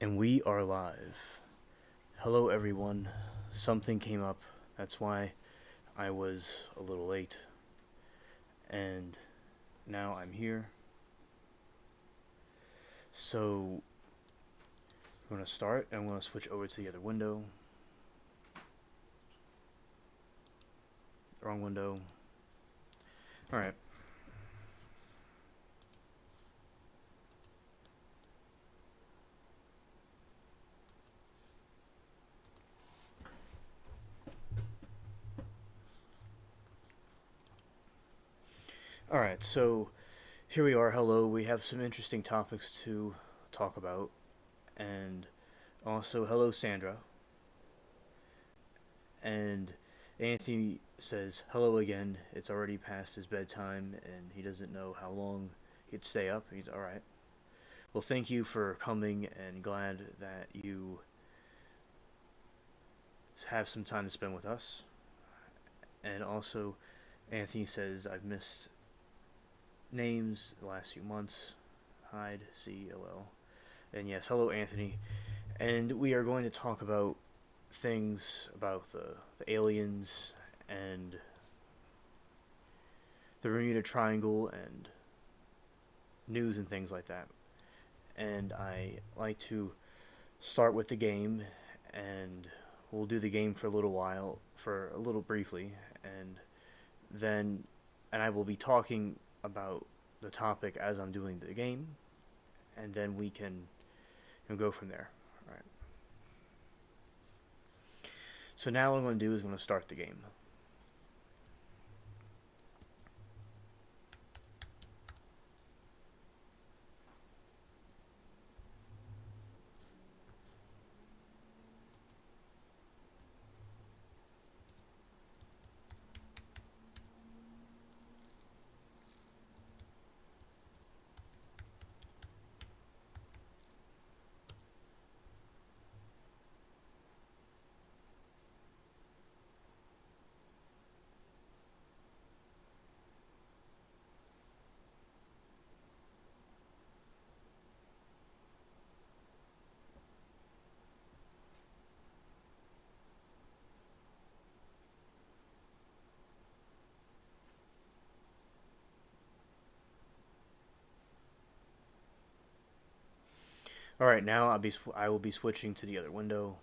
And we are live. Hello, everyone. Something came up. That's why I was a little late. And now I'm here. So, we're going to start. I'm going to switch over to the other window. Wrong window. Alright. Alright, so here we are. Hello. We have some interesting topics to talk about. And also, hello, Sandra. And Anthony says, hello again. It's already past his bedtime, and he doesn't know how long he'd stay up. He's alright. Well, thank you for coming, and glad that you have some time to spend with us. And also, Anthony says, I've missed names the last few months. Hide, CLL. And yes, hello, Anthony. And we are going to talk about things about the aliens and the Bermuda Triangle and news and things like that. And I like to start with the game, and we'll do the game for a little while, for a little briefly, and then I will be talking about the topic as I'm doing the game, and then we can go from there. All right. So now what I'm going to do is I'm going to start the game. All right, now I will be switching to the other window.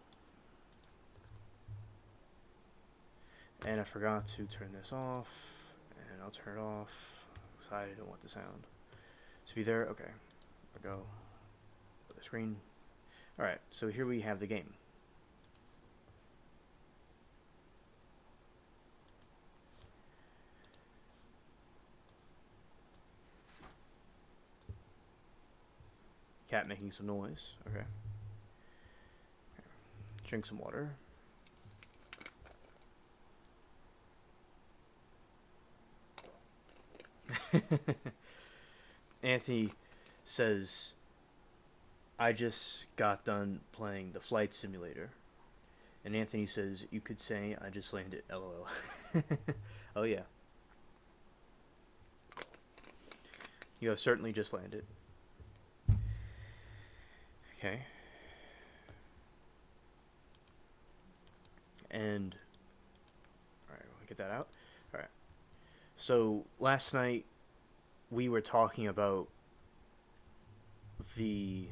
And I forgot to turn this off, and I'll turn it off because I don't want the sound to be there. Okay, I'll go with the screen. All right, so here we have the game. Cat making some noise. Okay. Drink some water. Anthony says, I just got done playing the flight simulator. And Anthony says, you could say I just landed, LOL. Oh yeah. You have certainly just landed. Okay. And, alright, we'll get that out. Alright. So, last night, we were talking about the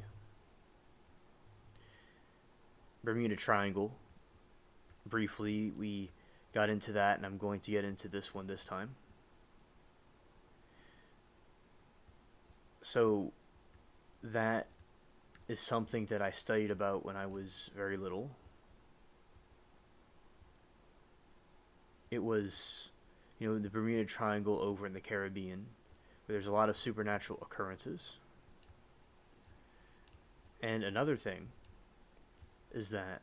Bermuda Triangle. Briefly, we got into that, and I'm going to get into this one this time. So, that is something that I studied about when I was very little. It was, the Bermuda Triangle over in the Caribbean, where there's a lot of supernatural occurrences. And another thing is that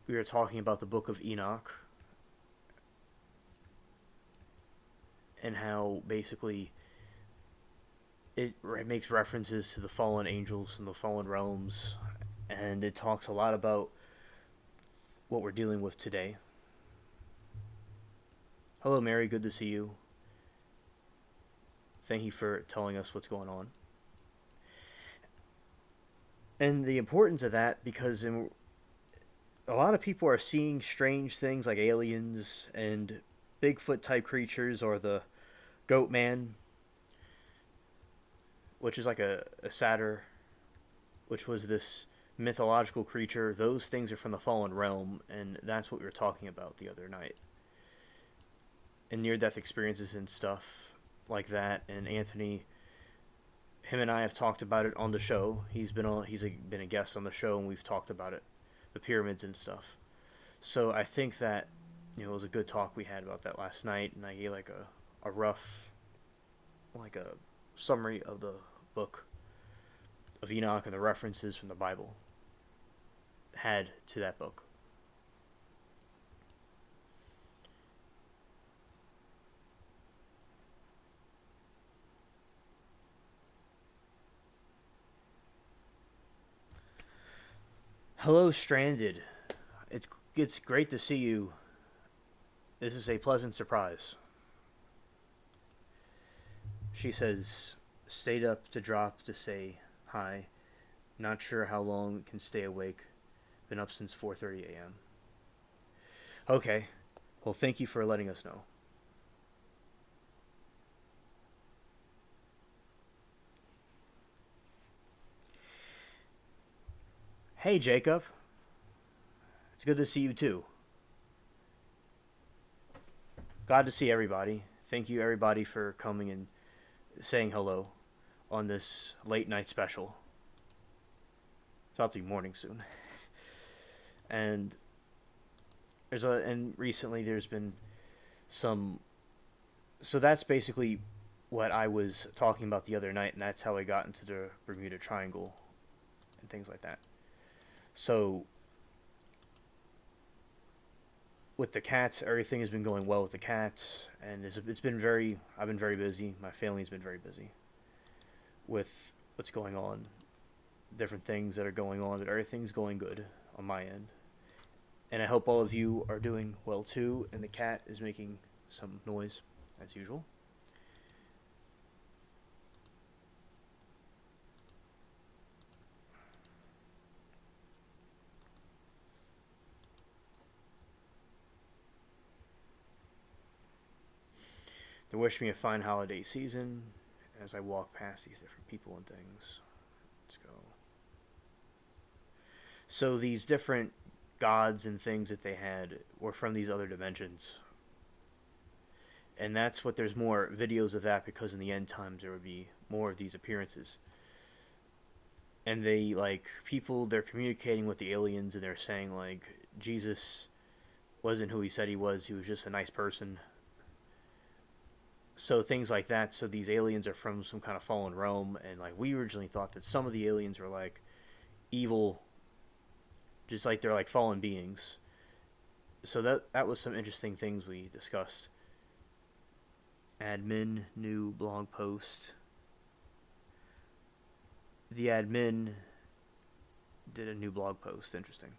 we were talking about the Book of Enoch and how basically it makes references to the fallen angels and the fallen realms, and it talks a lot about what we're dealing with today. Hello, Mary. Good to see you. Thank you for telling us what's going on. And the importance of that, because a lot of people are seeing strange things like aliens and Bigfoot type creatures, or the Goat Man, which is like a satyr, which was this mythological creature. Those things are from the fallen realm, and that's what we were talking about the other night. And near death experiences and stuff like that. And Anthony, him and I have talked about it on the show. Been a guest on the show, and we've talked about it, the pyramids and stuff. So I think that it was a good talk we had about that last night, and I gave like a rough, like a summary of the book of Enoch and the references from the Bible had to that book. Hello, Stranded. It's great to see you. This is a pleasant surprise. She says, stayed up to drop to say hi. Not sure how long can stay awake. Been up since 4:30 a.m. Okay. Well, thank you for letting us know. Hey, Jacob. It's good to see you too. Glad to see everybody. Thank you, everybody, for coming and saying hello on this late night special. It's about to be morning soon. And recently there's been some. So that's basically what I was talking about the other night, and that's how I got into the Bermuda Triangle and things like that. So with the cats, everything has been going well with the cats, and it's been very. I've been very busy. My family's been very busy with what's going on, different things that are going on, but everything's going good on my end. And I hope all of you are doing well too, and the cat is making some noise as usual. They wish me a fine holiday season as I walk past these different people and things. Let's go. So these different gods and things that they had were from these other dimensions. And that's what there's more videos of that, because in the end times there would be more of these appearances. And they, like, people, they're communicating with the aliens, and they're saying, like, Jesus wasn't who he said he was just a nice person. So things like that. So these aliens are from some kind of fallen realm, and like we originally thought that some of the aliens were like evil, just like they're like fallen beings. So that was some interesting things we discussed. Admin, new blog post. The admin did a new blog post. Interesting.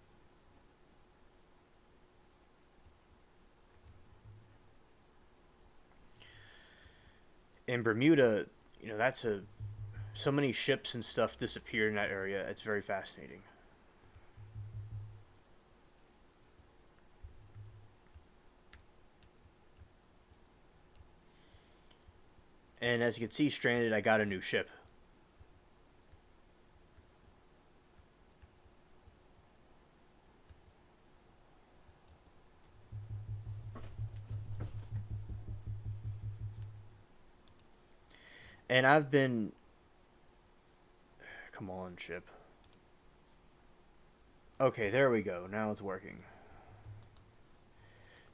In Bermuda, that's so many ships and stuff disappeared in that area. It's very fascinating. And as you can see, Stranded, I got a new ship. And I've been. Come on, ship. Okay, there we go. Now it's working.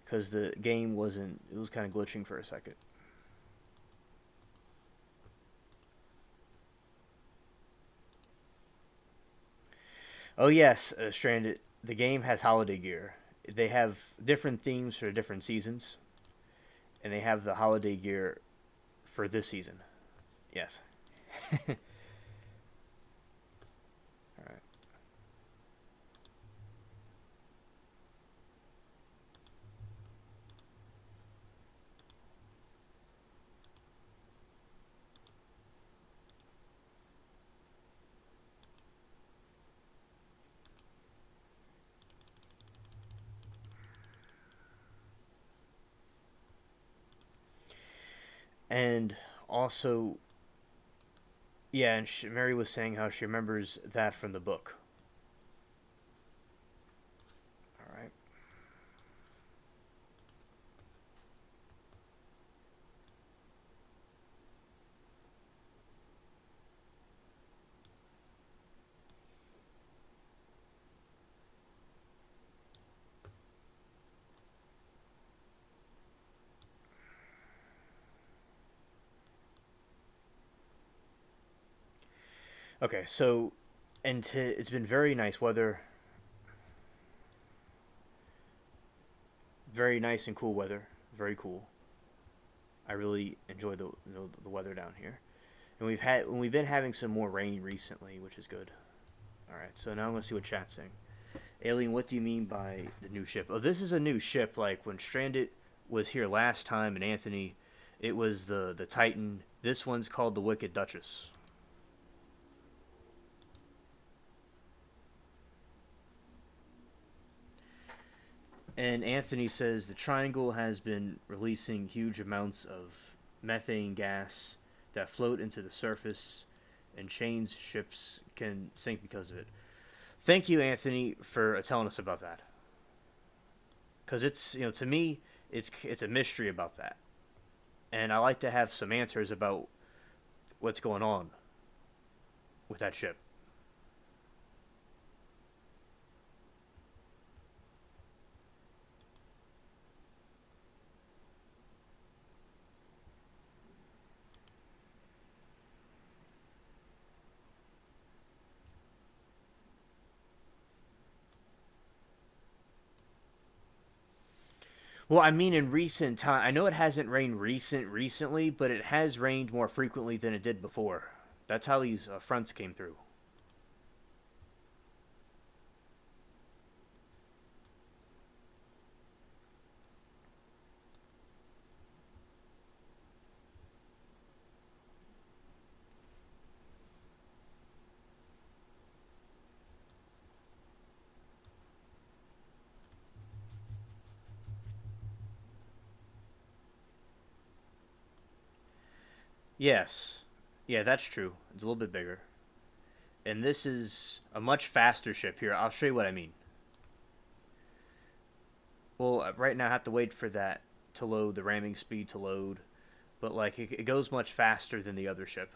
Because the game wasn't. It was kind of glitching for a second. Oh, yes, Stranded. The game has holiday gear. They have different themes for different seasons. And they have the holiday gear for this season. Yes. Alright. And also, yeah, and Mary was saying how she remembers that from the book. All right. Okay, so it's been very nice weather, very nice and cool weather, very cool. I really enjoy the weather down here, and we've been having some more rain recently, which is good. All right, so now I'm gonna see what chat's saying. Alien, what do you mean by the new ship? Oh, this is a new ship. Like when Stranded was here last time, and Anthony, it was the Titan. This one's called the Wicked Duchess. And Anthony says the Triangle has been releasing huge amounts of methane gas that float into the surface, and Shane's ships can sink because of it. Thank you, Anthony, for telling us about that. Because it's to me, it's a mystery about that, and I like to have some answers about what's going on with that ship. Well, I mean, in recent time, I know it hasn't rained recently, but it has rained more frequently than it did before. That's how these fronts came through. Yes, yeah, that's true. It's a little bit bigger, and this is a much faster ship. Here, I'll show you what I mean. Well, right now I have to wait for that to load, the ramming speed to load, but like it goes much faster than the other ship.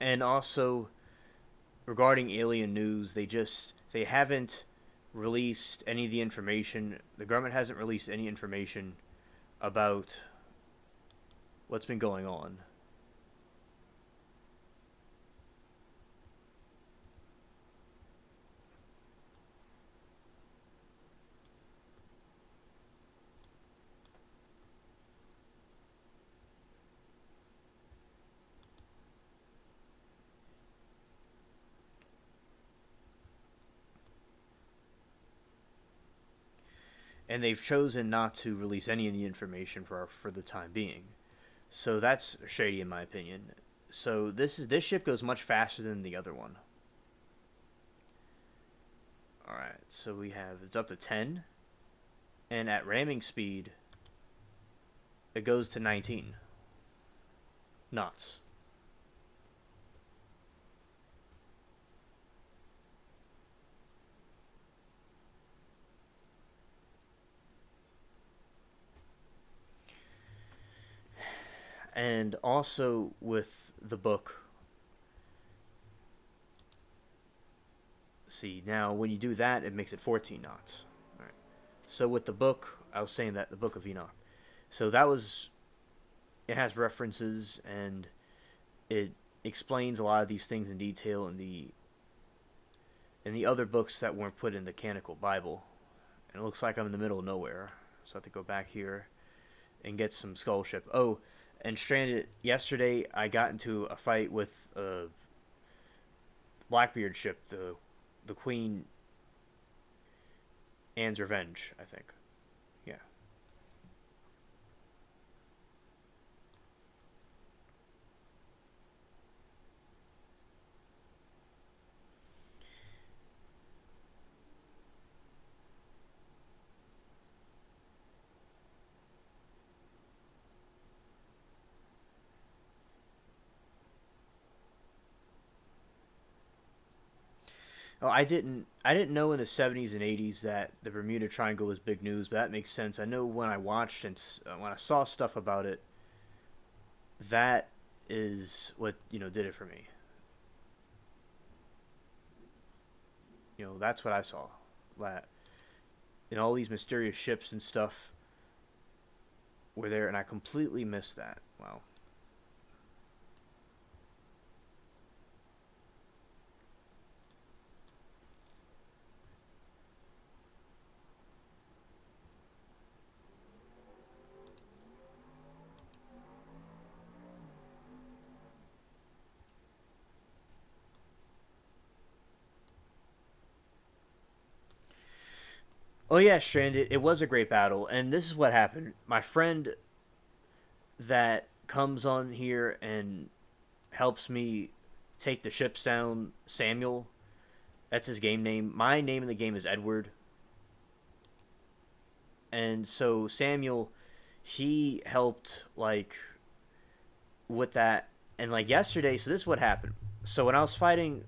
And also regarding alien news, they haven't released any of the information. The government hasn't released any information about what's been going on. And they've chosen not to release any of the information for the time being. So that's shady in my opinion. So this ship goes much faster than the other one. All right, so we have it's up to 10, and at ramming speed, it goes to 19 knots. And also with the book, see now when you do that, it makes it 14 knots. All right. So with the book, I was saying that the Book of Enoch. So that was it has references and it explains a lot of these things in detail in the other books that weren't put in the canonical Bible. and it looks like I'm in the middle of nowhere. So I have to go back here and get some skull ship. Oh, and stranded yesterday, I got into a fight with a Blackbeard ship, the Queen Anne's Revenge, I think. Yeah. Oh, I didn't know in the 70s and 80s that the Bermuda Triangle was big news, but that makes sense. I know when I watched and when I saw stuff about it, that is what did it for me. That's what I saw. That all these mysterious ships and stuff were there, and I completely missed that. Wow. Oh yeah, Stranded. It was a great battle, and this is what happened. My friend that comes on here and helps me take the ships down, Samuel. That's his game name. My name in the game is Edward, and so Samuel, he helped like with that, and like yesterday. So this is what happened. So when I was fighting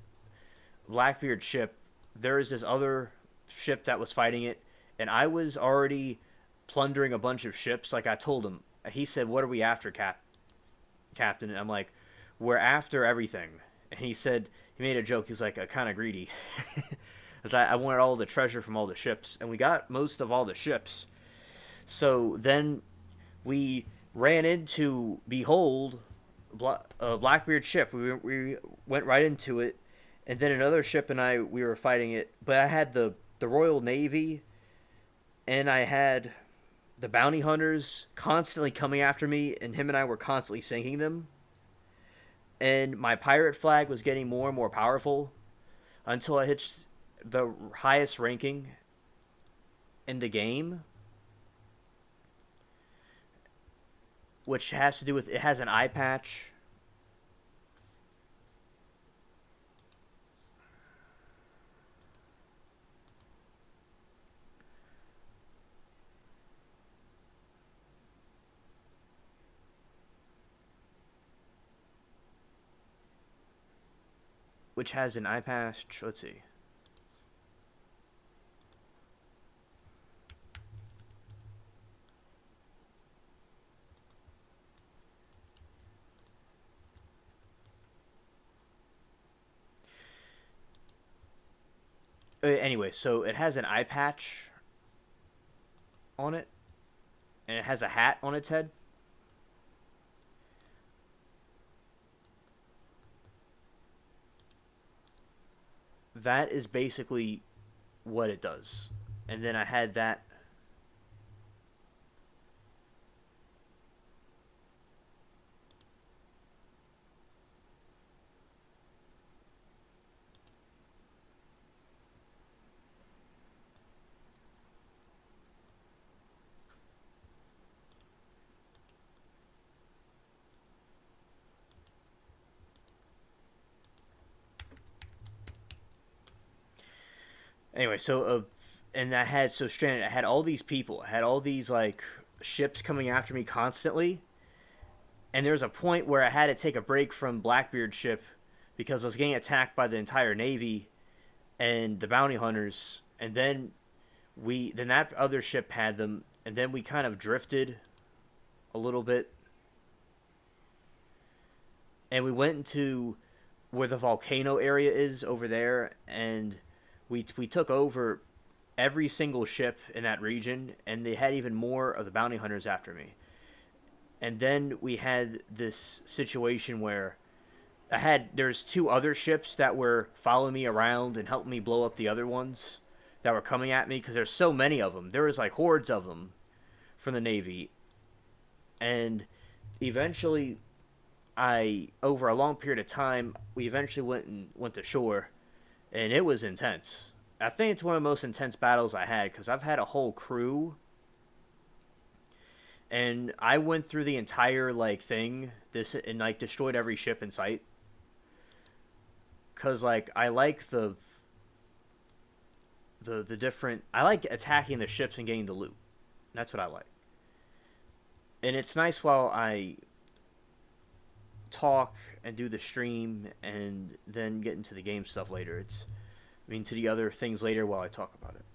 Blackbeard ship, there was this other ship that was fighting it, and I was already plundering a bunch of ships. Like I told him, he said, "What are we after, Captain?" And I'm like, "We're after everything." And he said he made a joke. He was like, "Kind of greedy," because I wanted all the treasure from all the ships, and we got most of all the ships. So then we ran into Behold, Blackbeard ship. We went right into it, and then another ship and we were fighting it. But I had the Royal Navy, and I had the bounty hunters constantly coming after me, and him and I were constantly sinking them. And my pirate flag was getting more and more powerful until I hit the highest ranking in the game, which has to do with it has an eye patch, which has an eye patch. Let's see. Anyway, so it has an eye patch on it, and it has a hat on its head. That is basically what it does. And then I had that. Anyway, and I had so stranded. I had all these people. I had all these like ships coming after me constantly. And there was a point where I had to take a break from Blackbeard ship because I was getting attacked by the entire navy and the bounty hunters. And then that other ship had them, and then we kind of drifted a little bit, and we went into where the volcano area is over there, and we took over every single ship in that region, and they had even more of the bounty hunters after me. And then we had this situation where there's two other ships that were following me around and helping me blow up the other ones that were coming at me because there's so many of them. There was like hordes of them from the Navy, and eventually, I over a long period of time, we eventually went to shore, and it was intense. I think it's one of the most intense battles I had because I've had a whole crew, and I went through the entire like thing this and like destroyed every ship in sight. Cause like I like the different. I like attacking the ships and getting the loot. That's what I like. And it's nice while I talk and do the stream and then get into the game stuff later. I mean, to the other things later while I talk about it.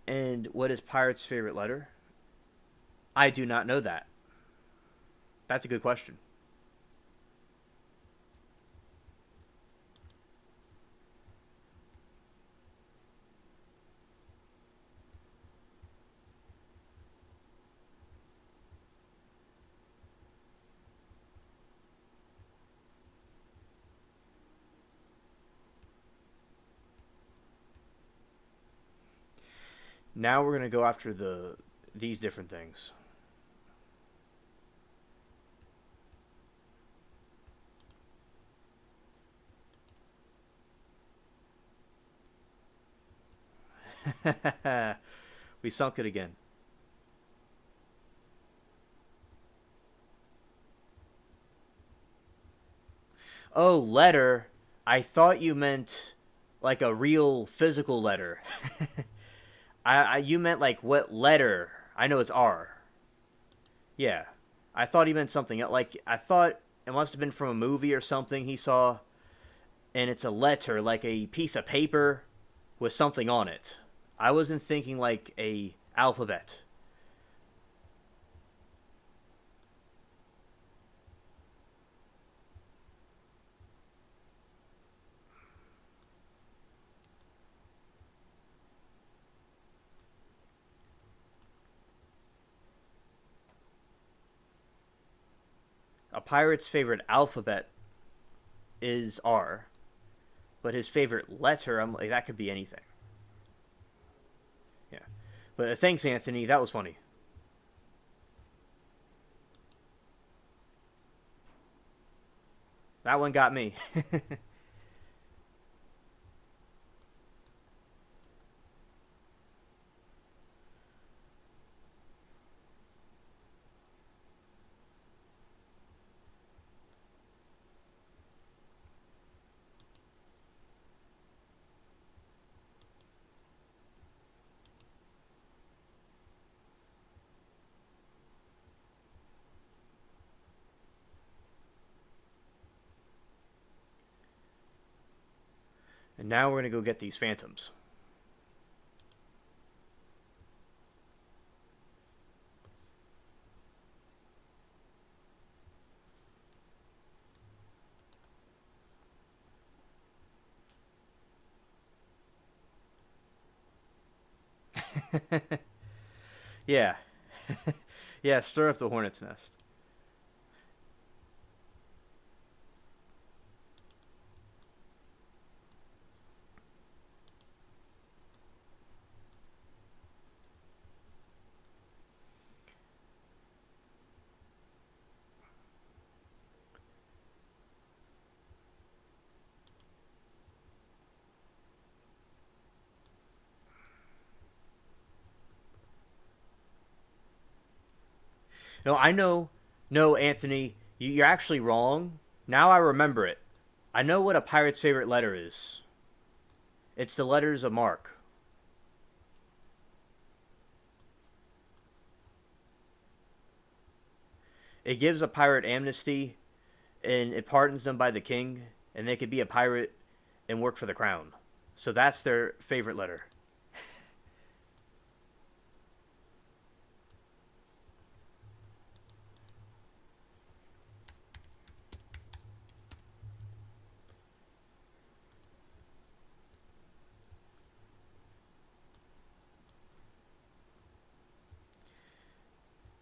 And what is Pirate's favorite letter? I do not know that. That's a good question. Now we're gonna go after these different things. We sunk it again. Oh, letter. I thought you meant like a real physical letter. You meant like what letter? I know it's R. Yeah. I thought he meant something like I thought it must have been from a movie or something he saw, and it's a letter like a piece of paper with something on it. I wasn't thinking like a alphabet. A pirate's favorite alphabet is R, but his favorite letter, I'm like that could be anything. Yeah. But thanks, Anthony. That was funny. That one got me. And now we're gonna go get these phantoms. Yeah. Yeah, stir up the hornet's nest. No, I know. No, Anthony, you're actually wrong. Now I remember it. I know what a pirate's favorite letter is. It's the letters of marque. It gives a pirate amnesty, and it pardons them by the king, and they could be a pirate and work for the crown. So that's their favorite letter.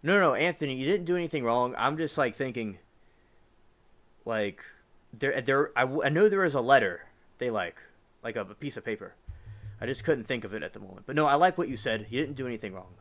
No, no, Anthony, you didn't do anything wrong. I'm just like thinking, like, I know there is a letter they like a piece of paper. I just couldn't think of it at the moment. But no, I like what you said. You didn't do anything wrong.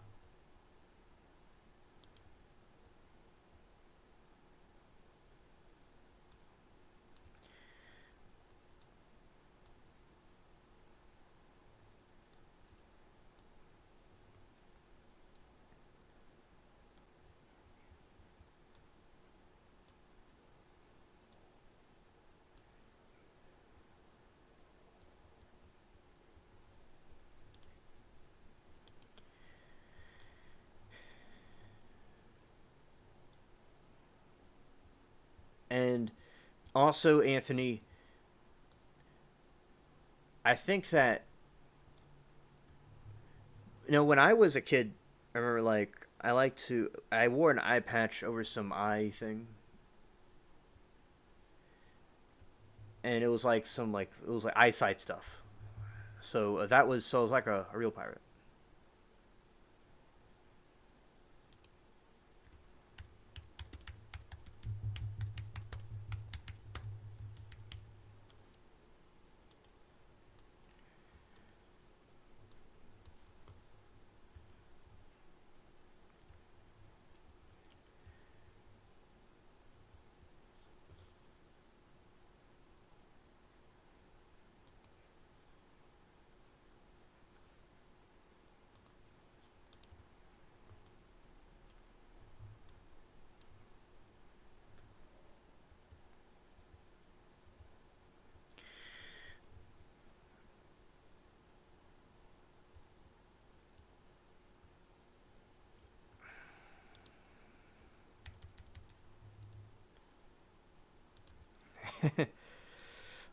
And also, Anthony, I think that when I was a kid, I remember I wore an eye patch over some eye thing, and it was like eyesight stuff. So I was like a real pirate.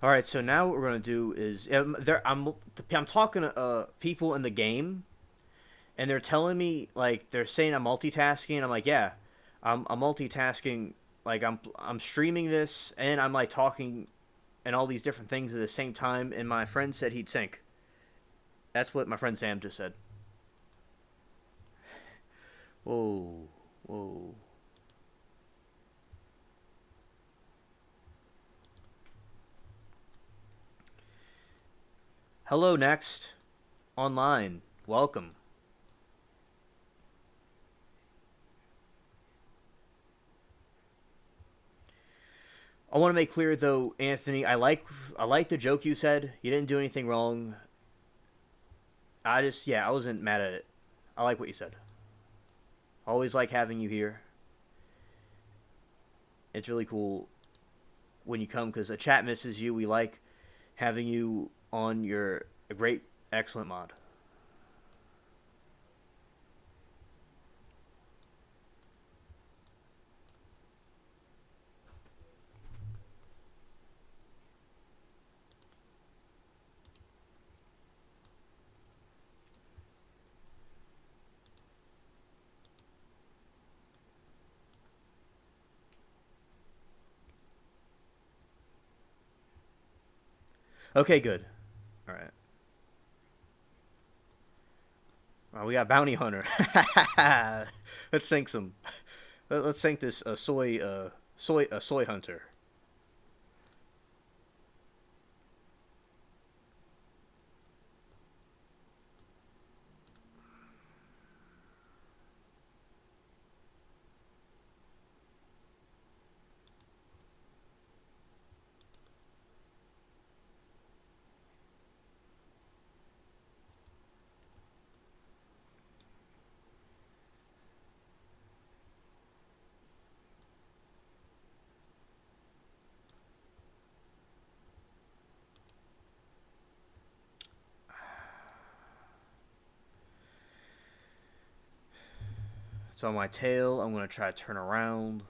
All right, so now what we're gonna do is I'm talking to people in the game, and they're telling me like they're saying I'm multitasking. I'm like, yeah, I'm multitasking. Like I'm streaming this and I'm like talking and all these different things at the same time. And my friend said he'd sync. That's what my friend Sam just said. Whoa, whoa. Hello, next online. Welcome. I want to make clear though, Anthony. I like the joke you said. You didn't do anything wrong. I wasn't mad at it. I like what you said. Always like having you here. It's really cool when you come because a chat misses you. We like having you on your a great, excellent mod. Okay, good. All right. We got bounty hunter. Let's sink some. Let's sink this soy hunter. So on my tail, I'm gonna try to turn around.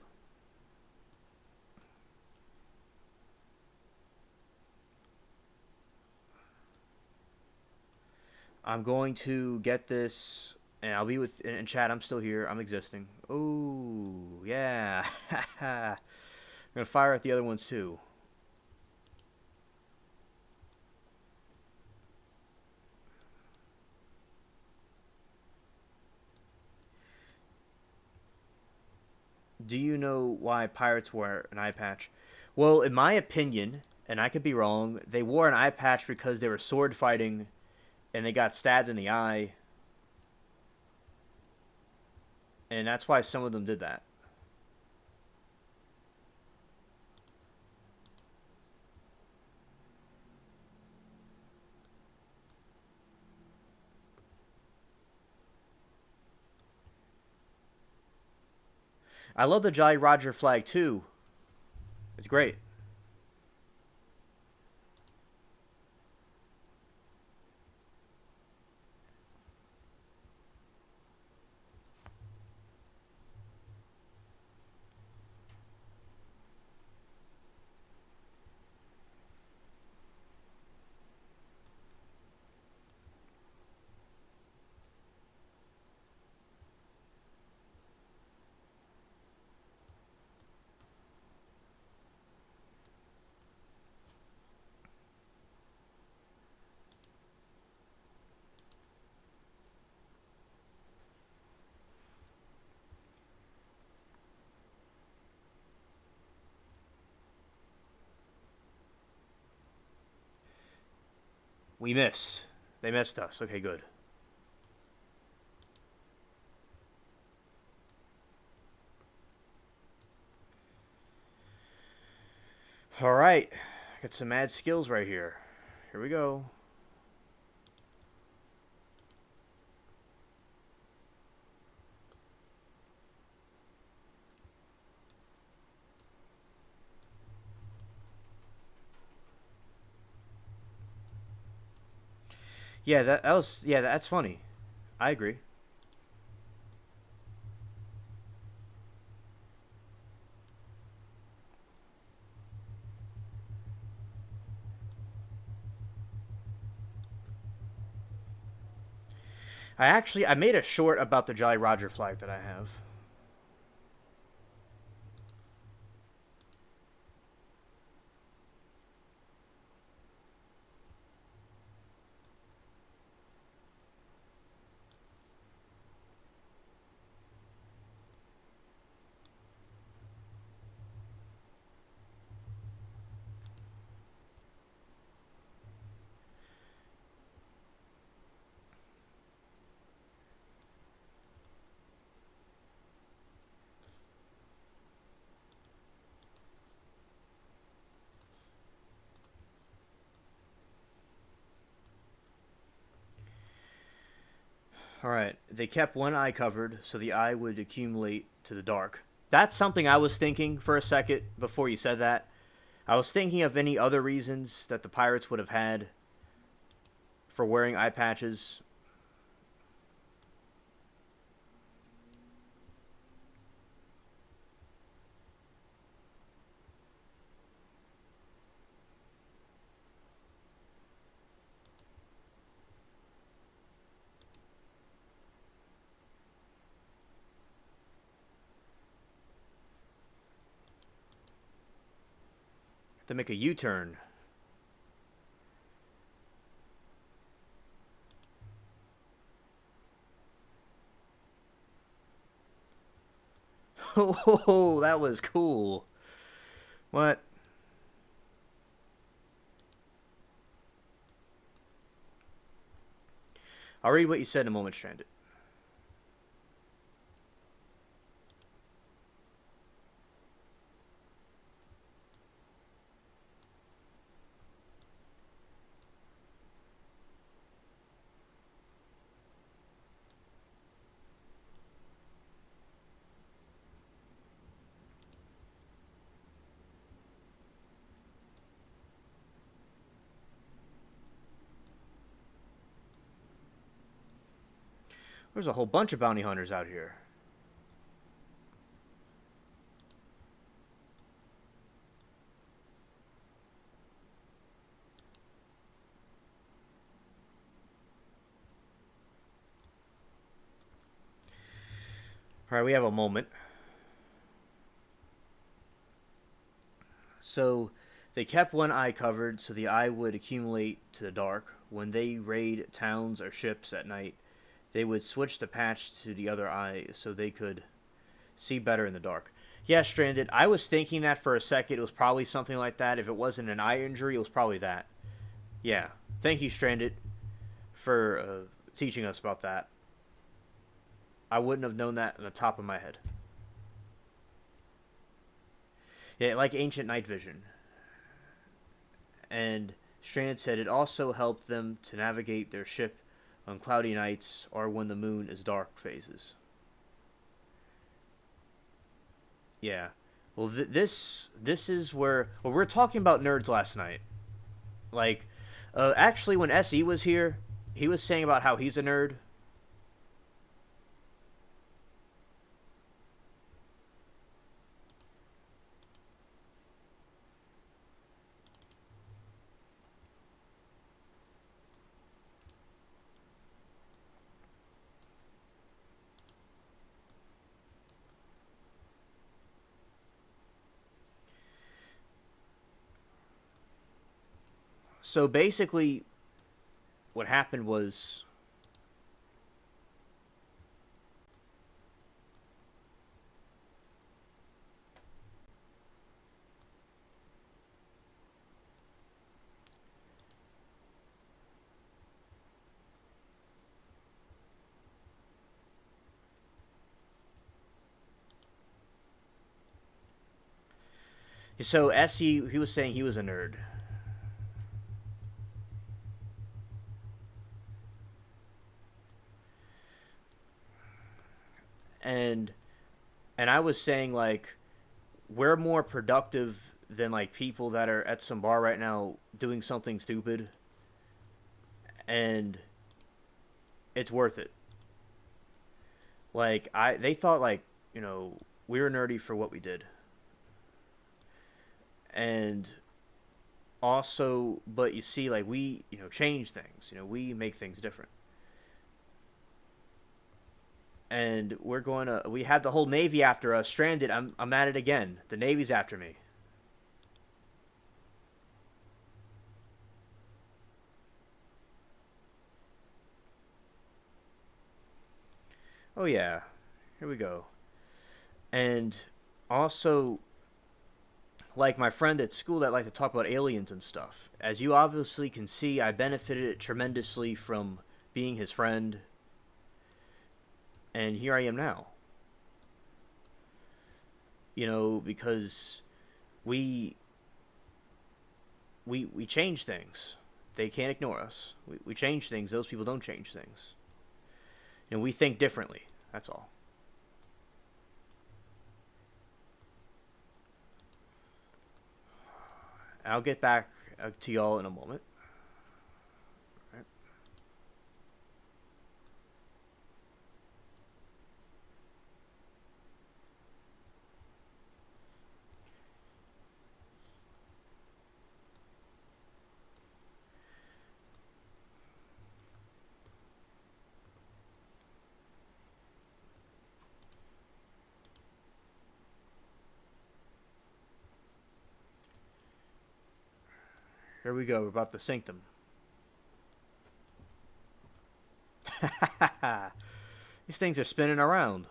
I'm going to get this, and I'll be with in chat. I'm still here. I'm existing. Oh yeah. I'm gonna fire at the other ones too. Do you know why pirates wear an eye patch? Well, in my opinion, and I could be wrong, they wore an eye patch because they were sword fighting and they got stabbed in the eye, and that's why some of them did that. I love the Jolly Roger flag too. It's great. We missed. They missed us. Okay, good. All right. Got some mad skills right here. Here we go. Yeah, that was that's funny. I agree. I made a short about the Jolly Roger flag that I have. All right. They kept one eye covered so the eye would accumulate to the dark. That's something I was thinking for a second before you said that. I was thinking of any other reasons that the pirates would have had for wearing eye patches. To make a U-turn. Oh, that was cool. What? I'll read what you said in a moment, Stranded. There's a whole bunch of bounty hunters out here. All right, we have a moment. So they kept one eye covered so the eye would accumulate to the dark. When they raid towns or ships at night, they would switch the patch to the other eye so they could see better in the dark. Yeah, Stranded. I was thinking that for a second. It was probably something like that. If it wasn't an eye injury, it was probably that. Yeah. Thank you, Stranded, for teaching us about that. I wouldn't have known that on the top of my head. Yeah, like ancient night vision. And Stranded said it also helped them to navigate their ship on cloudy nights or when the moon is dark phases. Yeah. Well, this is where we were talking about nerds last night. Like, actually, when Se was here, he was saying about how he's a nerd. So basically, what happened was, so Se he was saying he was a nerd, and I was saying like we're more productive than like people that are at some bar right now doing something stupid, and it's worth it. Like they thought like we were nerdy for what we did, and also, but you see, like we change things. We make things different, and we had the whole Navy after us. Stranded. I'm at it again. The Navy's after me. Oh yeah, here we go. And also, like my friend at school that liked to talk about aliens and stuff. As you obviously can see, I benefited tremendously from being his friend, and here I am now. Because we we change things. They can't ignore us. We change things. Those people don't change things. And we think differently. That's all. I'll get back to y'all in a moment. All right. Here we go. We're about to sink them. These things are spinning around.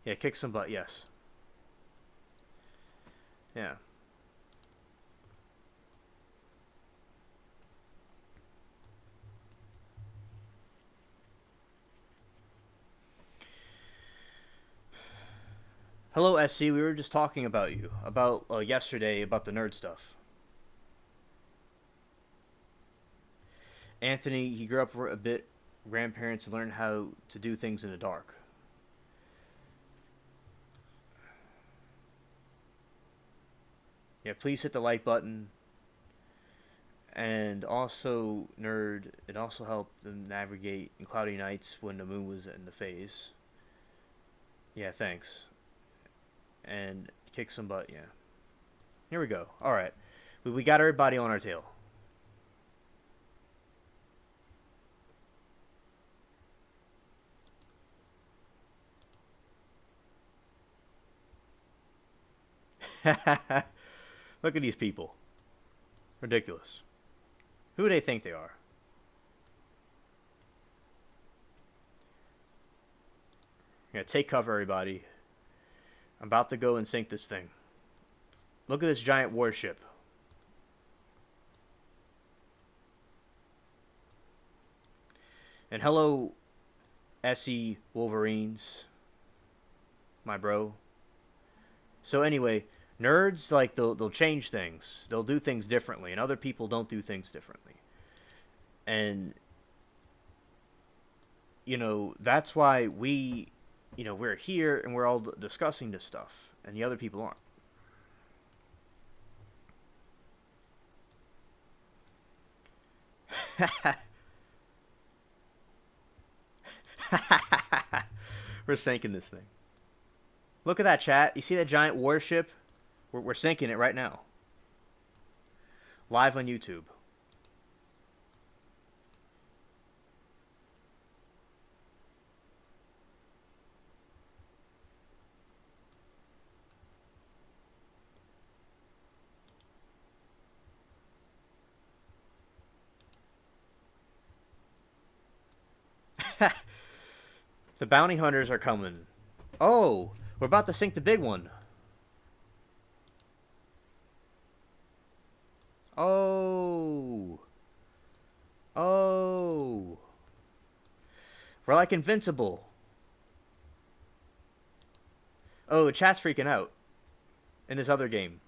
Yeah, kick some butt. Yes. Yeah. Hello, SC. We were just talking about you, about yesterday, about the nerd stuff. Anthony, he grew up a bit grandparents and learned how to do things in the dark. Yeah, please hit the like button. And also, nerd, it also helped them navigate in cloudy nights when the moon was in the phase. Yeah, thanks. And kick some butt, yeah. Here we go. Alright. We got everybody on our tail. Look at these people. Ridiculous. Who do they think they are? Yeah, take cover, everybody. I'm about to go and sink this thing. Look at this giant warship. And hello, SE Wolverines, my bro. So anyway, nerds, like, they'll change things. They'll do things differently, and other people don't do things differently. And that's why we're here and we're all discussing this stuff, and the other people aren't. We're sinking this thing. Look at that, chat. You see that giant warship? We're sinking it right now. Live on YouTube. The bounty hunters are coming. Oh, we're about to sink the big one. Oh. Oh. We're like invincible. Oh, chat's freaking out. In this other game.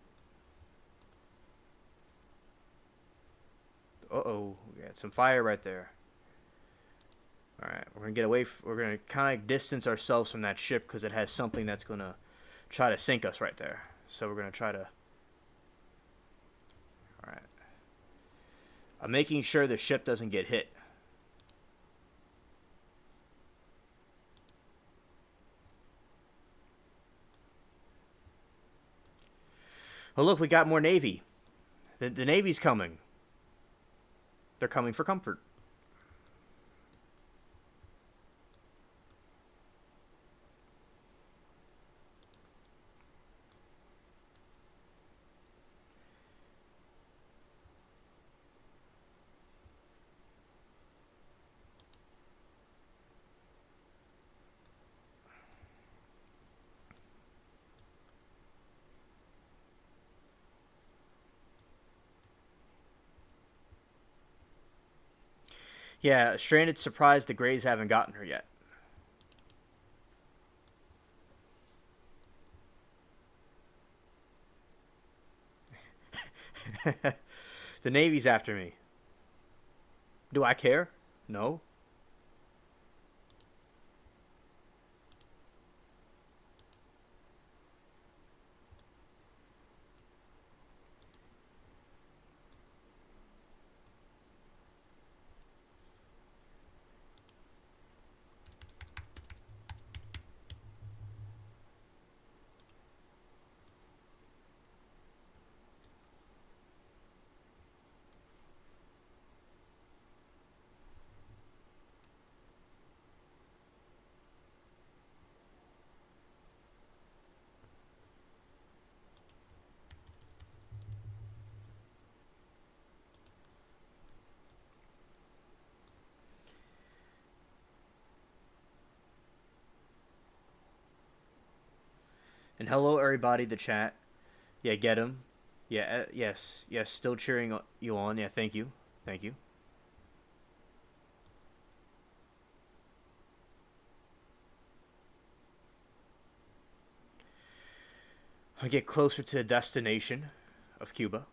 Uh-oh. We got some fire right there. Alright, we're going to get away. We're going to kind of distance ourselves from that ship because it has something that's going to try to sink us right there. So we're going to try to... Alright. I'm making sure the ship doesn't get hit. Oh, look, we got more Navy. The Navy's coming. They're coming for comfort. Yeah, Stranded surprised the Greys haven't gotten her yet. The Navy's after me. Do I care? No. And hello, everybody, the chat. Yeah, get him. Yeah, yes, yes, still cheering you on. Yeah, thank you. Thank you. I get closer to the destination of Cuba.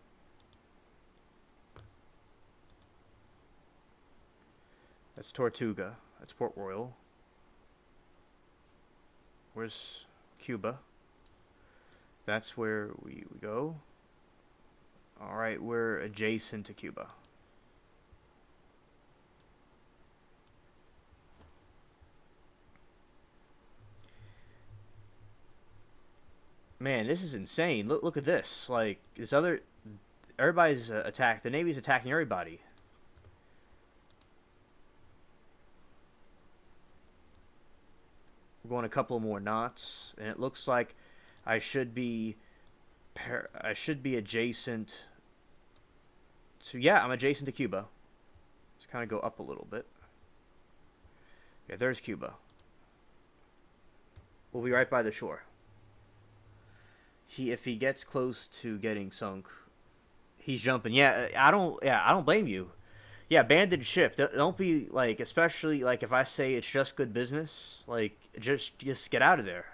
That's Tortuga. That's Port Royal. Where's Cuba? That's where we go. Alright, we're adjacent to Cuba. Man, this is insane. Look at this. Like, this other... Everybody's attacked. The Navy's attacking everybody. We're going a couple more knots, and it looks like I should be adjacent to, yeah, I'm adjacent to Cuba. Let's kind of go up a little bit. Yeah, there's Cuba. We'll be right by the shore. If he gets close to getting sunk, he's jumping. Yeah, I don't blame you. Yeah, abandoned ship. Don't be like, especially like if I say it's just good business, like just get out of there.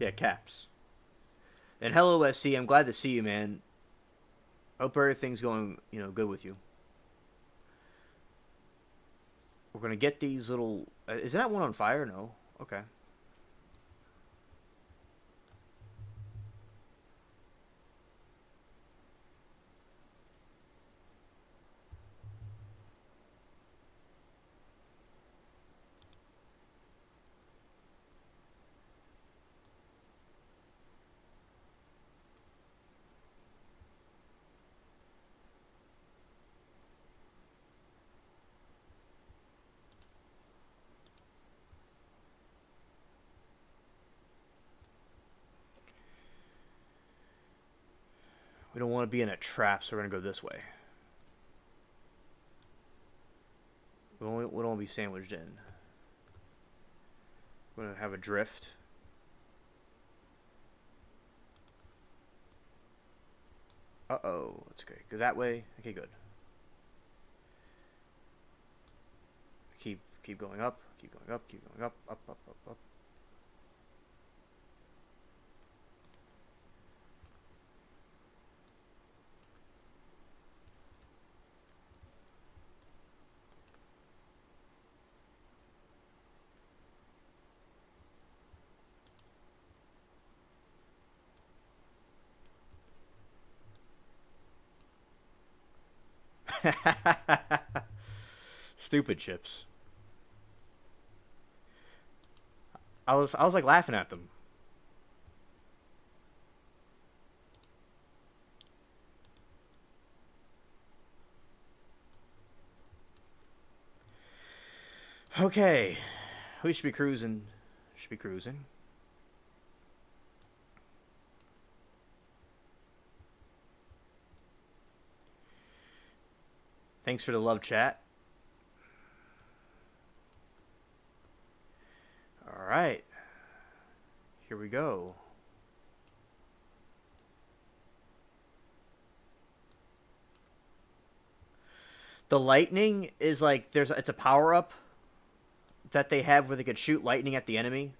Yeah, caps. And hello, SC. I'm glad to see you, man. Hope everything's going, good with you. We're gonna get these little. Isn't that one on fire? No. Okay. We don't want to be in a trap, so we're gonna go this way. We don't want to be sandwiched in. We're gonna have a drift. Uh-oh. That's okay. Go that way. Okay, good. Keep going up. Keep going up. Keep going up. Up, up, up, up. Stupid chips. I was like laughing at them. Okay. We should be cruising. Should be cruising. Thanks for the love chat. All right. Here we go. The lightning is like it's a power up that they have where they could shoot lightning at the enemy.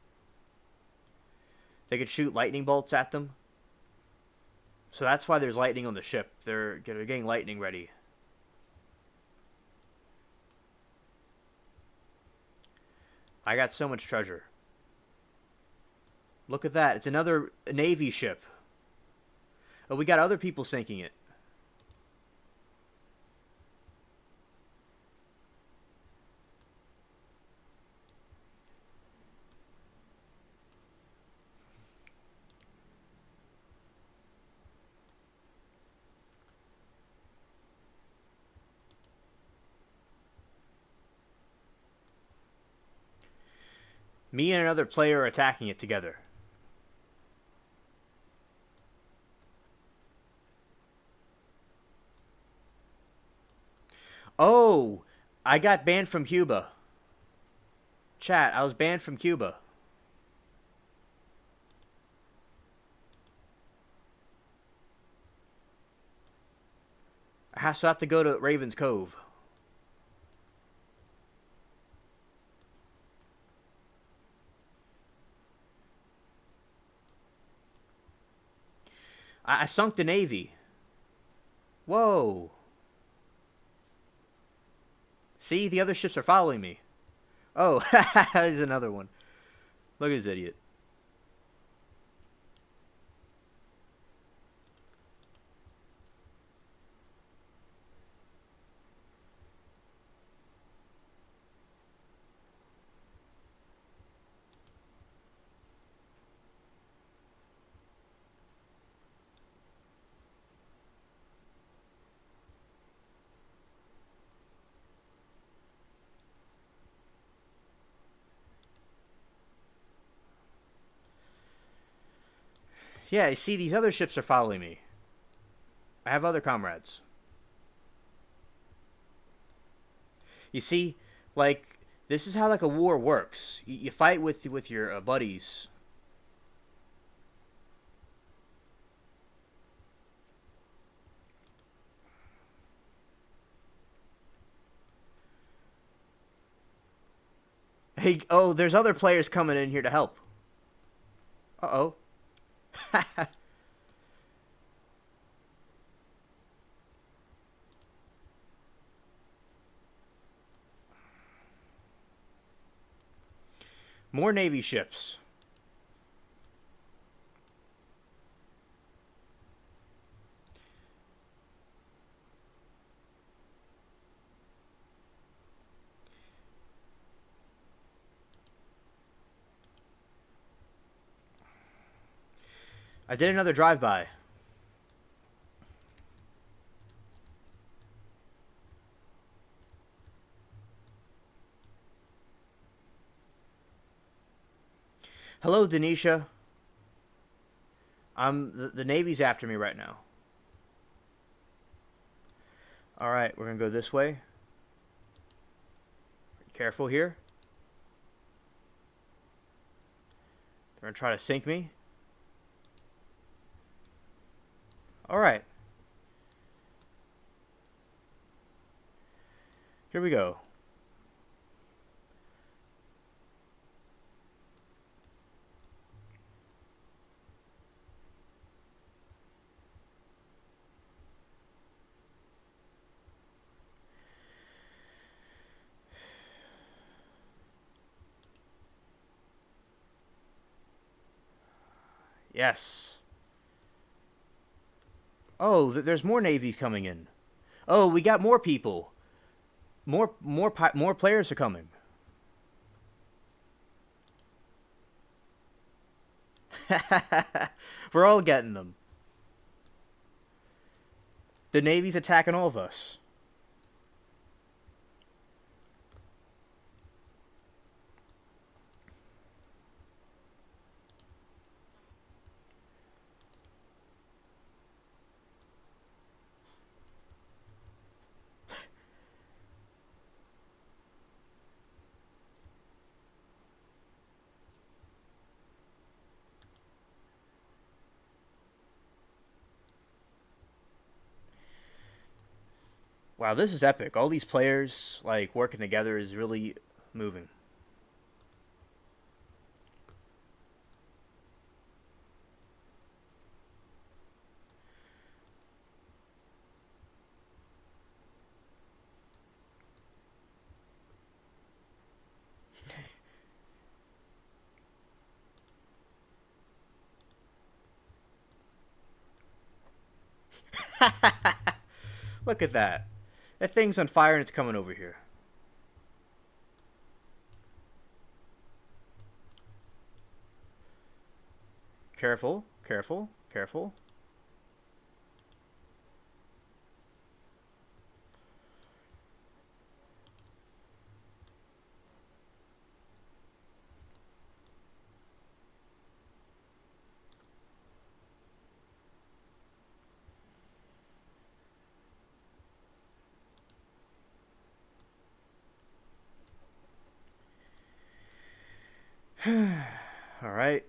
They could shoot lightning bolts at them. So that's why there's lightning on the ship. They're getting lightning ready. I got so much treasure. Look at that. It's another Navy ship. Oh, we got other people sinking it. Me and another player are attacking it together. Oh, I got banned from Cuba. Chat, I was banned from Cuba. I have to go to Raven's Cove. I sunk the Navy. Whoa! See, the other ships are following me. Oh, there's another one. Look at this idiot. Yeah, you see, these other ships are following me. I have other comrades. You see, like, this is how like a war works. You fight with your buddies. Hey, oh, there's other players coming in here to help. Uh oh. More Navy ships. I did another drive-by. Hello, Denisha. The Navy's after me right now. All right, we're gonna go this way. Careful here. They're gonna try to sink me. All right. Here we go. Yes. Oh, there's more navies coming in. Oh, we got more people. More players are coming. We're all getting them. The Navy's attacking all of us. Wow, this is epic. All these players like working together is really moving. Look at that. That thing's on fire and it's coming over here. Careful, careful, careful. All right.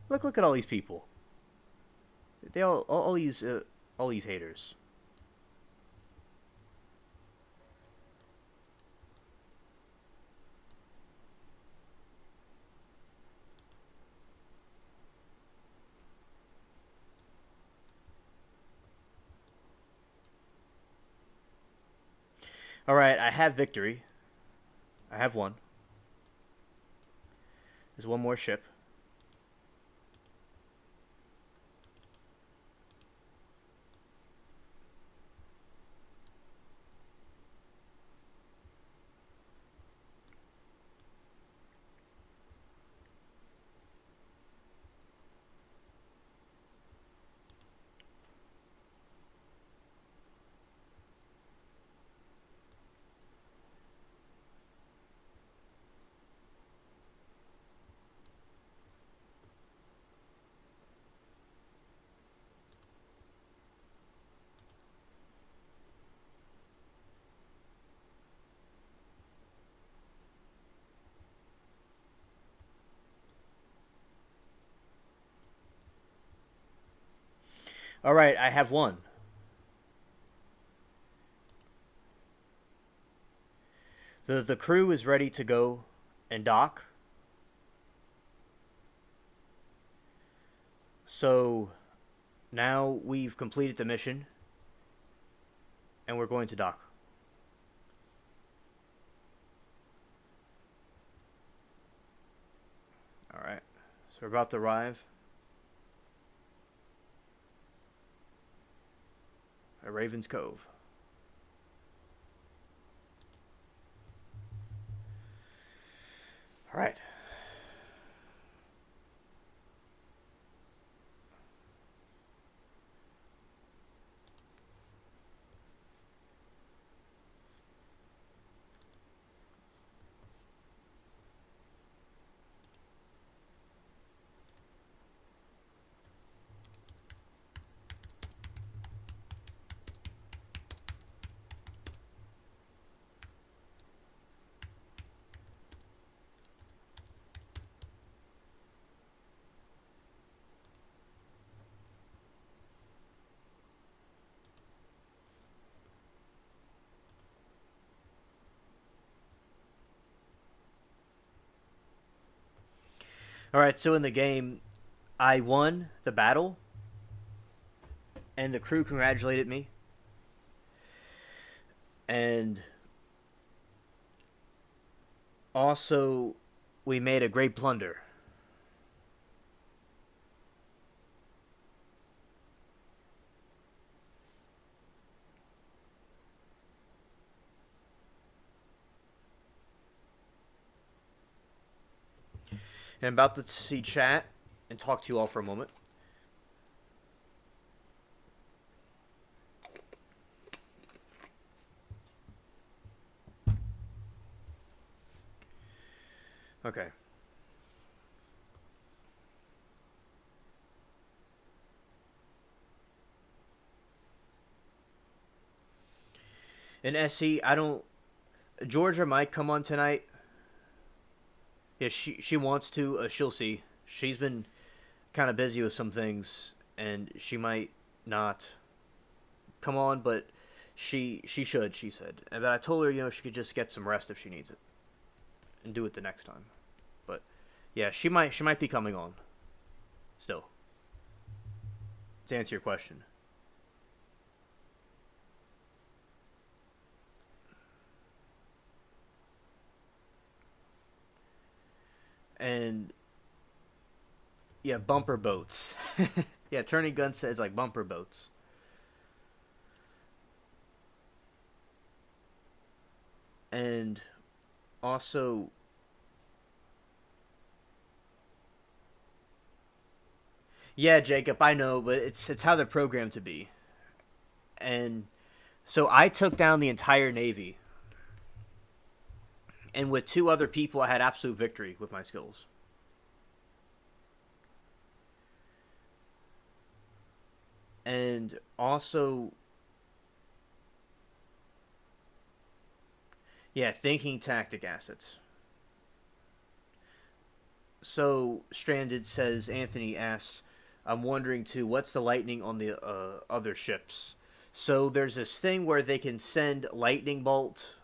Look at all these people. They all these haters. All right, I have victory. I have one. There's one more ship. All right, I have one. The crew is ready to go and dock. So now we've completed the mission and we're going to dock. All right. So we're about to arrive at Raven's Cove. All right. All right, so in the game, I won the battle, and the crew congratulated me. And also, we made a great plunder. And I'm about to see chat and talk to you all for a moment. Okay. And SC, I don't. Georgia might come on tonight. Yeah, she wants to. She'll see. She's been kind of busy with some things, and she might not come on, but she should. She said, but I told her she could just get some rest if she needs it, and do it the next time. But yeah, she might be coming on. Still, to answer your question. And yeah, bumper boats. Yeah, turning gun says like bumper boats. And also, yeah, Jacob, I know, but it's how they're programmed to be. And so I took down the entire navy, and with two other people, I had absolute victory with my skills. And also, yeah, thinking tactic assets. So Stranded says Anthony asks, I'm wondering too, what's the lightning on the other ships? So there's this thing where they can send lightning bolt,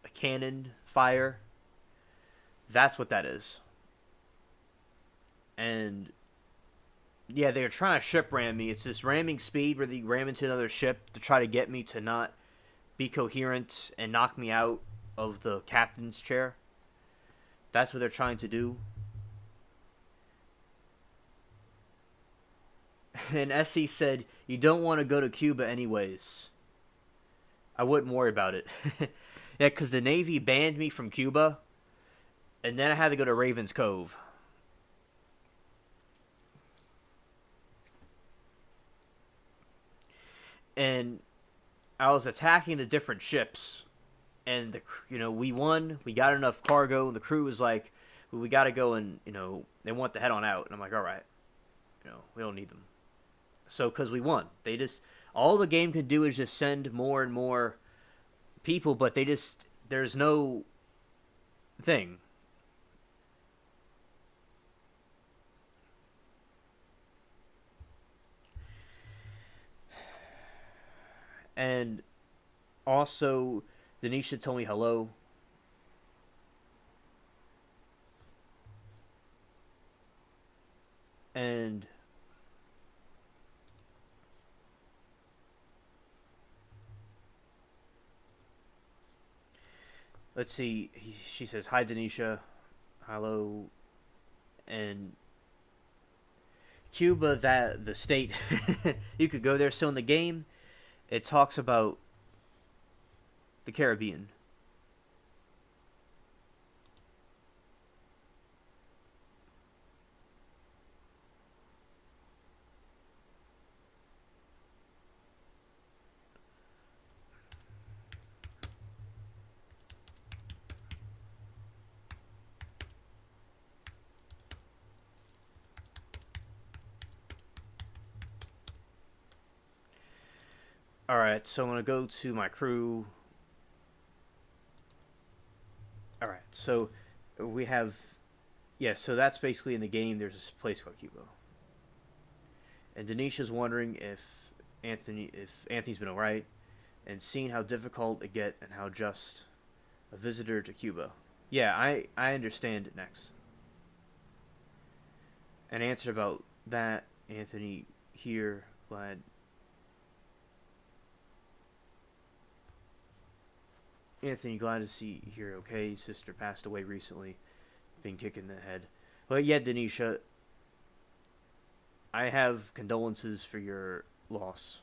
a cannon fire. That's what that is. And yeah, they're trying to ship ram me. It's this ramming speed where they ram into another ship to try to get me to not be coherent and knock me out of the captain's chair. That's what they're trying to do. And SC said, "You don't want to go to Cuba anyways." I wouldn't worry about it. Yeah, because the Navy banned me from Cuba, and then I had to go to Ravens Cove. And I was attacking the different ships, and we won. We got enough cargo, and the crew was like, well, "We got to go," and they want to head on out. And I'm like, "All right, we don't need them." So because we won, they just all the game could do is just send more and more people, but there's no thing. And also, Denisha told me hello. And let's see. She says, "Hi, Denisha. Hello." And Cuba, that the state, you could go there. So in the game, it talks about the Caribbean. All right, so I'm gonna go to my crew. All right, so we have, yeah. So that's basically in the game. There's this place called Cuba, and Denisha's wondering if Anthony's been alright, and seeing how difficult it get and how just a visitor to Cuba. Yeah, I understand it next. And answer about that, Anthony here, glad. Anthony, glad to see you here. Okay, sister passed away recently. Been kicking the head. But yeah, Denisha, I have condolences for your loss.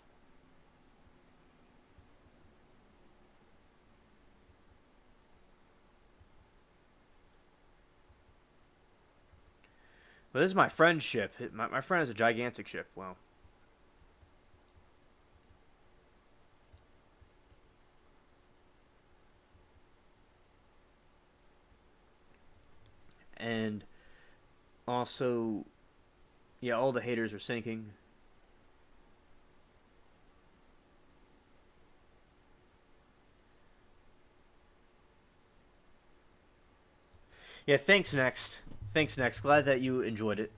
But this is my friend's ship. My friend has a gigantic ship. Well, and also, yeah, all the haters are sinking. Yeah, thanks, Next. Thanks, Next. Glad that you enjoyed it.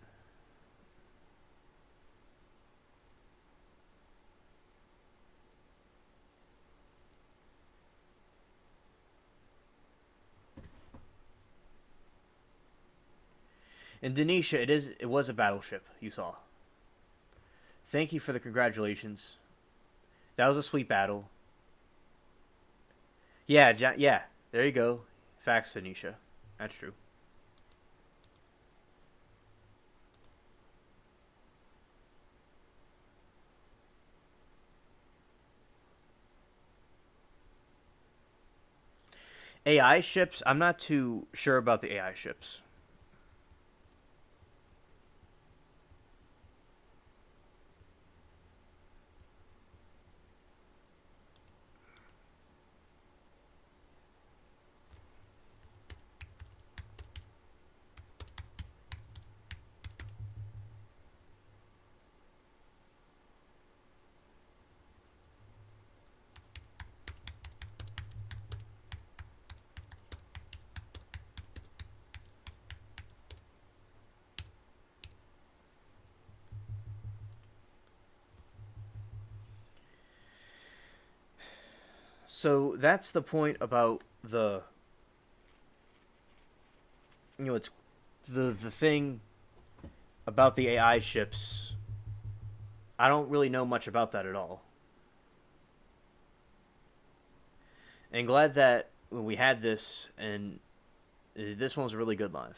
And Denisha, it was a battleship you saw. Thank you for the congratulations. That was a sweet battle. Yeah, yeah. There you go. Facts, Denisha. That's true. AI ships. I'm not too sure about the AI ships. So that's the point about it's the thing about the AI ships. I don't really know much about that at all. And glad that when we had this, and this one was really good live.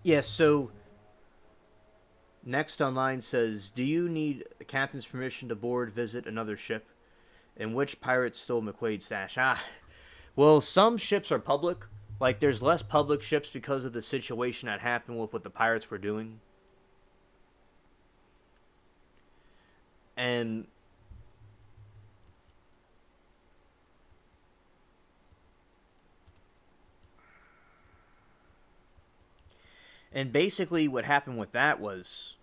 Yes, so next online says, do you need the captain's permission to board, visit another ship? And which pirate stole McQuaid's stash? Well, some ships are public. Like, there's less public ships because of the situation that happened with what the pirates were doing. And basically what happened with that was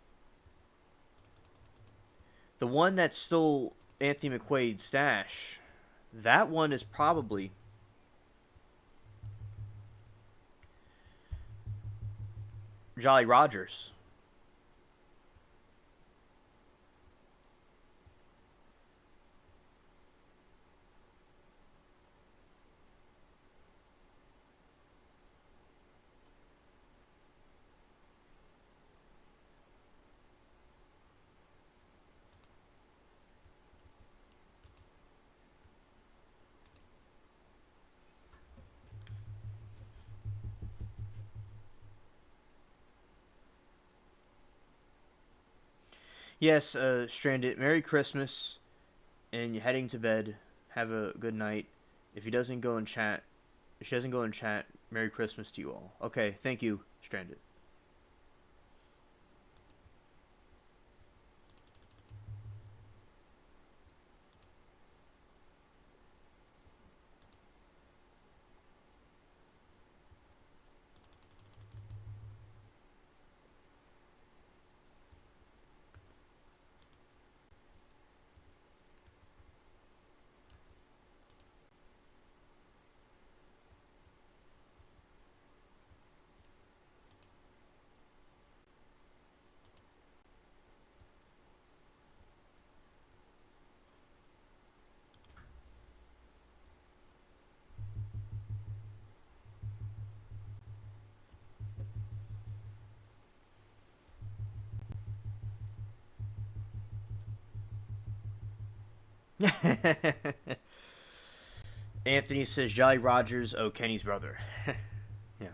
the one that stole Anthony McQuaid's stash, that one is probably Jolly Rogers. Yes, Stranded, Merry Christmas, and you're heading to bed. Have a good night. If he doesn't go in chat, if she doesn't go in chat, Merry Christmas to you all. Okay, thank you, Stranded. Anthony says Jolly Rogers, oh, Kenny's brother. Yeah.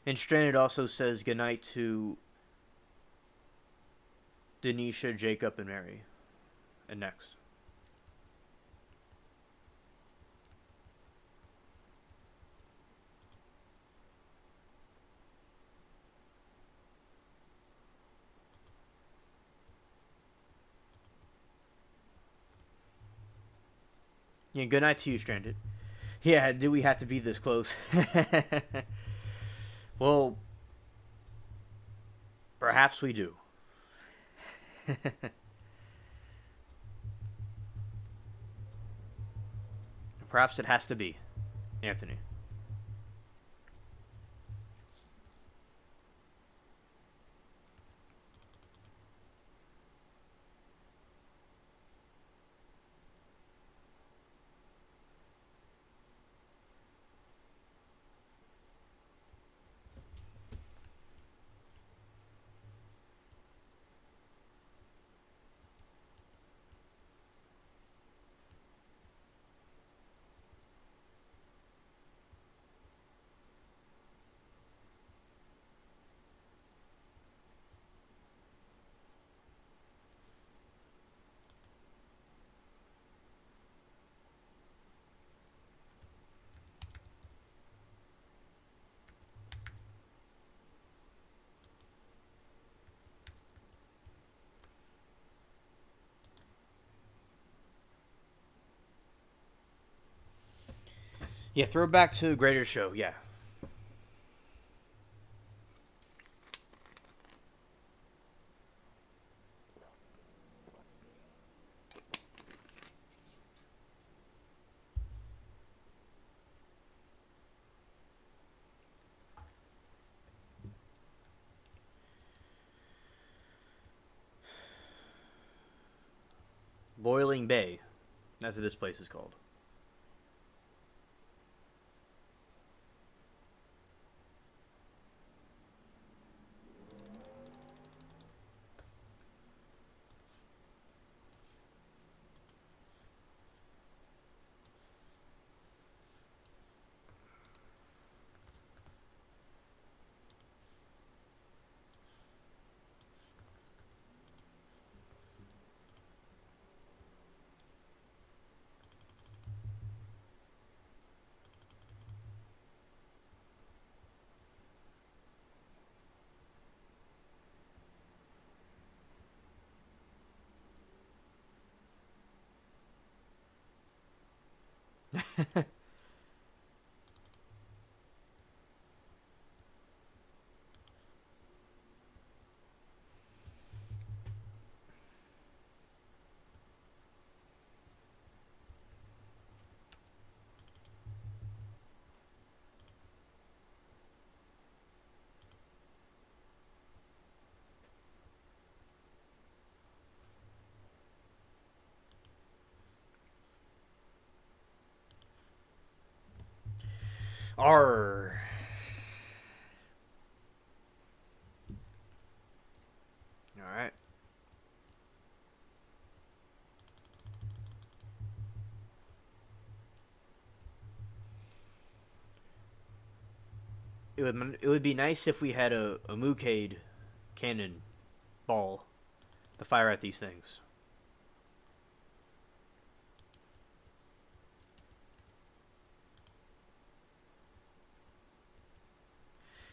And Stranded also says goodnight to Denisha, Jacob, and Mary. And next. Yeah, good night to you, Stranded. Yeah, do we have to be this close? Well, perhaps we do. Perhaps it has to be, Anthony. Yeah, throwback to Greater Show. Yeah. Boiling Bay. That's what this place is called. R. All right. It would be nice if we had a Moocade cannon ball to fire at these things.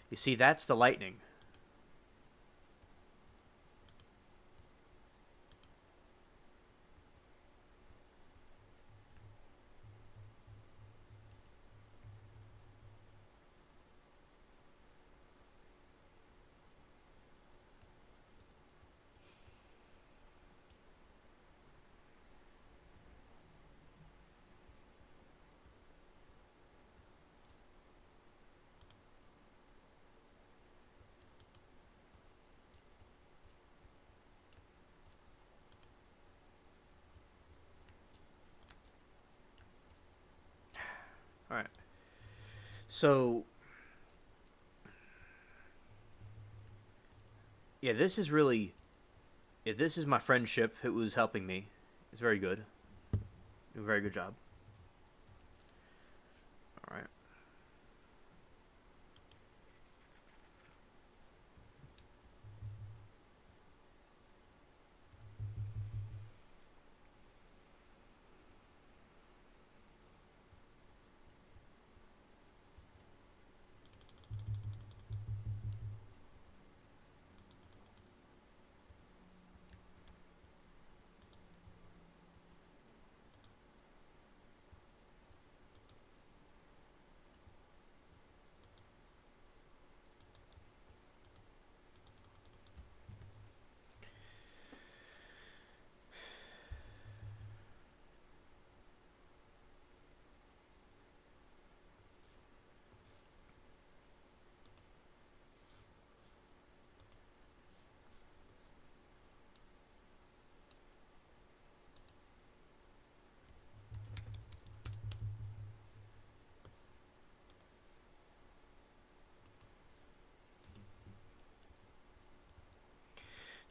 You see, that's the lightning. All right. So, yeah, this is really. Yeah, this is my friendship who was helping me. It's very good. Do a very good job. All right.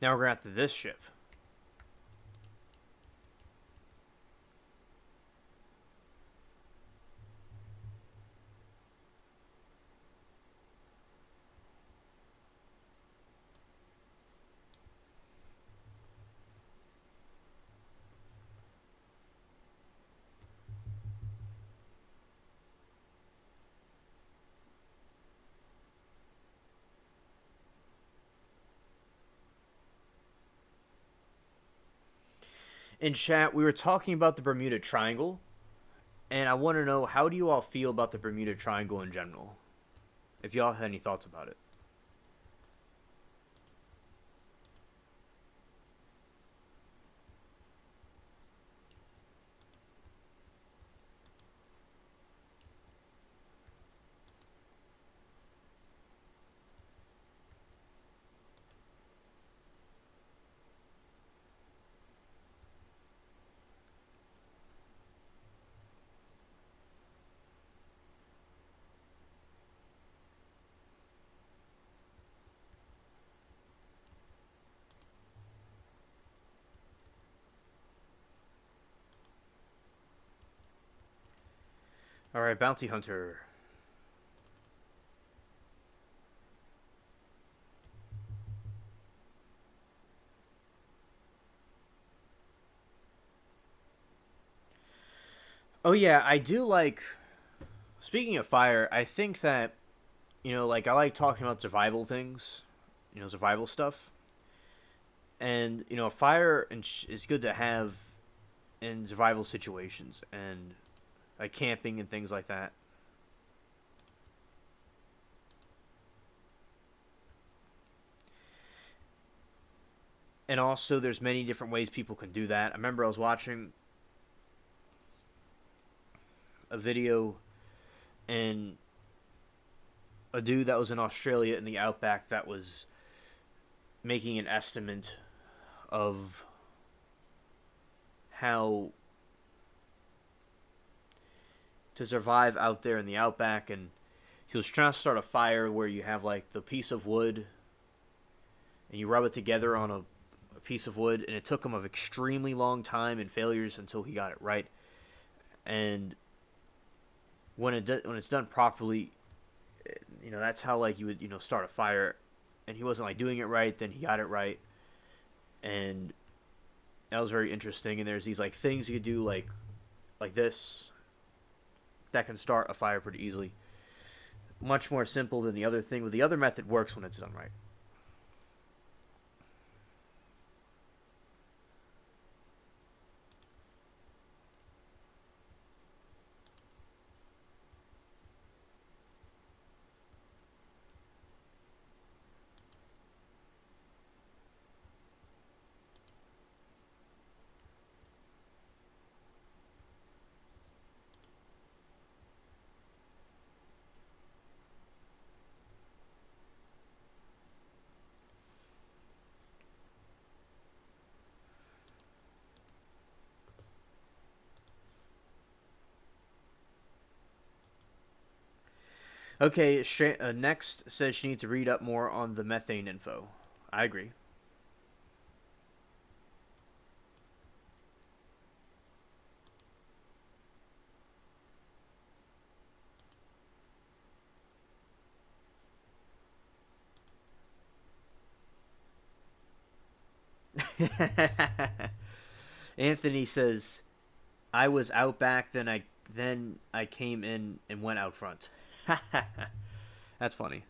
Now we're going after this ship. In chat, we were talking about the Bermuda Triangle, And I want to know, how do you all feel about the Bermuda Triangle in general? If y'all have any thoughts about it. All right, Bounty Hunter. Oh yeah, I do like. Speaking of fire, I think that like I like talking about survival things, survival stuff, and fire is good to have in survival situations and like camping and things like that. And also, there's many different ways people can do that. I remember I was watching a video and a dude that was in Australia in the outback that was making an estimate of how to survive out there in the outback, and he was trying to start a fire where you have like the piece of wood and you rub it together on a piece of wood, and it took him an extremely long time and failures until he got it right. And when it's done properly, that's how like you would start a fire. And he wasn't like doing it right, then he got it right, and that was very interesting. And there's these like things you could do like this that can start a fire pretty easily. Much more simple than the other thing, but the other method works when it's done right. Okay, next says she needs to read up more on the methane info. I agree. Anthony says, "I was out back, then I came in and went out front." That's funny.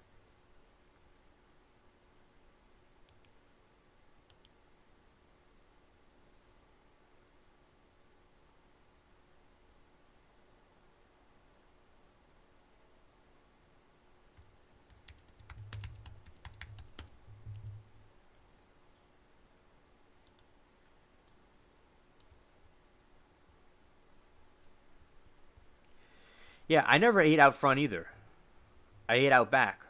Yeah, I never ate out front either. I ate out back.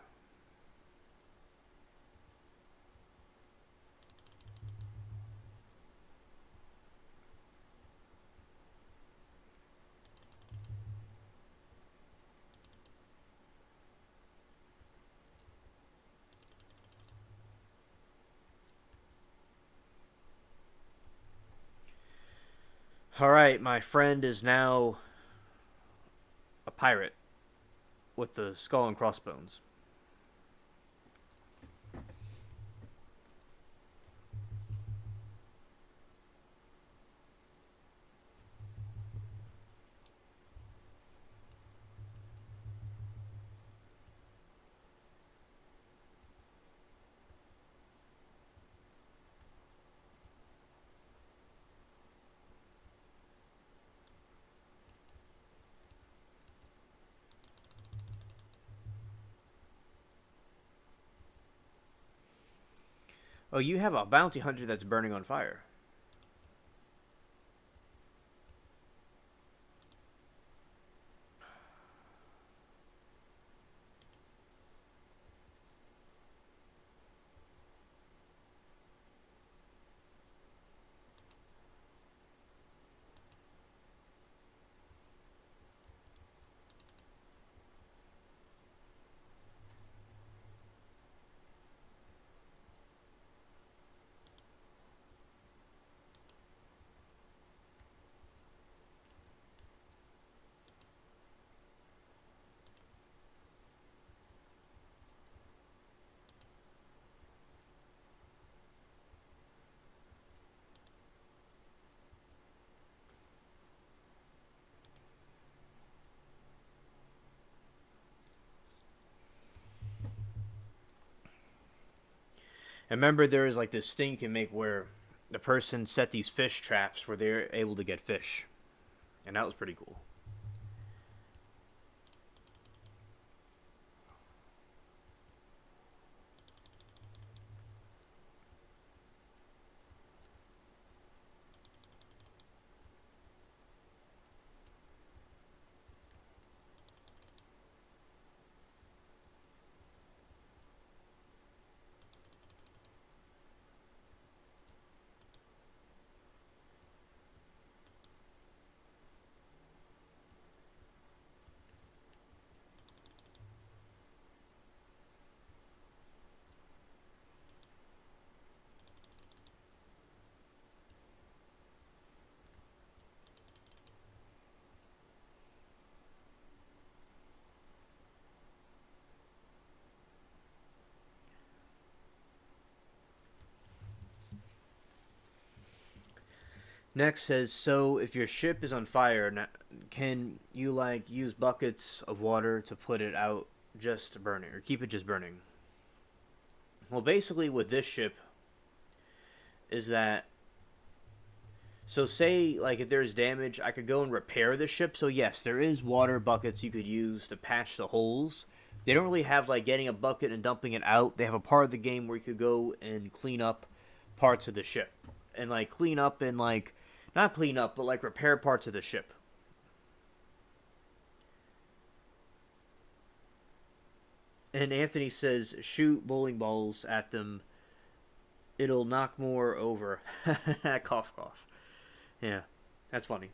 All right, my friend is now a pirate with the skull and crossbones. Oh, you have a bounty hunter that's burning on fire. And remember, there is like this thing you can make where the person set these fish traps where they're able to get fish, and that was pretty cool. Next says, so if your ship is on fire, can you like use buckets of water to put it out just burning or keep it just burning? Well, basically with this ship is that, so say like if there's damage, I could go and repair the ship. So yes, there is water buckets you could use to patch the holes. They don't really have like getting a bucket and dumping it out. They have a part of the game where you could go and clean up parts of the ship and like clean up and like not clean up, but like repair parts of the ship. And Anthony says, shoot bowling balls at them. It'll knock more over. Cough, cough. Yeah, that's funny.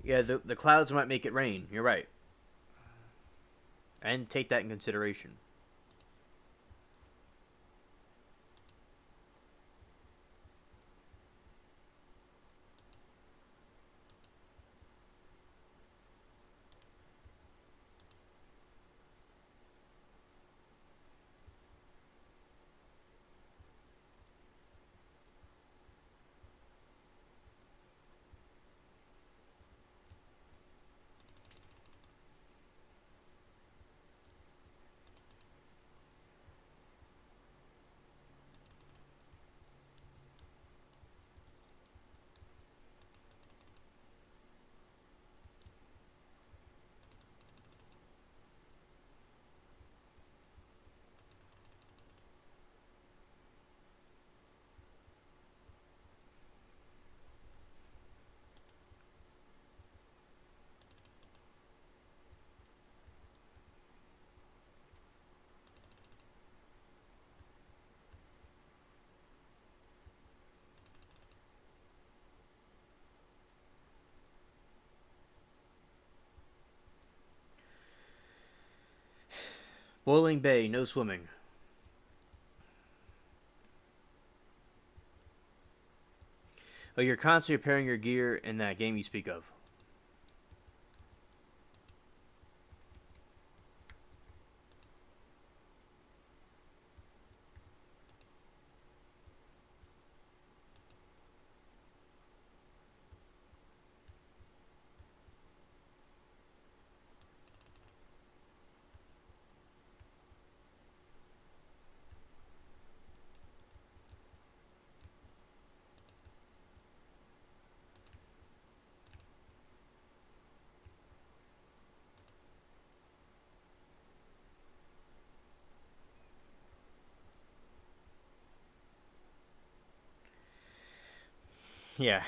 Yeah, the clouds might make it rain. You're right. And take that in consideration. Boiling Bay, no swimming. Oh, you're constantly repairing your gear in that game you speak of. Yeah.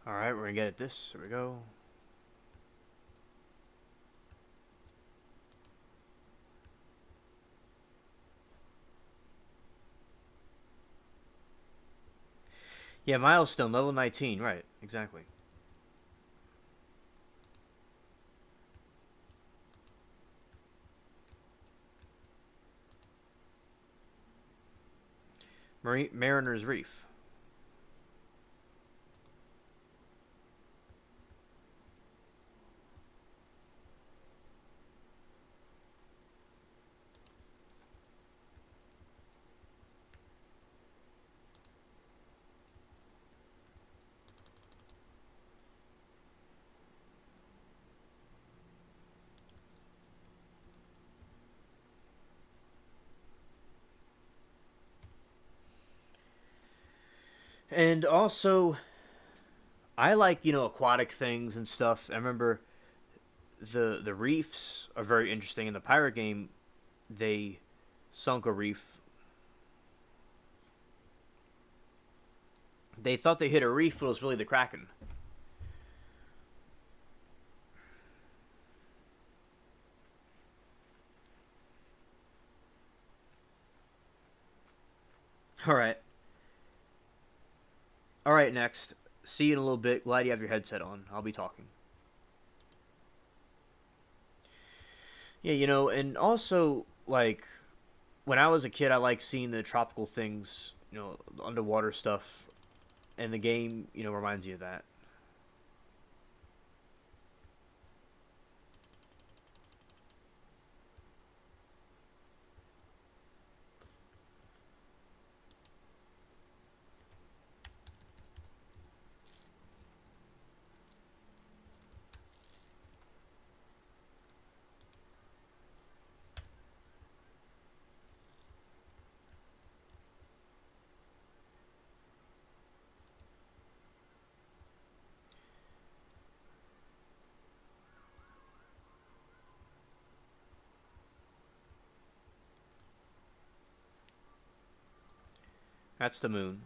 Alright, we're gonna get at this. Here we go. Yeah, milestone, level 19. Right, exactly. Mariner's Reef. And also, I like, aquatic things and stuff. I remember the reefs are very interesting. In the pirate game, they sunk a reef. They thought they hit a reef, but it was really the Kraken. All right. All right, next. See you in a little bit. Glad you have your headset on. I'll be talking. Yeah, and also, like, when I was a kid, I liked seeing the tropical things, underwater stuff. And the game, reminds you of that. That's the moon.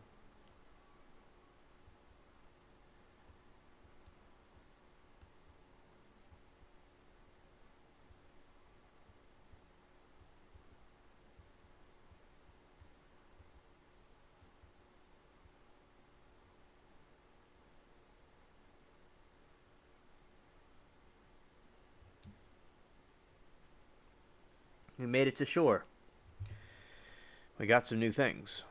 We made it to shore. We got some new things.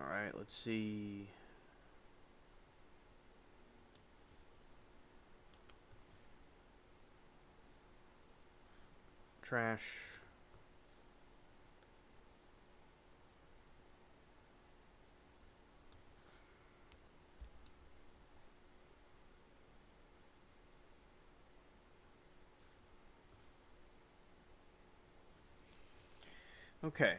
All Alright, let's see. Trash. Okay.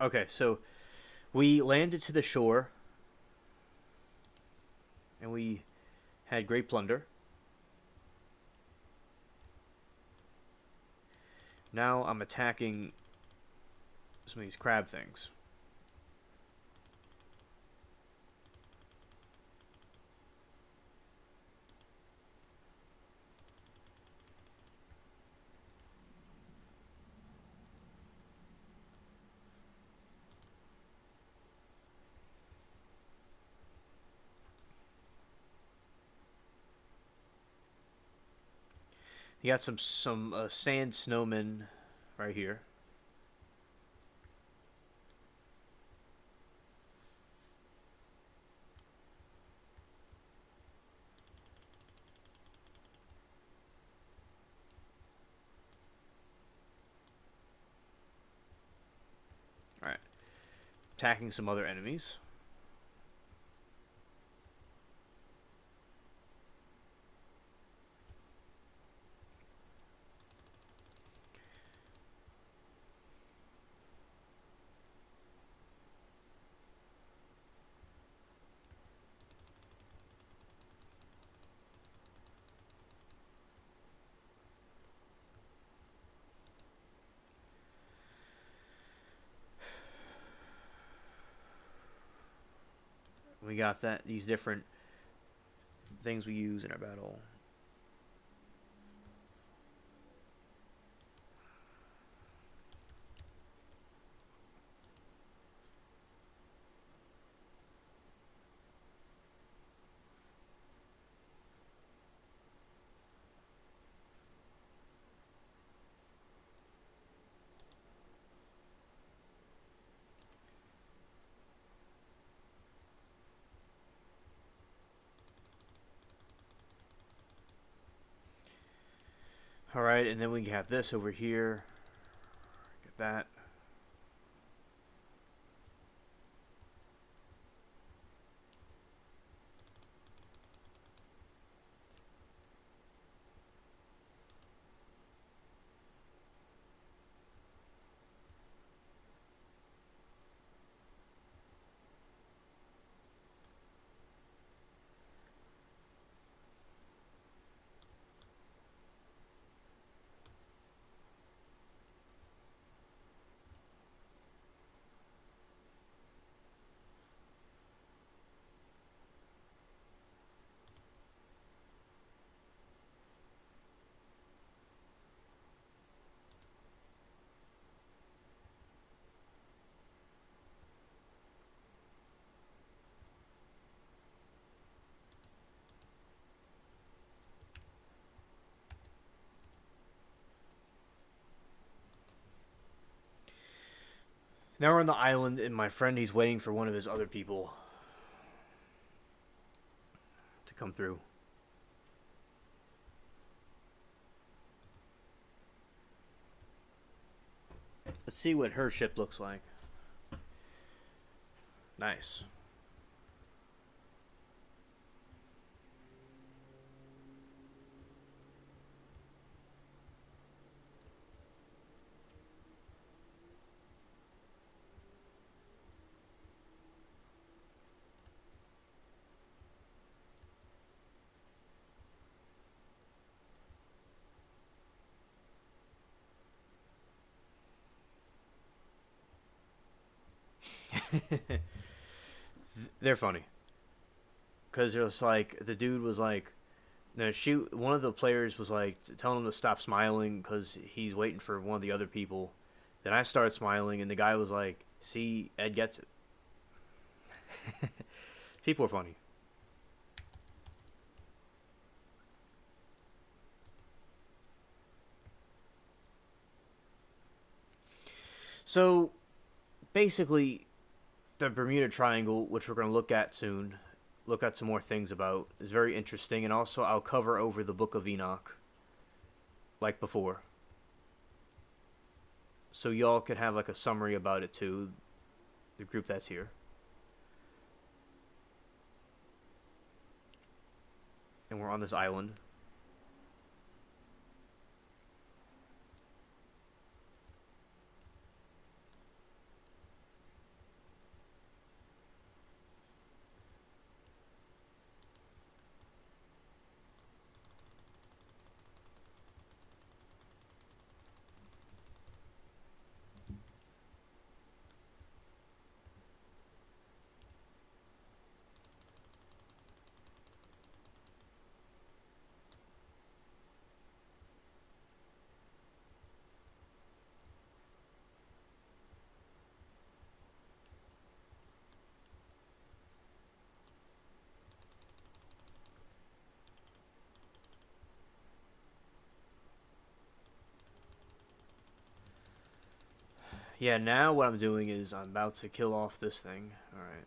Okay, so we landed to the shore and we had great plunder. Now I'm attacking some of these crab things. You got some sand snowmen right here. All right, attacking some other enemies. We got that these different things we use in our battle. All right, and then we have this over here. Get that. Now we're on the island, and my friend, he's waiting for one of his other people to come through. Let's see what her ship looks like. Nice. They're funny. because it was like the dude was like, no, she one of the players was like telling him to stop smiling because he's waiting for one of the other people. Then I started smiling, and the guy was like, "See, Ed gets it." People are funny. So basically, the Bermuda Triangle, which we're going to look at soon, look at some more things about, is very interesting, and also I'll cover over the Book of Enoch like before, so y'all could have like a summary about it too. The group that's here, and we're on this island. Yeah, now what I'm doing is I'm about to kill off this thing. All right.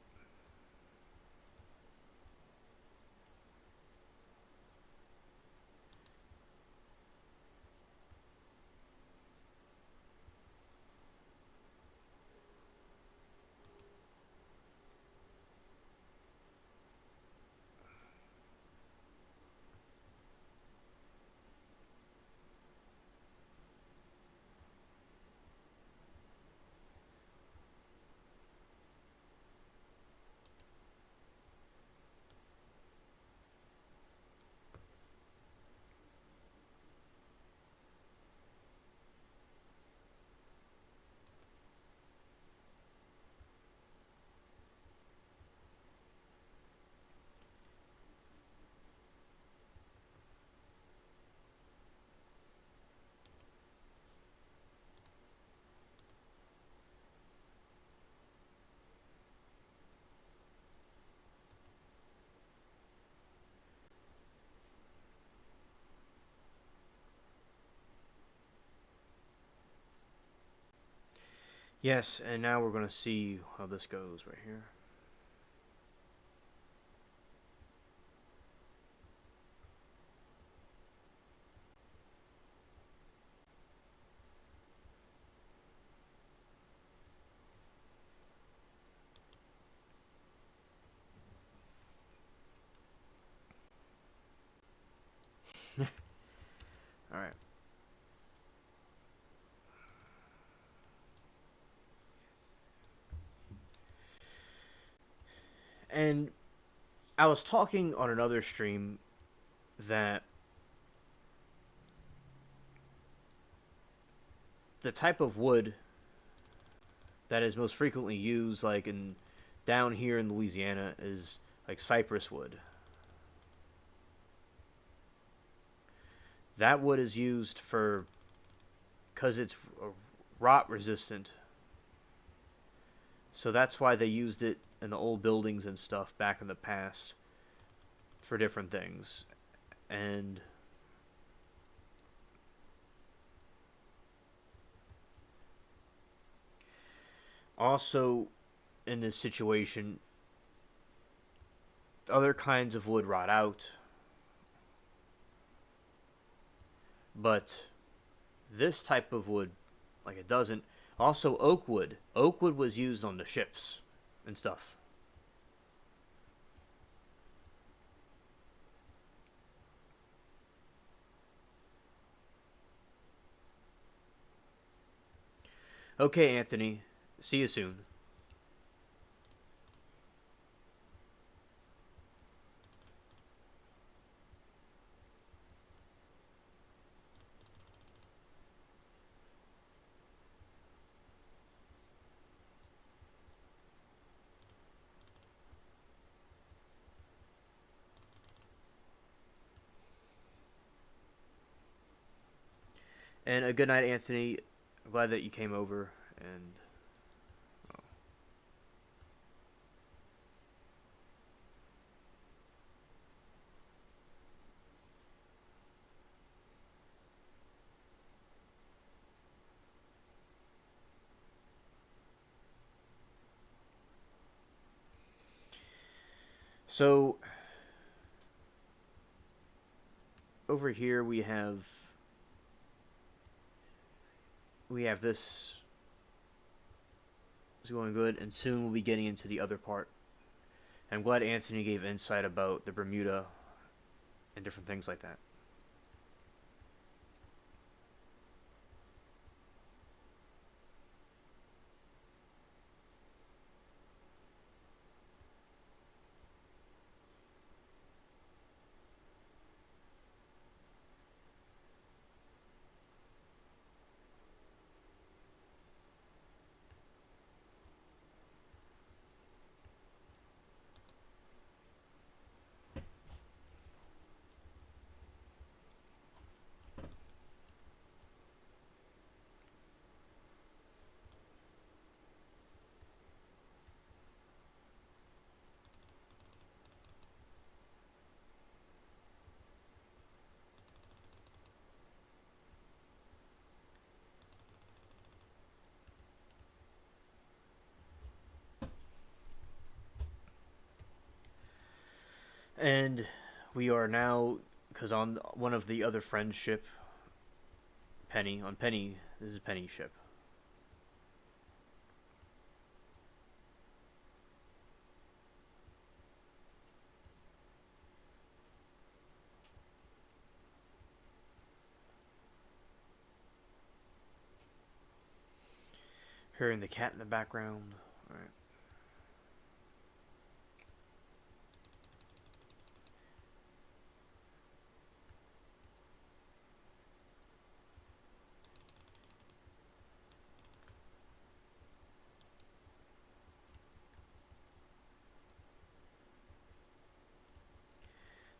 Yes, and now we're gonna see how this goes right here. All right. And I was talking on another stream that the type of wood that is most frequently used, like in down here in Louisiana, is like cypress wood. That wood is used for because it's rot resistant. So that's why they used it in the old buildings and stuff back in the past for different things. And also in this situation, other kinds of wood rot out, but this type of wood, like it doesn't. Also, oak wood. Oak wood was used on the ships and stuff. Okay, Anthony. See you soon. And a good night, Anthony. I'm glad that you came over. And so over here we have this is going good, and soon we'll be getting into the other part. And I'm glad Anthony gave insight about the Bermuda and different things like that. And we are now, because on one of the other friends' ship, Penny, on Penny, this is Penny's ship. Hearing the cat in the background. Alright.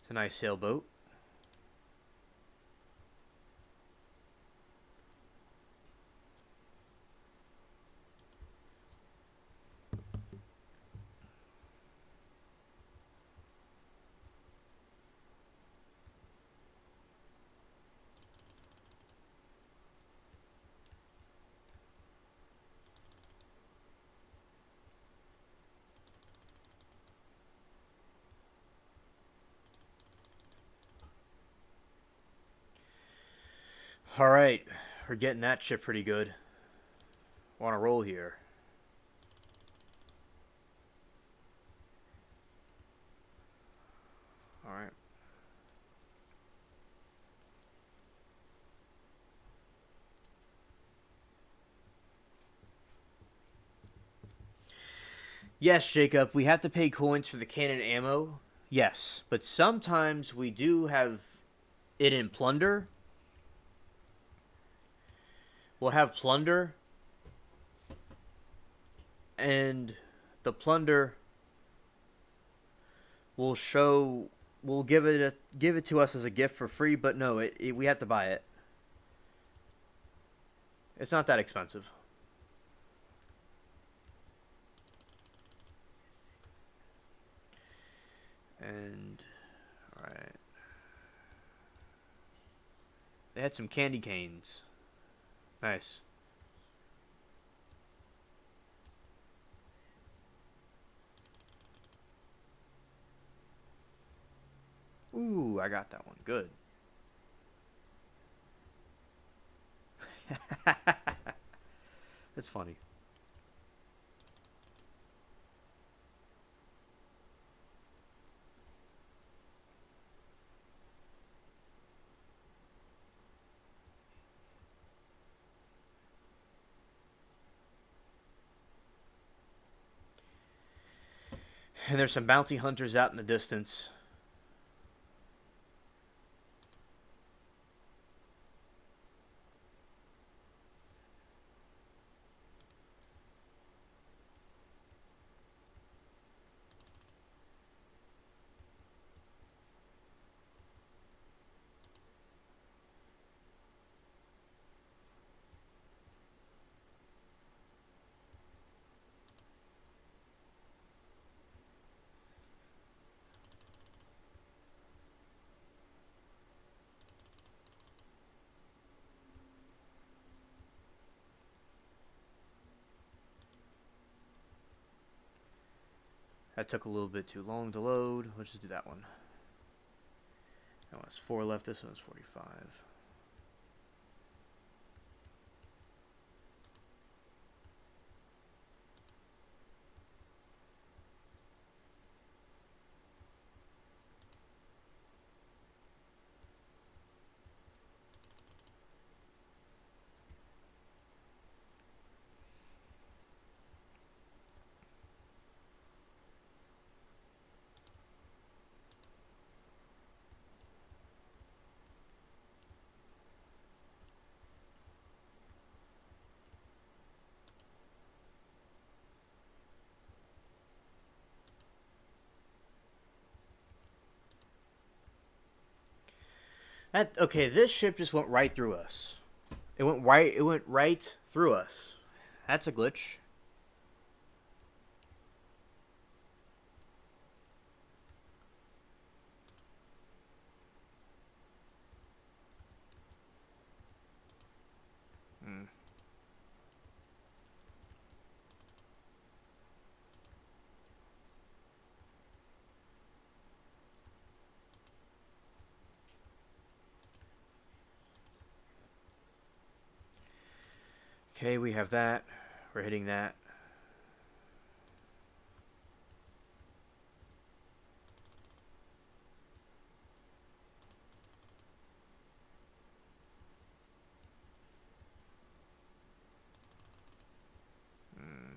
It's a nice sailboat. Alright, we're getting that ship pretty good. On a roll here. Alright. Yes, Jacob, we have to pay coins for the cannon ammo. Yes, but sometimes we do have it in plunder. We'll have plunder, and the plunder will show. Will give it to us as a gift for free, but no, we have to buy it. It's not that expensive. And all right, they had some candy canes. Nice. Ooh, I got that one. Good. That's funny. And there's some bounty hunters out in the distance. That took a little bit too long to load. Let's just do that one. That one's 4 left. This one's 45. Okay, this ship just went right through us. It went right. It went right through us. That's a glitch. Hmm. Okay, we have that. We're hitting that. Hmm.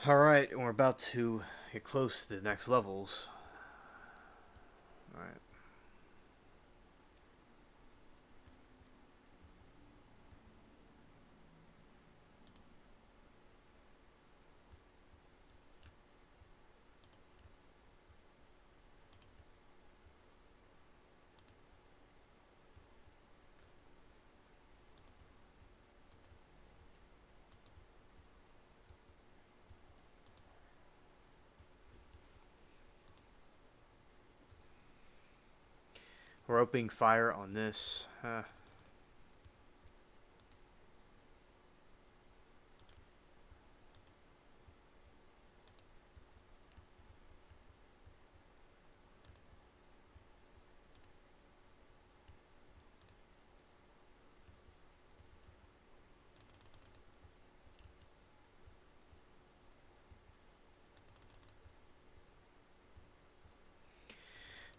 All right, and we're about to get close to the next levels. All right. We're opening fire on this.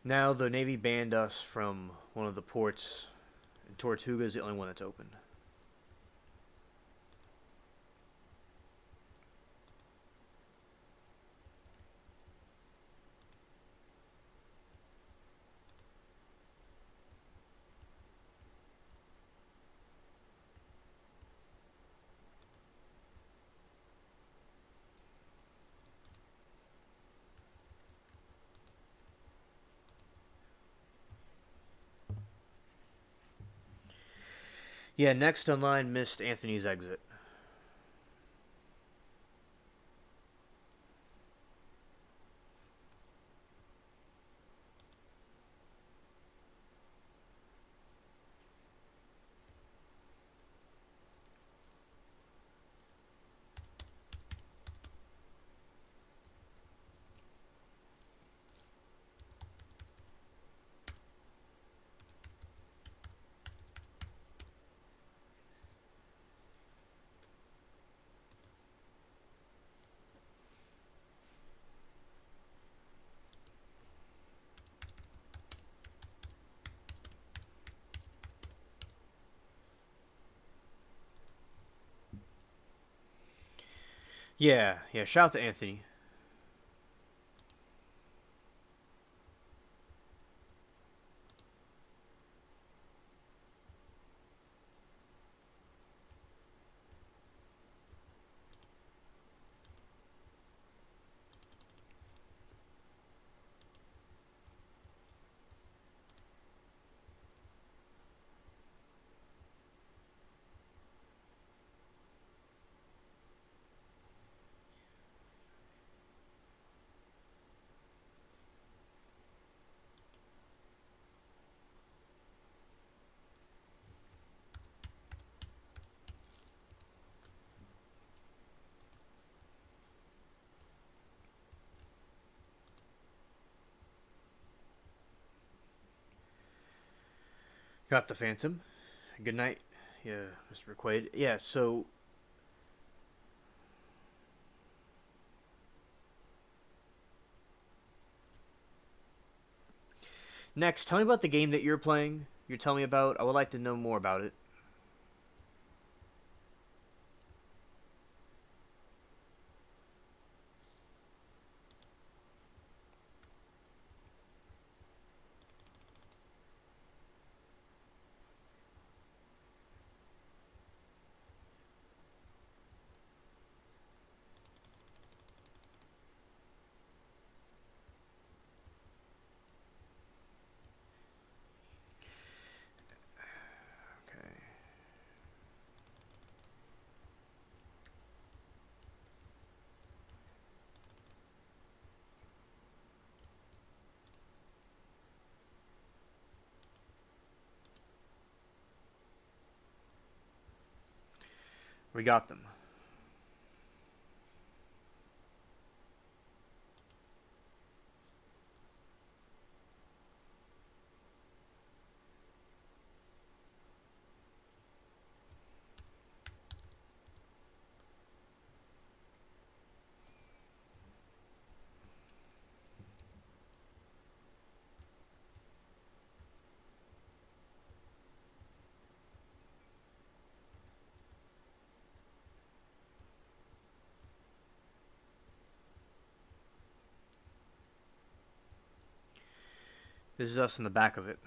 Now the Navy banned us from one of the ports, and Tortuga is the only one that's open. Yeah, next on line missed Anthony's exit. Yeah, yeah. Shout out to Anthony. Got the Phantom. Good night. Yeah, Mr. McQuaid. Yeah, so next, tell me about the game that you're playing. You're telling me about. I would like to know more about it. Okay. We got them. This is us in the back of it.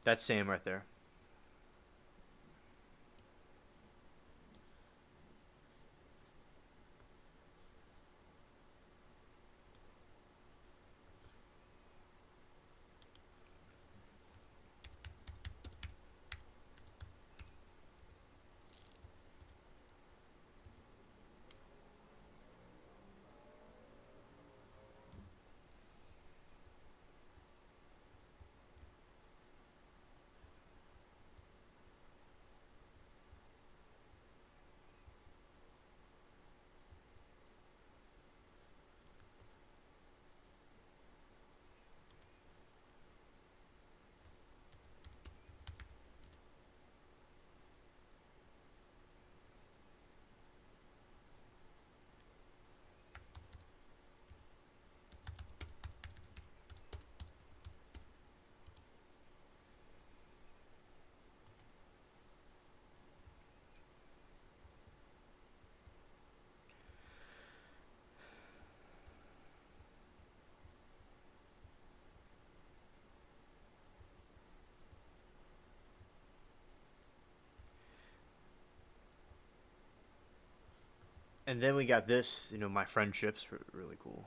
That's Sam right there. And then we got this. My friendships were really cool.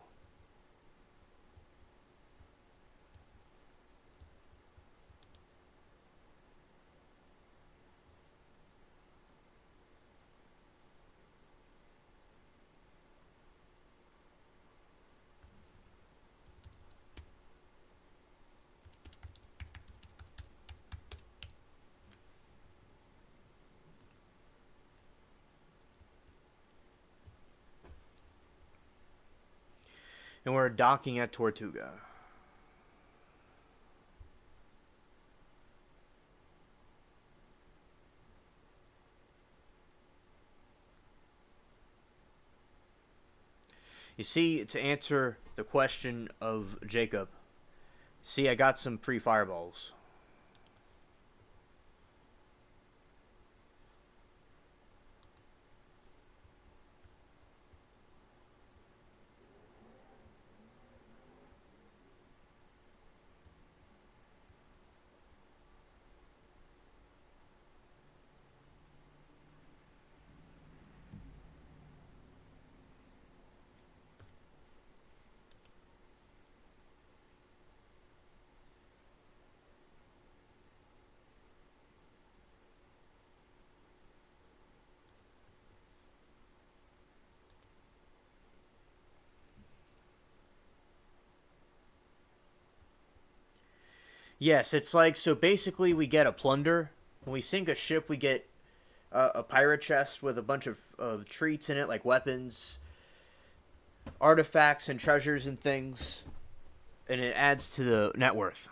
And we're docking at Tortuga. You see, to answer the question of Jacob, see, I got some free fireballs. Yes, it's like, so basically we get a plunder. When we sink a ship, we get a pirate chest with a bunch of treats in it, like weapons, artifacts, and treasures and things, and it adds to the net worth.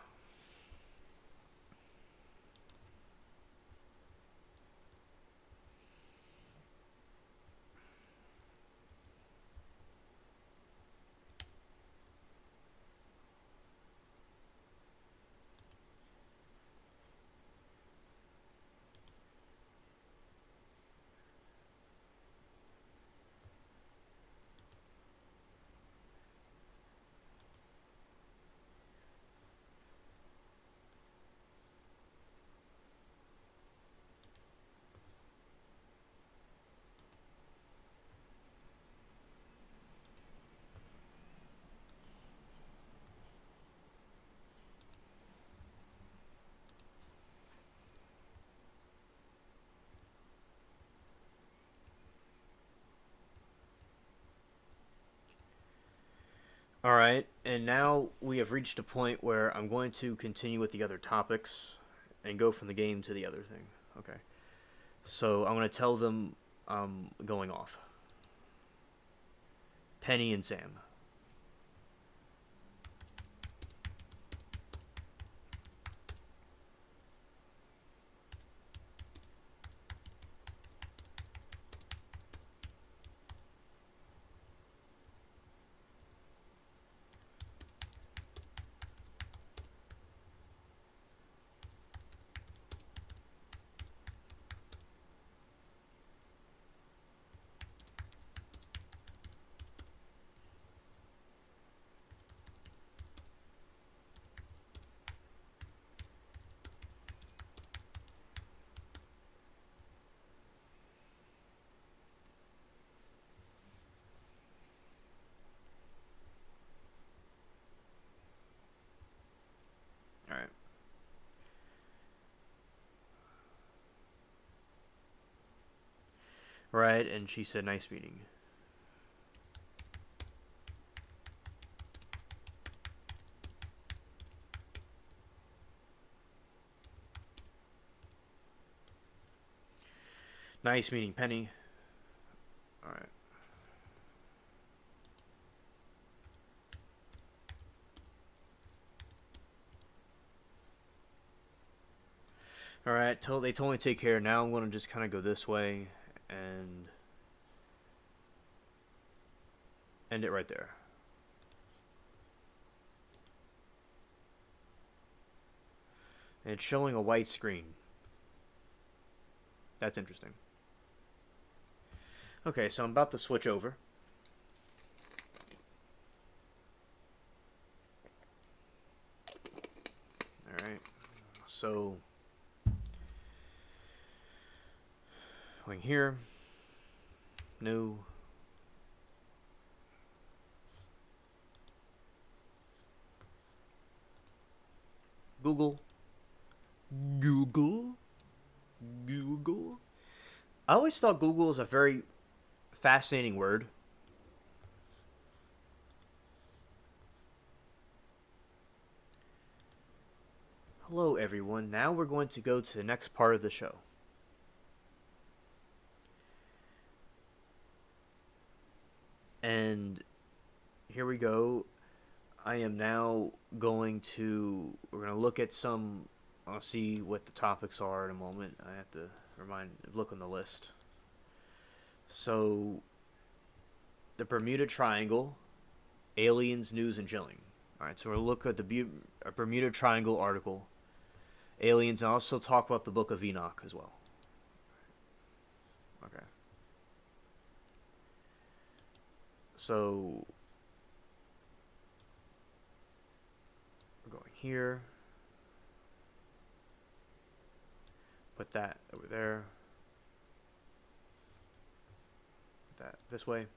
All right, and now we have reached a point where I'm going to continue with the other topics and go from the game to the other thing. Okay. So I'm going to tell them I'm going off. Penny and Sam. All right. Right, and she said, "Nice meeting." Nice meeting, Penny. All right. All right. They told me to take care. Now I'm going to just kind of go this way and end it right there. And it's showing a white screen. That's interesting. Okay, so I'm about to switch over. Alright. So going here. New. Google. Google. Google. I always thought Google is a very fascinating word. Hello, everyone. Now we're going to go to the next part of the show. And here we go. I am now going to. We're going to look at some. I'll see what the topics are in a moment. I have to look on the list. So, the Bermuda Triangle, aliens, news, and chilling. All right, so we'll look at the Bermuda Triangle article, aliens, and also talk about the Book of Enoch as well. Okay. So, we're going here. Put that over there. Put that this way.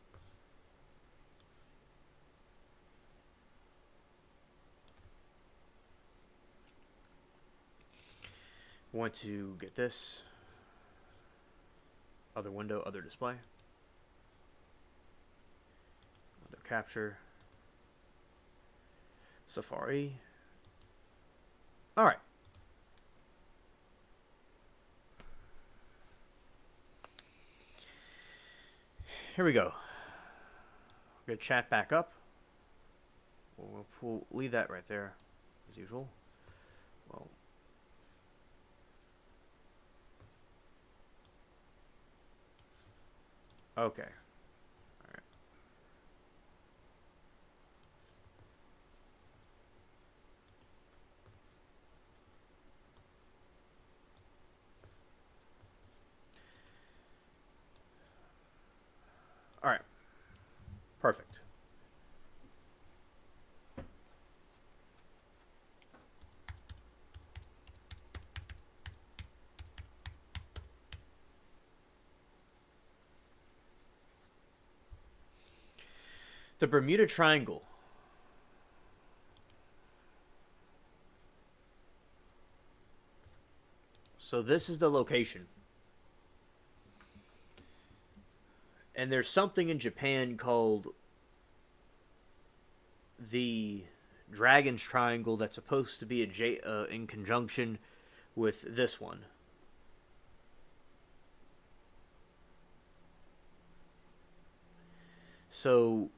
Want to get this. Other window, other display. Other capture. Safari. Alright. here we go. We're gonna chat back up. We'll leave that right there, as usual. Well, okay. All right. All right. Perfect. The Bermuda Triangle. So this is the location. And there's something in Japan called the Dragon's Triangle that's supposed to be in conjunction with this one. So,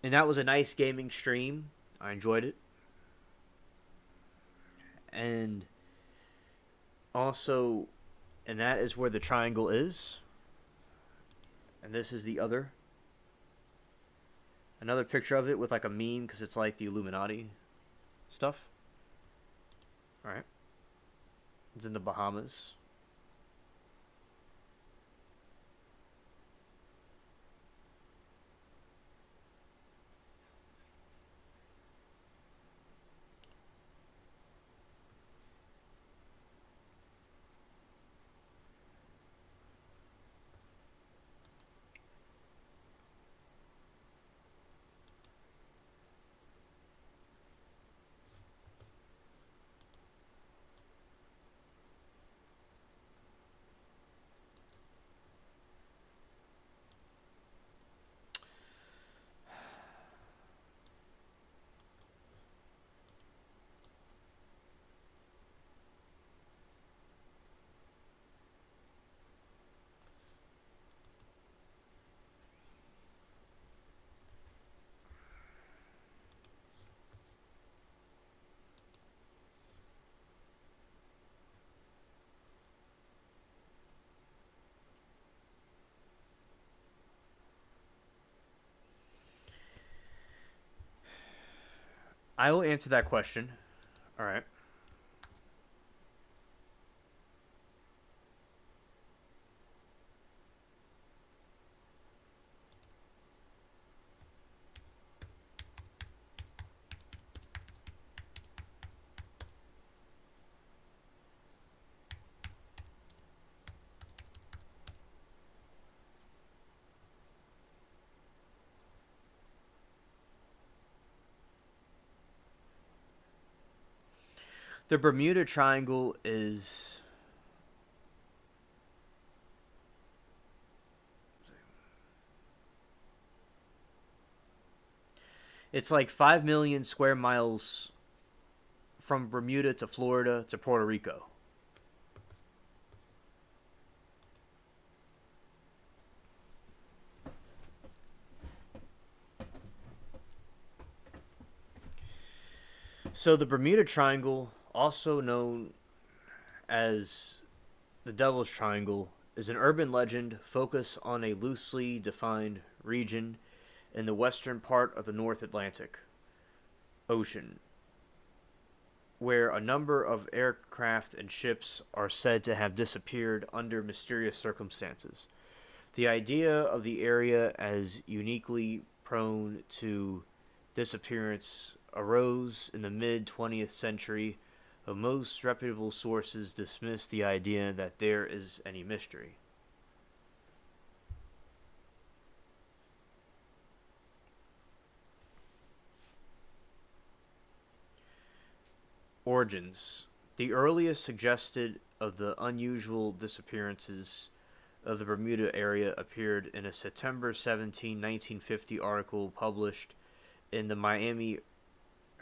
and that was a nice gaming stream. I enjoyed it. And also, and that is where the triangle is. And this is the other. Another picture of it with like a meme because it's like the Illuminati stuff. Alright. It's in the Bahamas. I will answer that question. Alright. The Bermuda Triangle is it's like 5 million square miles from Bermuda to Florida to Puerto Rico. So the Bermuda Triangle, also known as the Devil's Triangle, is an urban legend focused on a loosely defined region in the western part of the North Atlantic Ocean, where a number of aircraft and ships are said to have disappeared under mysterious circumstances. The idea of the area as uniquely prone to disappearance arose in the mid 20th century, but most reputable sources dismiss the idea that there is any mystery. Origins. The earliest suggested of the unusual disappearances of the Bermuda area appeared in a September 17, 1950 article published in the Miami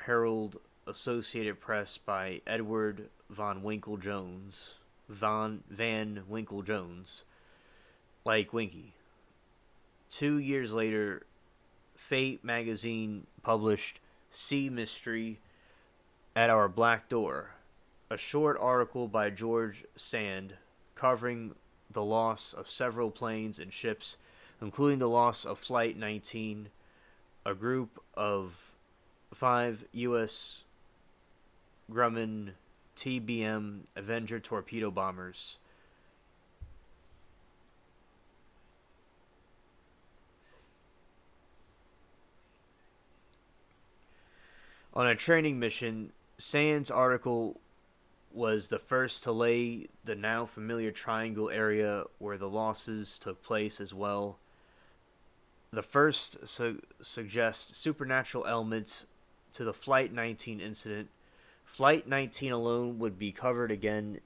Herald Associated Press by Edward Van Winkle Jones, like Winky. 2 years later, Fate magazine published Sea Mystery at Our Black Door, a short article by George Sand covering the loss of several planes and ships, including the loss of Flight 19, a group of 5 U.S. Grumman TBM Avenger torpedo bombers. On a training mission, Sand's article was the first to lay the now familiar triangle area where the losses took place as well. The first suggests supernatural elements to the Flight 19 incident. Flight 19 alone would be covered again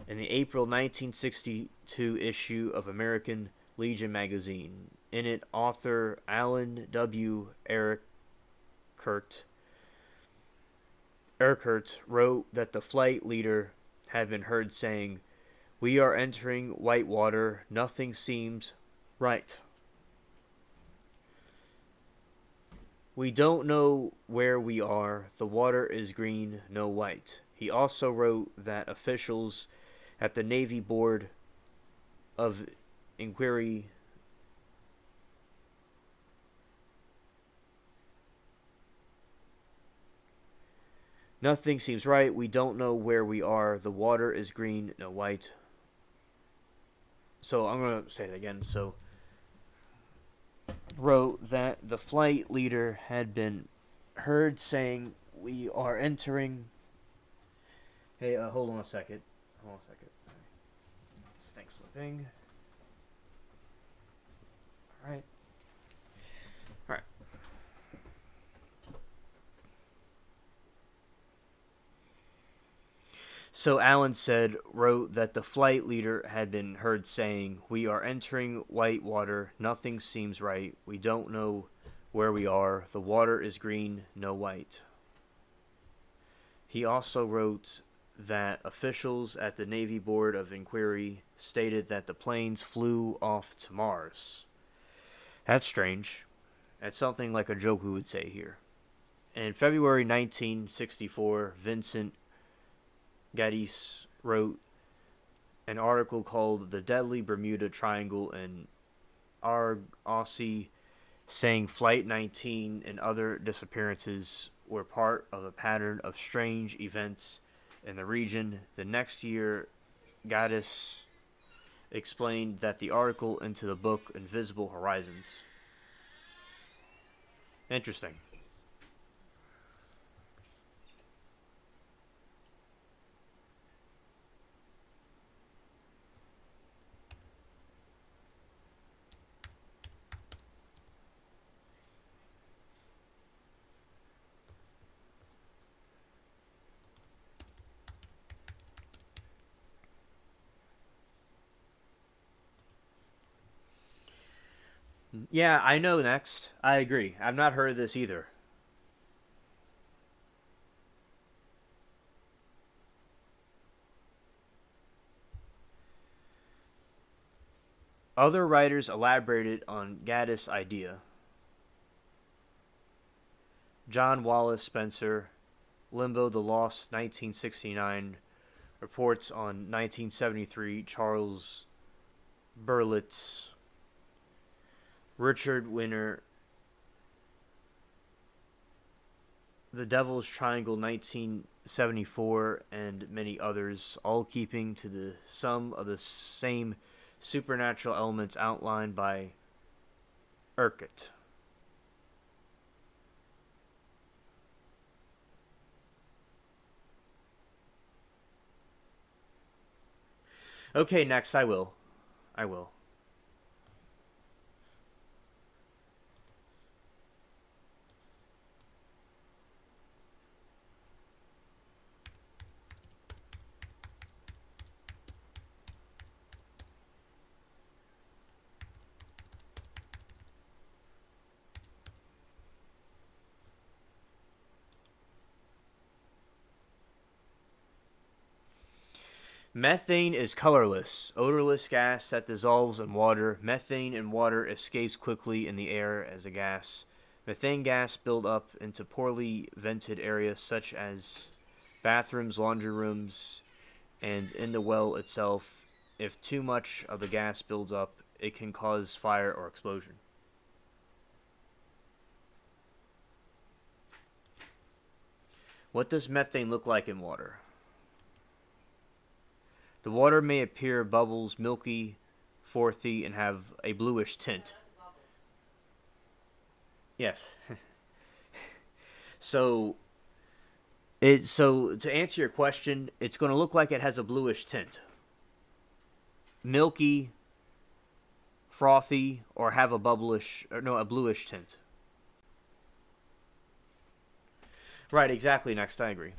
in the April 1962 issue of American Legion magazine. In it, author Alan W. Urquhart wrote that the flight leader had been heard saying, "We are entering Whitewater. Nothing seems right. We don't know where we are. The water is green, no white." He also wrote that officials at the Navy Board of Inquiry Nothing seems right. We don't know where we are. The water is green, no white. So I'm going to say it again. So wrote that the flight leader had been heard saying, "We are entering." Hey, hold on a second. Hold on a second. This thing's slipping. All right. All right. So Allen wrote that the flight leader had been heard saying, "We are entering Whitewater. Nothing seems right. We don't know where we are. The water is green, no white." He also wrote that officials at the Navy Board of Inquiry stated that the planes flew off to Mars. That's strange. That's something like a joke we would say here. In February 1964, Vincent Gaddis wrote an article called "The Deadly Bermuda Triangle" in Argosy, saying Flight 19 and other disappearances were part of a pattern of strange events in the region. The next year, Gaddis explained that the article into the book Invisible Horizons. Interesting. Yeah, I know next. I agree. I've not heard of this either. Other writers elaborated on Gaddis' idea. John Wallace Spencer, Limbo the Lost, 1969, reports on 1973, Charles Berlitz, Richard Winter, The Devil's Triangle, 1974, and many others, all keeping to the sum of the same supernatural elements outlined by Urquhart. Okay, next I will. I will. Methane is colorless, odorless gas that dissolves in water. Methane in water escapes quickly in the air as a gas. Methane gas build up into poorly vented areas such as bathrooms, laundry rooms, and in the well itself. If too much of the gas builds up, it can cause fire or explosion. What does methane look like in water? The water may appear bubbles, milky, frothy, and have a bluish tint. Yes. So so to answer your question, it's going to look like it has a bluish tint. Milky, frothy, or have a a bluish tint. Right, exactly. Next, I agree.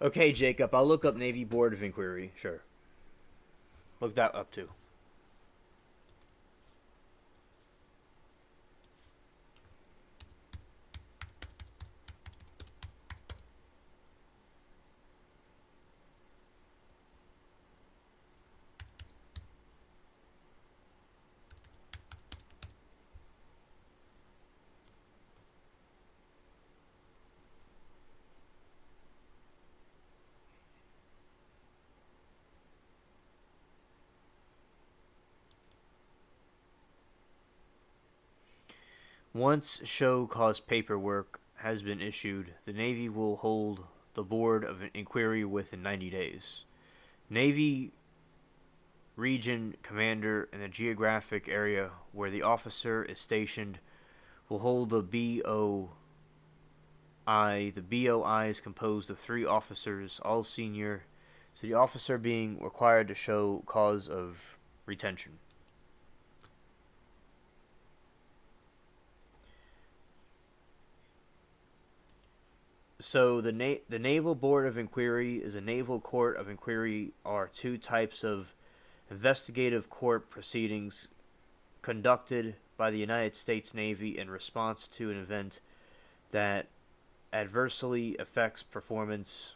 Okay, Jacob, I'll look up Navy Board of Inquiry. Sure. Look that up too. Once show cause paperwork has been issued, the Navy will hold the Board of Inquiry within 90 days. Navy region commander in the geographic area where the officer is stationed will hold the BOI. The BOI is composed of 3 officers, all senior, so the officer being required to show cause of retention. So the Naval Board of Inquiry is a naval court of inquiry are 2 types of investigative court proceedings conducted by the United States Navy in response to an event that adversely affects performance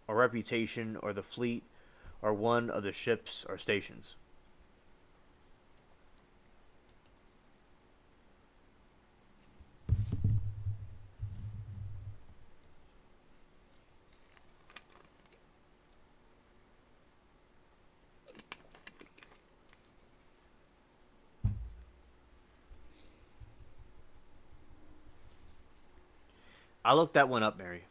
or reputation or the fleet or one of the ships or stations. I looked that one up, Mary.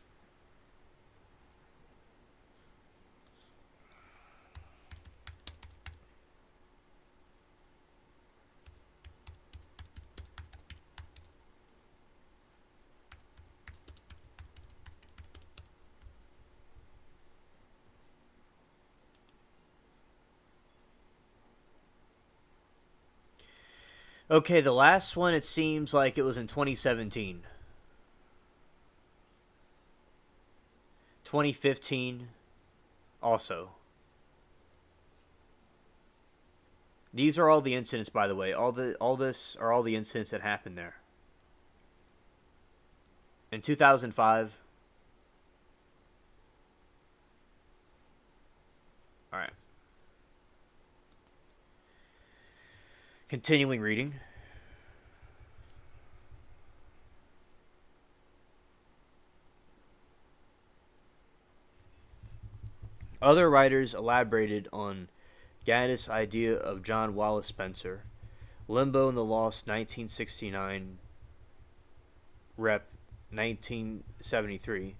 Okay, the last one, it seems like it was in 2017. 2015 also. These are all the incidents, by the way. All this are all the incidents that happened there. In 2005. All right. Continuing reading. Other writers elaborated on Gaddis' idea of John Wallace Spencer, Limbo and the Lost 1969, Rep 1973,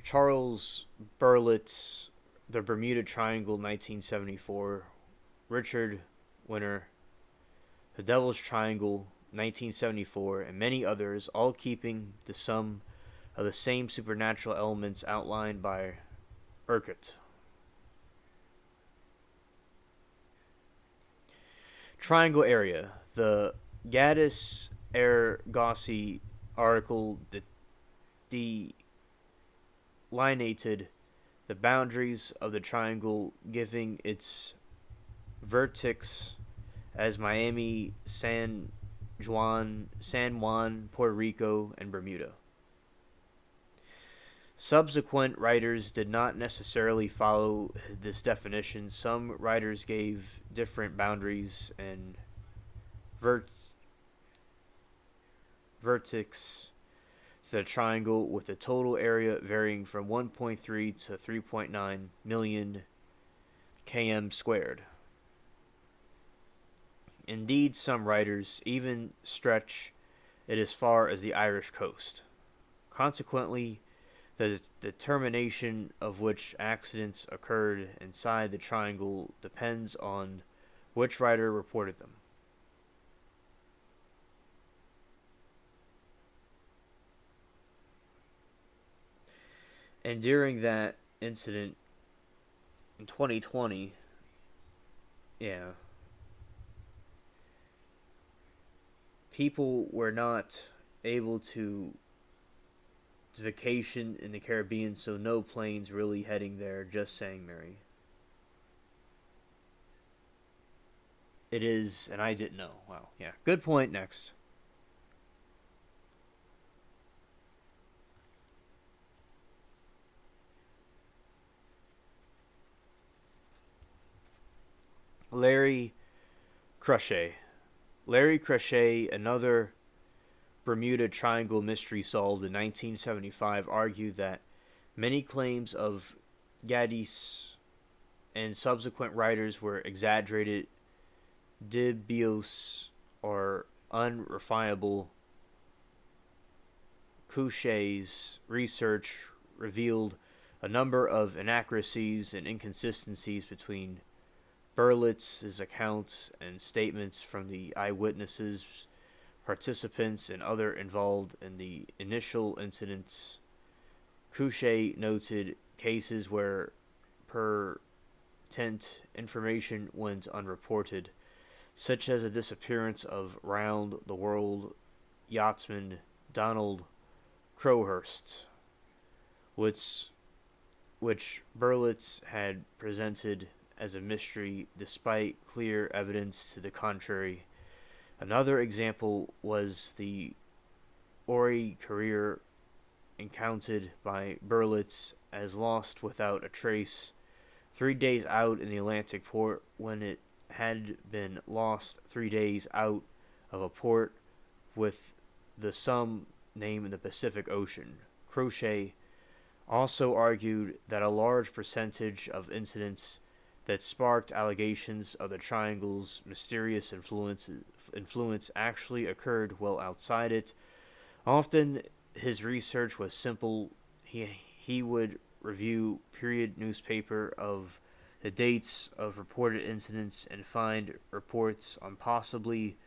Charles Berlitz's The Bermuda Triangle 1974, Richard Winter, The Devil's Triangle 1974, and many others, all keeping to some of the same supernatural elements outlined by Urquhart. Triangle area. The Gaddis Ergossi article delineated the boundaries of the triangle, giving its vertex as Miami, San Juan, Puerto Rico, and Bermuda. Subsequent writers did not necessarily follow this definition. Some writers gave different boundaries and vertex to the triangle, with the total area varying from 1.3 to 3.9 million km squared. Indeed, some writers even stretch it as far as the Irish coast. Consequently, the determination of which accidents occurred inside the triangle depends on which writer reported them. And during that incident in 2020, people were not able to vacation in the Caribbean, so no planes really heading there, just saying, Mary. It is, and I didn't know. Wow, yeah. Good point, next. Larry Crochet. Larry Crochet, another Bermuda Triangle mystery solved in 1975, argued that many claims of Gaddis and subsequent writers were exaggerated, dubious, or unreliable. Crochet's research revealed a number of inaccuracies and inconsistencies between Berlitz's accounts and statements from the eyewitnesses, participants, and other involved in the initial incidents. Crochet noted cases where pertinent information went unreported, such as the disappearance of round-the-world yachtsman Donald Crowhurst, which Berlitz had presented as a mystery despite clear evidence to the contrary. Another example was the Ori career encountered by Berlitz as lost without a trace 3 days out in the Atlantic port, when it had been lost 3 days out of a port with the some name in the Pacific Ocean. Crochet also argued that a large percentage of incidents that sparked allegations of the Triangle's mysterious influence actually occurred well outside it. Often his research was simple. He would review period newspaper of the dates of reported incidents and find reports on possibly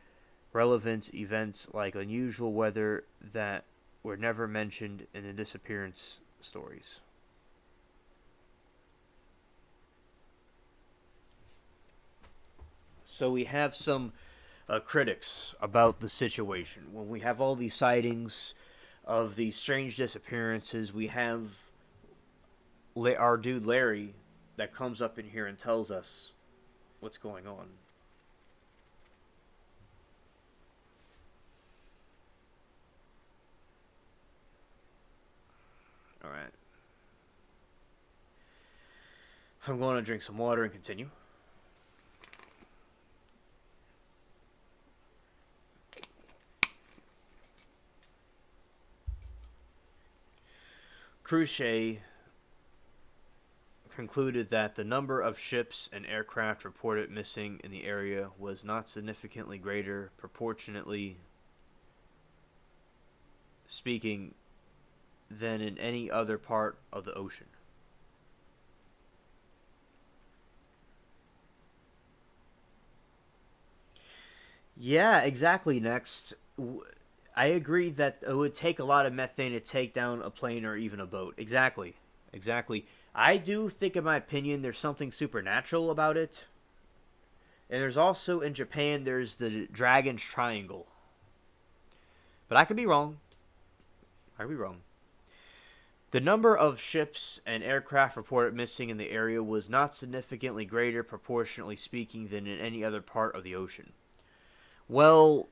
relevant events like unusual weather that were never mentioned in the disappearance stories. So we have some critics about the situation. When we have all these sightings of these strange disappearances, we have our dude Larry that comes up in here and tells us what's going on. All right. I'm going to drink some water and continue. Crochet concluded that the number of ships and aircraft reported missing in the area was not significantly greater, proportionately speaking, than in any other part of the ocean. Yeah, exactly. Next, I agree that it would take a lot of methane to take down a plane or even a boat. Exactly. Exactly. I do think, in my opinion, there's something supernatural about it. And there's also in Japan, there's the Dragon's Triangle. But I could be wrong. I could be wrong. The number of ships and aircraft reported missing in the area was not significantly greater, proportionally speaking, than in any other part of the ocean. Well,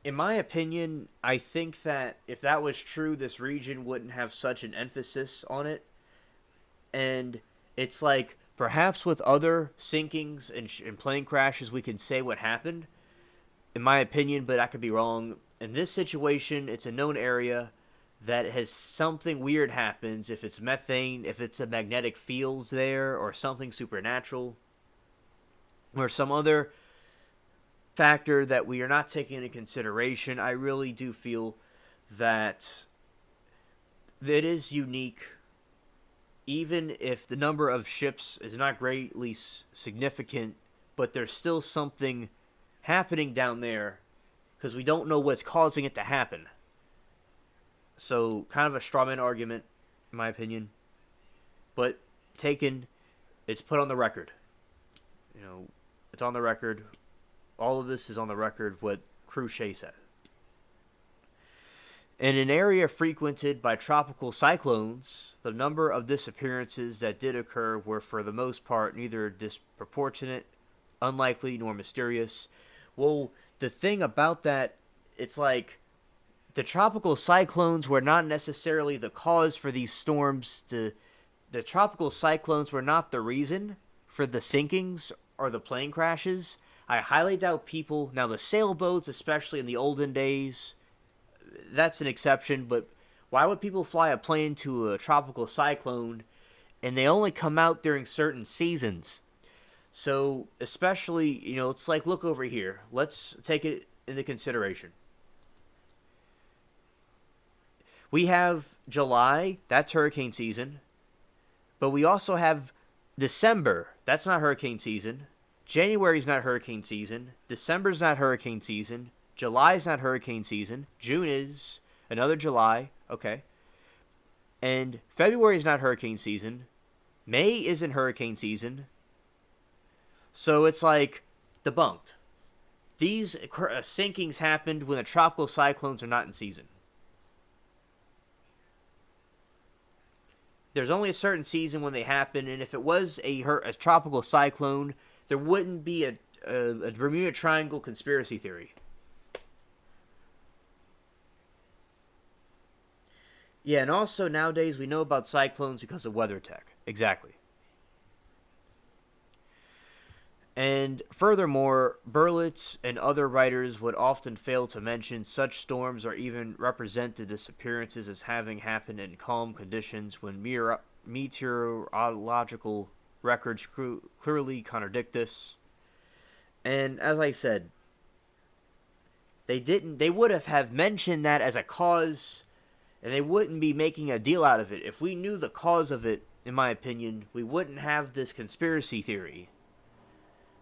in my opinion, I think that if that was true, this region wouldn't have such an emphasis on it. And it's like, perhaps with other sinkings and plane crashes, we can say what happened, in my opinion, but I could be wrong. In this situation, it's a known area that has something weird happens. If it's methane, if it's a magnetic fields there, or something supernatural, or some other factor that we are not taking into consideration, I really do feel that it is unique, even if the number of ships is not greatly significant, but there's still something happening down there because we don't know what's causing it to happen. So, kind of a strawman argument, in my opinion, but taken, it's put on the record. It's on the record. All of this is on the record, what Cruchet said. In an area frequented by tropical cyclones, the number of disappearances that did occur were for the most part neither disproportionate, unlikely, nor mysterious. Well, the thing about that, it's like the tropical cyclones were not necessarily the cause for these storms. The tropical cyclones were not the reason for the sinkings or the plane crashes. I highly doubt people, now the sailboats, especially in the olden days, that's an exception, but why would people fly a plane to a tropical cyclone and they only come out during certain seasons? So, especially, it's like, look over here. Let's take it into consideration. We have July, that's hurricane season, but we also have December, that's not hurricane season. January's not hurricane season. December's not hurricane season. July's not hurricane season. June is. Another July. Okay. And February's not hurricane season. May isn't hurricane season. So it's like debunked. These sinkings happened when the tropical cyclones are not in season. There's only a certain season when they happen, and if it was a tropical cyclone, there wouldn't be a Bermuda Triangle conspiracy theory. Yeah, and also nowadays we know about cyclones because of weather tech. Exactly. And furthermore, Berlitz and other writers would often fail to mention such storms or even represent the disappearances as having happened in calm conditions when meteorological records clearly contradict this. And as I said, they would have mentioned that as a cause, and they wouldn't be making a deal out of it. If we knew the cause of it, in my opinion, we wouldn't have this conspiracy theory.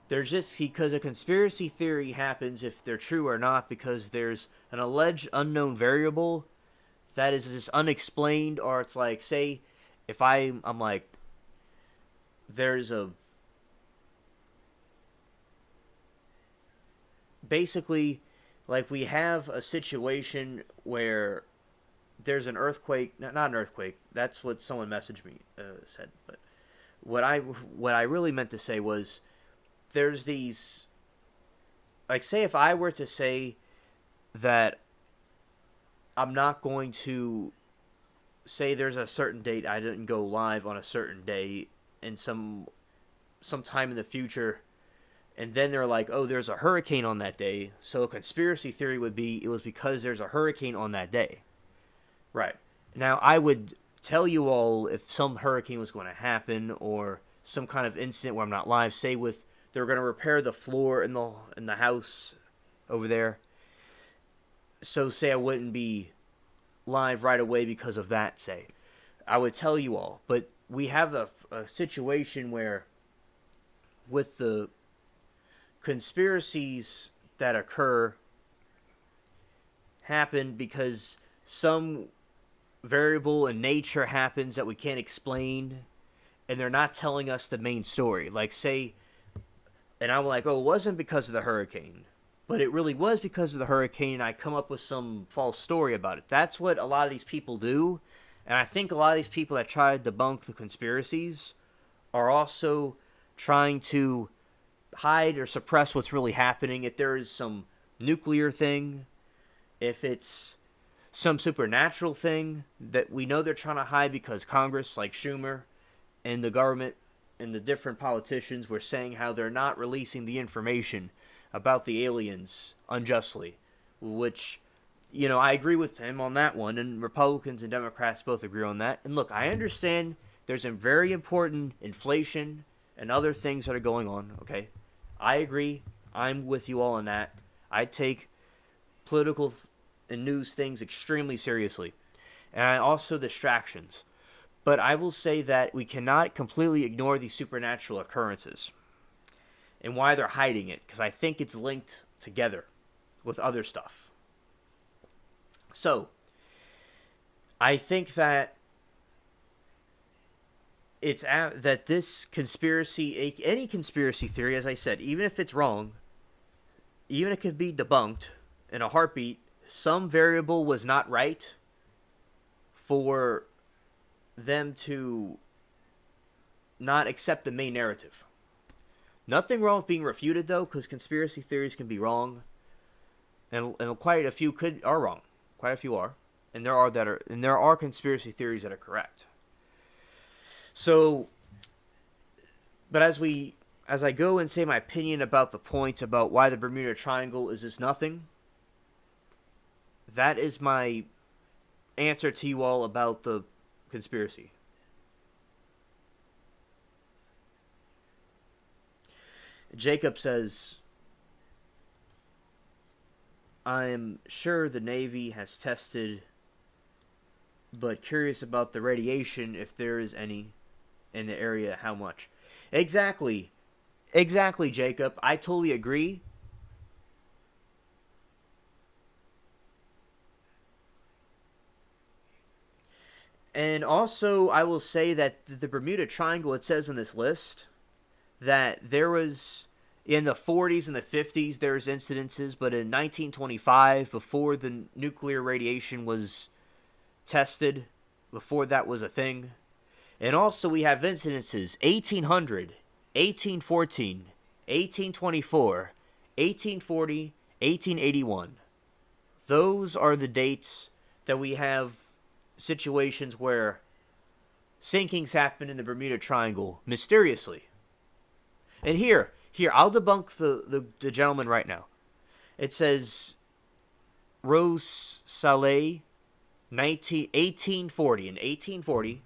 There's just, because a conspiracy theory happens if they're true or not, because there's an alleged unknown variable that is just unexplained, or it's like, say, if I'm like, basically, like, we have a situation where there's an earthquake, not an earthquake, that's what someone messaged me, said, but what I really meant to say was, there's these, like, say if I were to say that I'm not going to say there's a certain date I didn't go live on a certain day in some time in the future, and then they're like, oh, there's a hurricane on that day, so a conspiracy theory would be it was because there's a hurricane on that day. Right. Now, I would tell you all if some hurricane was going to happen or some kind of incident where I'm not live. Say with they're going to repair the floor in the house over there. So say I wouldn't be live right away because of that. Say I would tell you all, but we have a situation where with the conspiracies that occur happen because some variable in nature happens that we can't explain, and they're not telling us the main story. Like, say, and I'm like, oh, it wasn't because of the hurricane, but it really was because of the hurricane, and I come up with some false story about it. That's what a lot of these people do, and I think a lot of these people that try to debunk the conspiracies are also trying to hide or suppress what's really happening. If there is some nuclear thing, if it's some supernatural thing that we know they're trying to hide because Congress, like Schumer, and the government and the different politicians were saying how they're not releasing the information about the aliens unjustly, which, you know, I agree with him on that one, and Republicans and Democrats both agree on that. And look, I understand there's a very important inflation and other things that are going on, okay? I agree. I'm with you all on that. I take political and news things extremely seriously. And also distractions. But I will say that we cannot completely ignore these supernatural occurrences and why they're hiding it, because I think it's linked together with other stuff. So, I think that it's that this conspiracy, any conspiracy theory, as I said, even if it's wrong, even if it could be debunked in a heartbeat, some variable was not right for them to not accept the main narrative. Nothing wrong with being refuted, though, because conspiracy theories can be wrong, and quite a few are wrong. Quite a few are, and there are conspiracy theories that are correct. So, but as I go and say my opinion about the points about why the Bermuda Triangle is just nothing, that is my answer to you all about the conspiracy. Jacob says, I'm sure the Navy has tested, but curious about the radiation, if there is any in the area, how much. Exactly, Jacob. I totally agree. And also, I will say that the Bermuda Triangle, it says in this list that there was, in the 40s and the 50s, there was incidences, but in 1925, before the nuclear radiation was tested, before that was a thing. And also, we have incidences 1800, 1814, 1824, 1840, 1881. Those are the dates that we have situations where sinkings happen in the Bermuda Triangle mysteriously. And here, I'll debunk the gentleman right now. It says Rose Saleh, 1840. In 1840,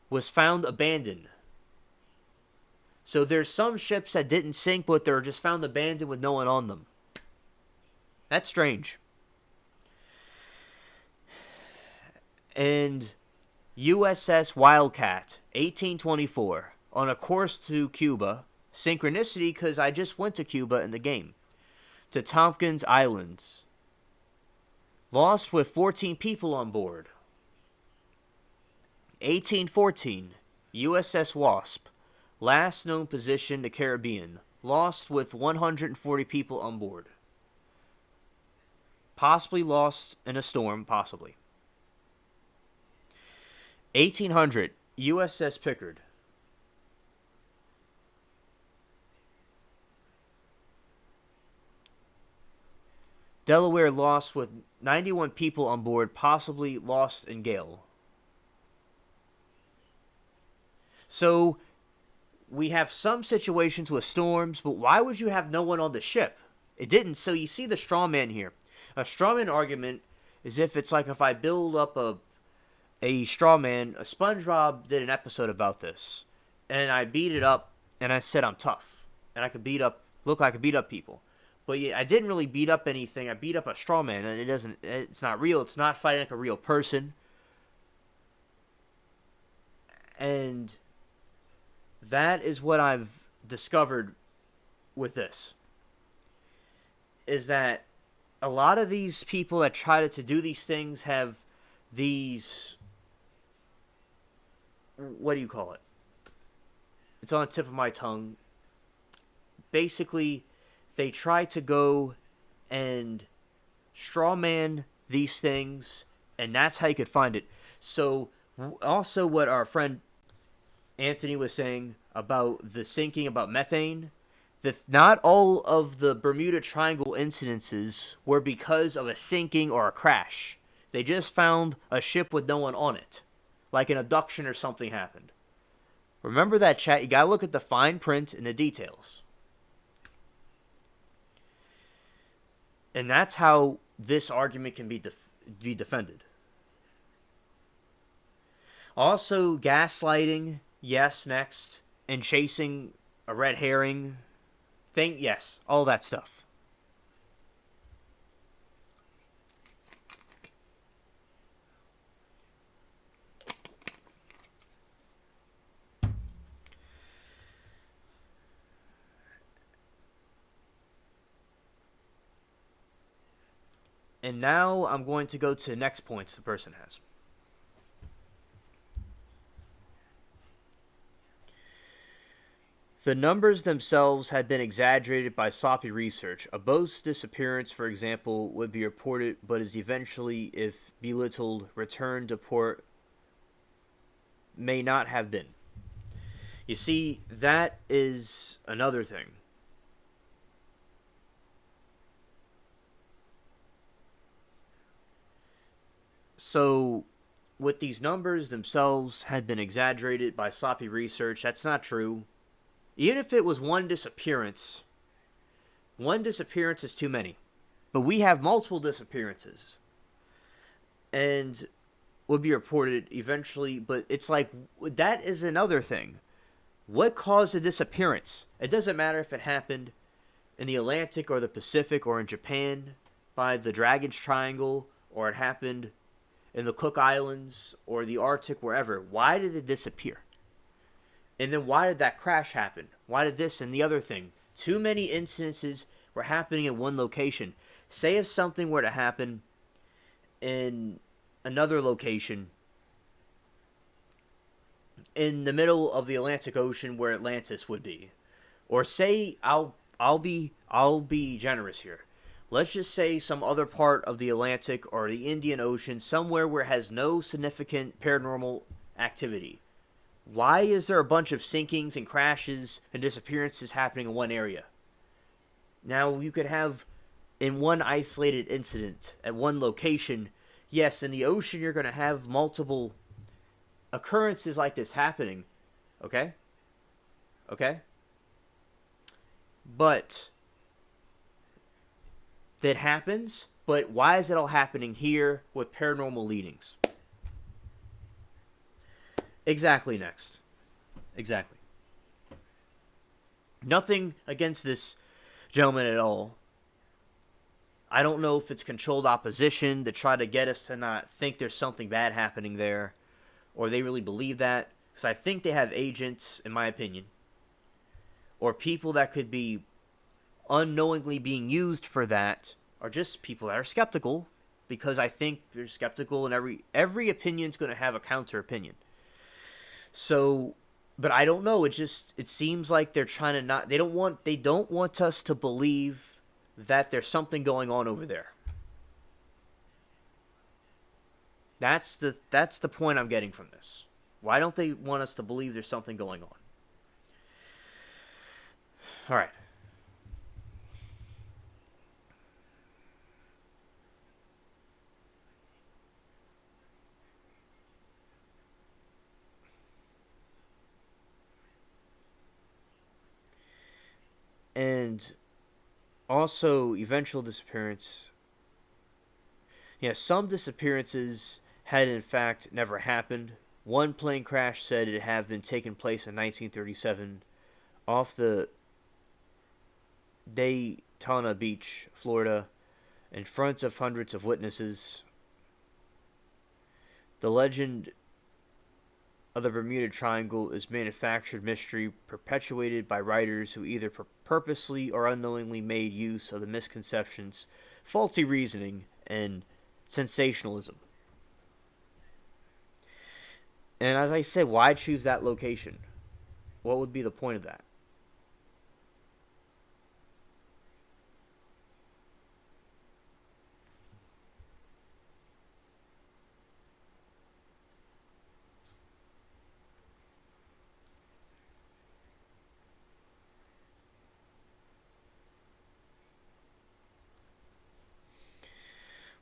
was found abandoned. So there's some ships that didn't sink, but they're just found abandoned with no one on them. That's strange. And USS Wildcat, 1824, on a course to Cuba. Synchronicity, because I just went to Cuba in the game. To Tompkins Islands. Lost with 14 people on board. 1814, USS Wasp. Last known position, the Caribbean. Lost with 140 people on board. Possibly lost in a storm, possibly. 1800, USS Pickard. Delaware lost with 91 people on board, possibly lost in gale. So, we have some situations with storms, but why would you have no one on the ship? It didn't. So you see the straw man here. A straw man argument is if it's like if I build up a straw man. A SpongeBob did an episode about this, and I beat it up, and I said I'm tough, and I could beat up. Look, I could beat up people, but yeah, I didn't really beat up anything. I beat up a straw man, and it doesn't. It's not real. It's not fighting like a real person, and that is what I've discovered with this. Is that a lot of these people that try to do these things have these, what do you call it? It's on the tip of my tongue. Basically, they try to go and strawman these things, and that's how you could find it. So, also what our friend Anthony was saying about the sinking, about methane, not all of the Bermuda Triangle incidences were because of a sinking or a crash. They just found a ship with no one on it, like an abduction or something happened. Remember that, chat. You gotta look at the fine print and the details. And that's how this argument can be defended. Also, gaslighting, yes, next, and chasing a red herring thing, yes, all that stuff. And now I'm going to go to the next points the person has. The numbers themselves had been exaggerated by sloppy research. A boat's disappearance, for example, would be reported, but is eventually, if belittled, returned to port may not have been. You see, that is another thing. So, with these numbers themselves had been exaggerated by sloppy research, that's not true. Even if it was one disappearance is too many. But we have multiple disappearances. And would be reported eventually, but it's like, that is another thing. What caused the disappearance? It doesn't matter if it happened in the Atlantic or the Pacific or in Japan by the Dragon's Triangle, or it happened in the Cook Islands or the Arctic, wherever. Why did it disappear? And then why did that crash happen? Why did this and the other thing? Too many incidences were happening in one location. Say if something were to happen in another location in the middle of the Atlantic Ocean where Atlantis would be. Or say I'll be generous here. Let's just say some other part of the Atlantic or the Indian Ocean, somewhere where it has no significant paranormal activity. Why is there a bunch of sinkings and crashes and disappearances happening in one area? Now, you could have, in one isolated incident, at one location, yes, in the ocean you're going to have multiple occurrences like this happening. Okay? Okay? But that happens, but why is it all happening here with paranormal leadings? Exactly, next. Exactly. Nothing against this gentleman at all. I don't know if it's controlled opposition to try to get us to not think there's something bad happening there, or they really believe that, because I think they have agents, in my opinion, or people that could be unknowingly being used for that, or just people that are skeptical, because I think they're skeptical, and every opinion's going to have a counter opinion. So, but I don't know. It seems like they're trying to not. They don't want us to believe that there's something going on over there. That's the point I'm getting from this. Why don't they want us to believe there's something going on? All right. And also, eventual disappearance. Yeah, some disappearances had in fact never happened. One plane crash said it had been taken place in 1937 off the Daytona Beach, Florida, in front of hundreds of witnesses. The legend of the Bermuda Triangle is manufactured mystery perpetuated by writers who either purposely or unknowingly made use of the misconceptions, faulty reasoning, and sensationalism. And as I said, why choose that location? What would be the point of that?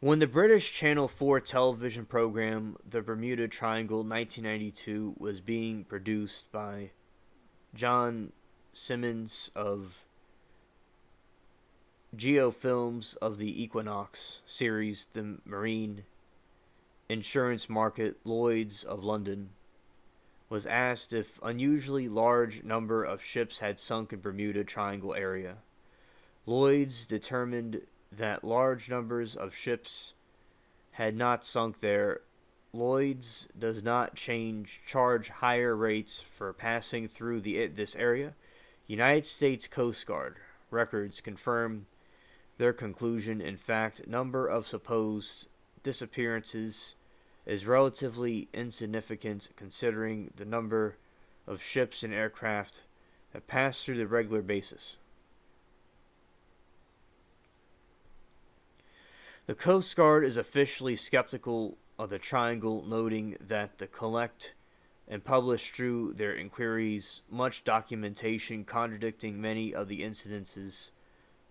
When the British Channel 4 television program The Bermuda Triangle 1992 was being produced by John Simmons of Geofilms of the Equinox series, the marine insurance market Lloyd's of London was asked if unusually large number of ships had sunk in Bermuda Triangle area. Lloyd's determined that large numbers of ships had not sunk there. Lloyd's does not charge higher rates for passing through this area. United States Coast Guard records confirm their conclusion. In fact, number of supposed disappearances is relatively insignificant considering the number of ships and aircraft that pass through the regular basis. The Coast Guard is officially skeptical of the triangle, noting that the collect and publish through their inquiries much documentation contradicting many of the incidences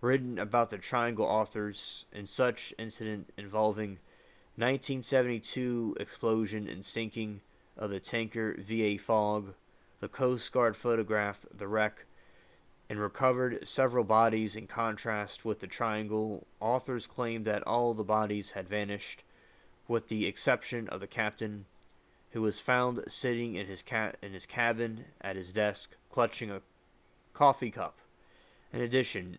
written about the triangle authors, in such incident involving 1972 explosion and sinking of the tanker VA Fog. The Coast Guard photographed the wreck and recovered several bodies. In contrast with the triangle, authors claimed that all the bodies had vanished, with the exception of the captain, who was found sitting in his cabin at his desk, clutching a coffee cup. In addition,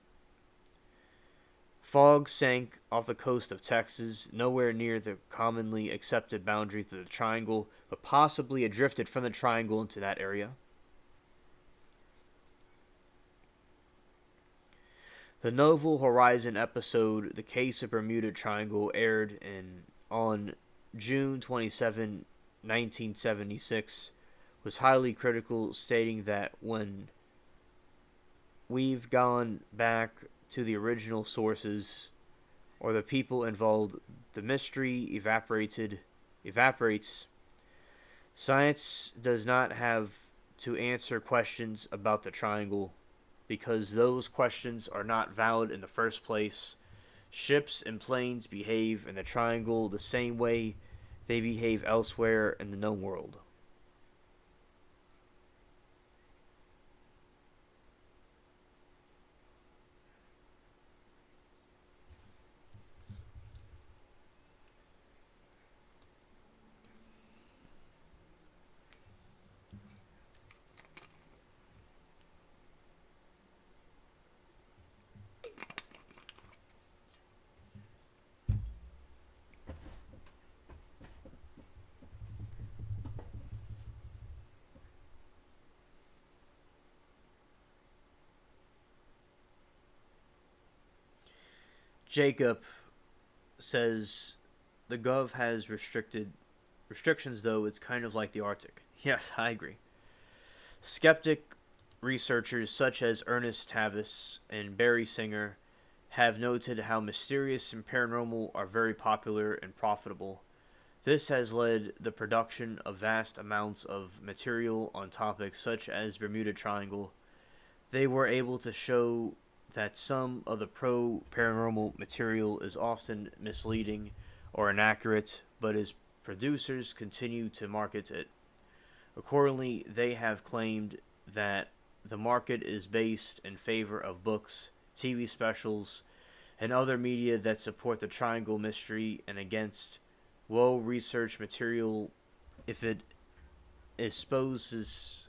Fog sank off the coast of Texas, nowhere near the commonly accepted boundaries of the triangle, but possibly had drifted from the triangle into that area. The Novel Horizon episode The Case of Bermuda Triangle aired on June 27, 1976, was highly critical, stating that when we've gone back to the original sources or the people involved, the mystery evaporates. Science does not have to answer questions about the triangle because those questions are not valid in the first place. Ships and planes behave in the triangle the same way they behave elsewhere in the known world. Jacob says the Gov has restrictions, though it's kind of like the Arctic. Yes, I agree. Skeptic researchers such as Ernest Tavis and Barry Singer have noted how mysterious and paranormal are very popular and profitable. This has led the production of vast amounts of material on topics such as Bermuda Triangle. They were able to show that some of the paranormal material is often misleading or inaccurate, but as producers continue to market it. Accordingly, they have claimed that the market is based in favor of books, TV specials, and other media that support the triangle mystery and against well-researched material if it exposes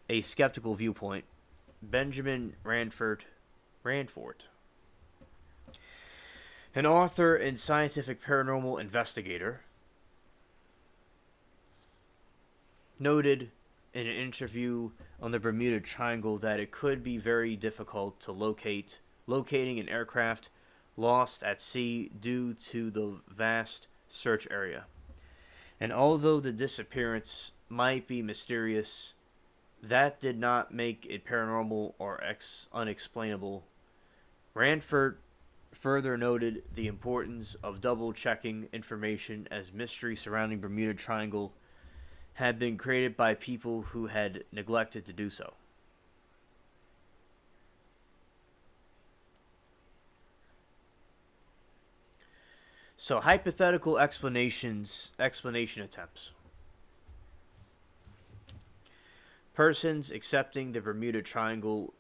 a skeptical viewpoint. Benjamin Ranfort, an author and scientific paranormal investigator, noted in an interview on the Bermuda Triangle that it could be very difficult to locating an aircraft lost at sea due to the vast search area. And although the disappearance might be mysterious, that did not make it paranormal or unexplainable. Ranford further noted the importance of double checking information as mystery surrounding Bermuda Triangle had been created by people who had neglected to do so. So hypothetical explanation attempts. Persons accepting the Bermuda Triangle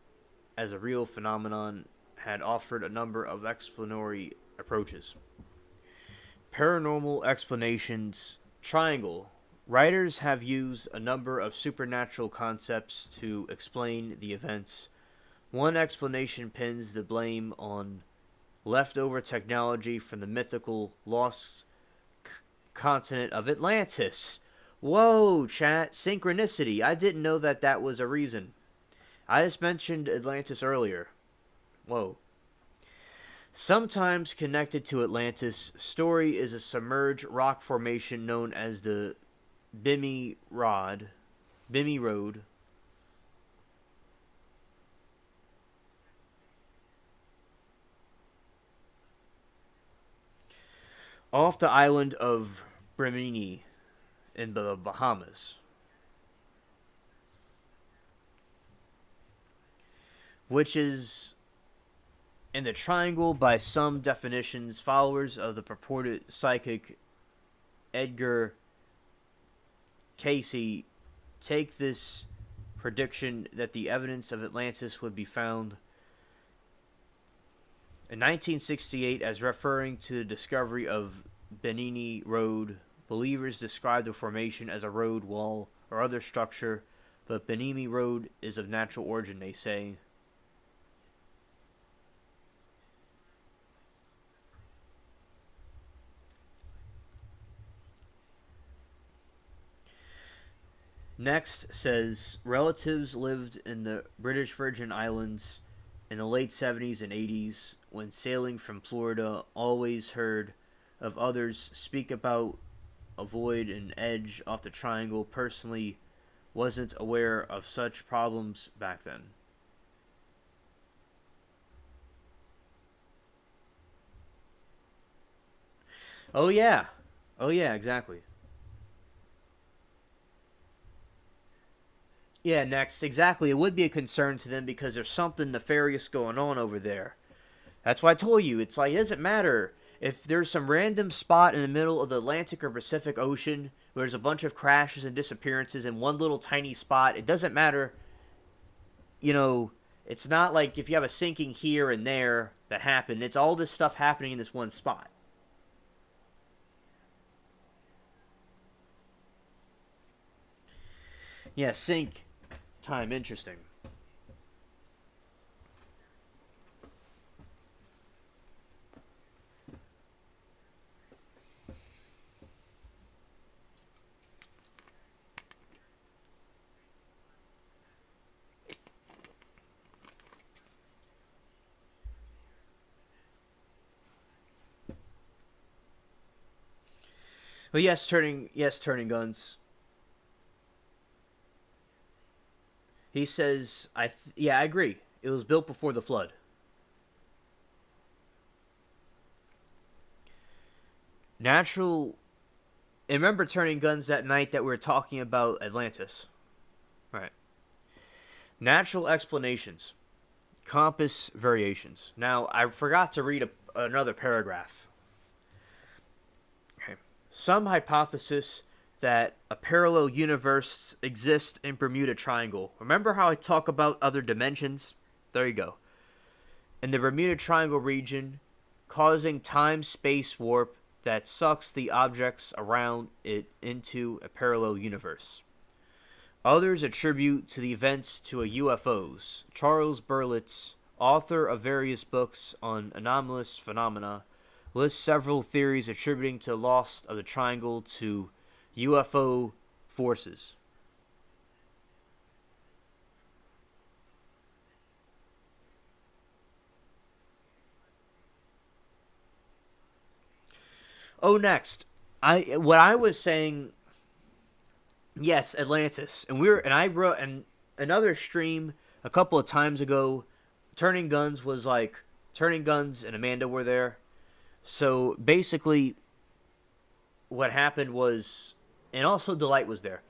as a real phenomenon had offered a number of explanatory approaches. Paranormal explanations. Triangle. Writers have used a number of supernatural concepts to explain the events. One explanation pins the blame on leftover technology from the mythical lost continent of Atlantis. Whoa, chat. Synchronicity. I didn't know that was a reason. I just mentioned Atlantis earlier. Whoa. Sometimes connected to Atlantis, story is a submerged rock formation known as the Bimini Road. Off the island of Bimini in the Bahamas, which is in the triangle by some definitions. Followers of the purported psychic Edgar Casey take this prediction that the evidence of Atlantis would be found in 1968 as referring to the discovery of Bimini Road. Believers describe the formation as a road, wall, or other structure, but Bimini Road is of natural origin, they say. Next says relatives lived in the British Virgin Islands in the late 70s and 80s when sailing from Florida. Always heard of others speak about a void and edge off the triangle. Personally wasn't aware of such problems back then. Oh yeah. Oh yeah, exactly. Yeah, next. Exactly. It would be a concern to them because there's something nefarious going on over there. That's why I told you. It's like, it doesn't matter if there's some random spot in the middle of the Atlantic or Pacific Ocean where there's a bunch of crashes and disappearances in one little tiny spot. It doesn't matter. You know, it's not like if you have a sinking here and there that happened. It's all this stuff happening in this one spot. Yeah, sink time. Interesting. But yes, turning guns. He says, yeah, I agree. It was built before the flood. Natural. And remember turning guns that night that we were talking about Atlantis. Right. Natural explanations. Compass variations. Now, I forgot to read another paragraph. Okay. Some hypothesis that a parallel universe exists in Bermuda Triangle. Remember how I talk about other dimensions? There you go. In the Bermuda Triangle region, causing time-space warp that sucks the objects around it into a parallel universe. Others attribute to the events to a UFOs. Charles Berlitz, author of various books on anomalous phenomena, lists several theories attributing to the loss of the triangle to UFO forces. Oh, next, I was saying, yes, Atlantis, and I wrote another stream a couple of times ago. Turning Guns was like Turning Guns and Amanda were there. So basically, what happened was, and also Delight was there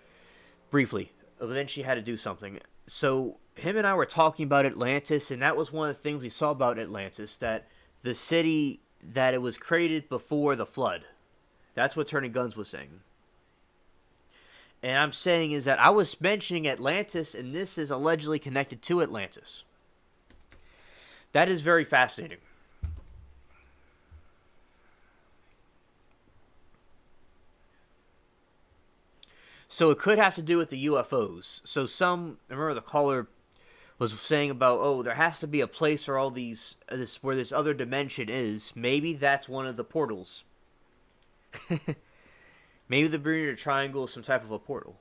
briefly, but then she had to do something. So him and I were talking about Atlantis, and that was one of the things we saw about Atlantis, that the city, that it was created before the flood. That's what Turning Guns was saying. And I'm saying is that I was mentioning Atlantis, and this is allegedly connected to Atlantis. That is very fascinating. So it could have to do with the UFOs. So I remember the caller was saying about, oh, there has to be a place where all where this other dimension is. Maybe that's one of the portals. Maybe the Bermuda Triangle is some type of a portal.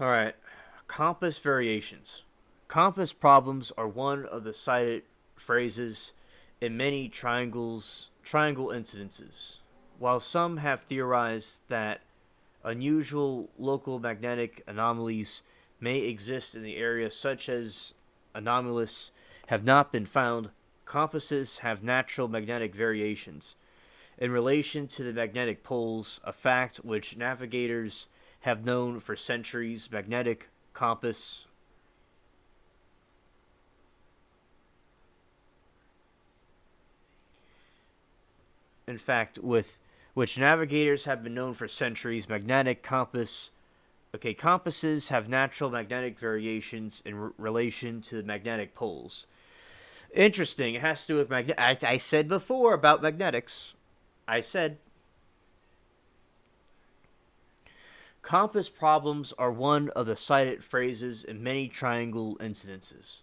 All right. Compass variations. Compass problems are one of the cited phrases in many triangle incidences. While some have theorized that unusual local magnetic anomalies may exist in the area, such as anomalous, have not been found, compasses have natural magnetic variations in relation to the magnetic poles, a fact which navigators have known for centuries. Magnetic compass in fact with which navigators have been known for centuries. Magnetic compass Okay, compasses have natural magnetic variations in relation to the magnetic poles. Interesting. It has to do with I said before about magnetics. I said compass problems are one of the cited phrases in many triangle incidences.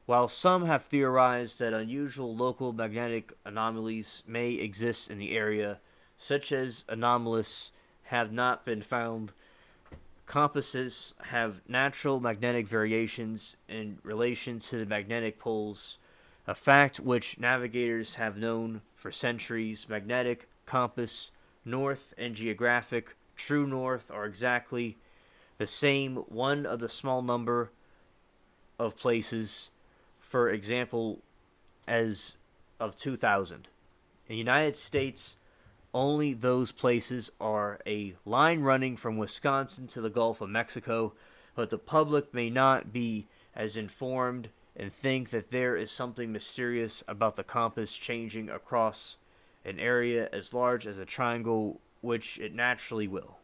While some have theorized that unusual local magnetic anomalies may exist in the area, such as anomalous, have not been found, compasses have natural magnetic variations in relation to the magnetic poles, a fact which navigators have known for centuries. Magnetic compass, north, and geographic true north are exactly the same, one of the small number of places, for example, as of 2000. In the United States, only those places are a line running from Wisconsin to the Gulf of Mexico, but the public may not be as informed and think that there is something mysterious about the compass changing across an area as large as a triangle, which it naturally will.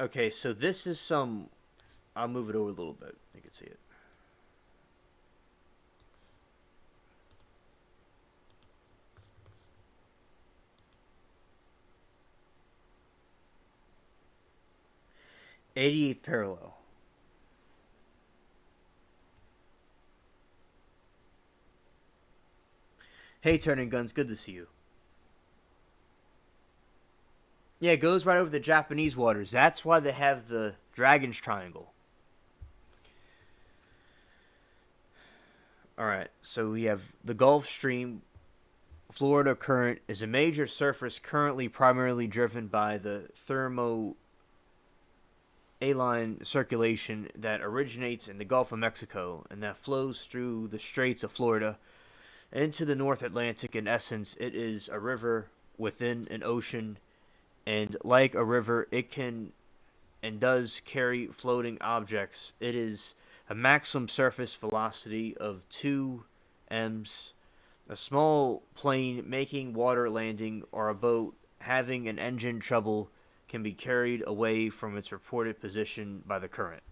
Okay, so this is some. I'll move it over a little bit. You can see it. 88th parallel. Hey, Turning Guns, good to see you. Yeah, it goes right over the Japanese waters. That's why they have the Dragon's Triangle. Alright, so we have the Gulf Stream. Florida Current is a major surface currently primarily driven by the thermohaline circulation that originates in the Gulf of Mexico and that flows through the Straits of Florida into the North Atlantic. In essence, it is a river within an ocean, and like a river, it can and does carry floating objects. It is a maximum surface velocity of 2 m's. A small plane making water landing or a boat having an engine trouble can be carried away from its reported position by the current.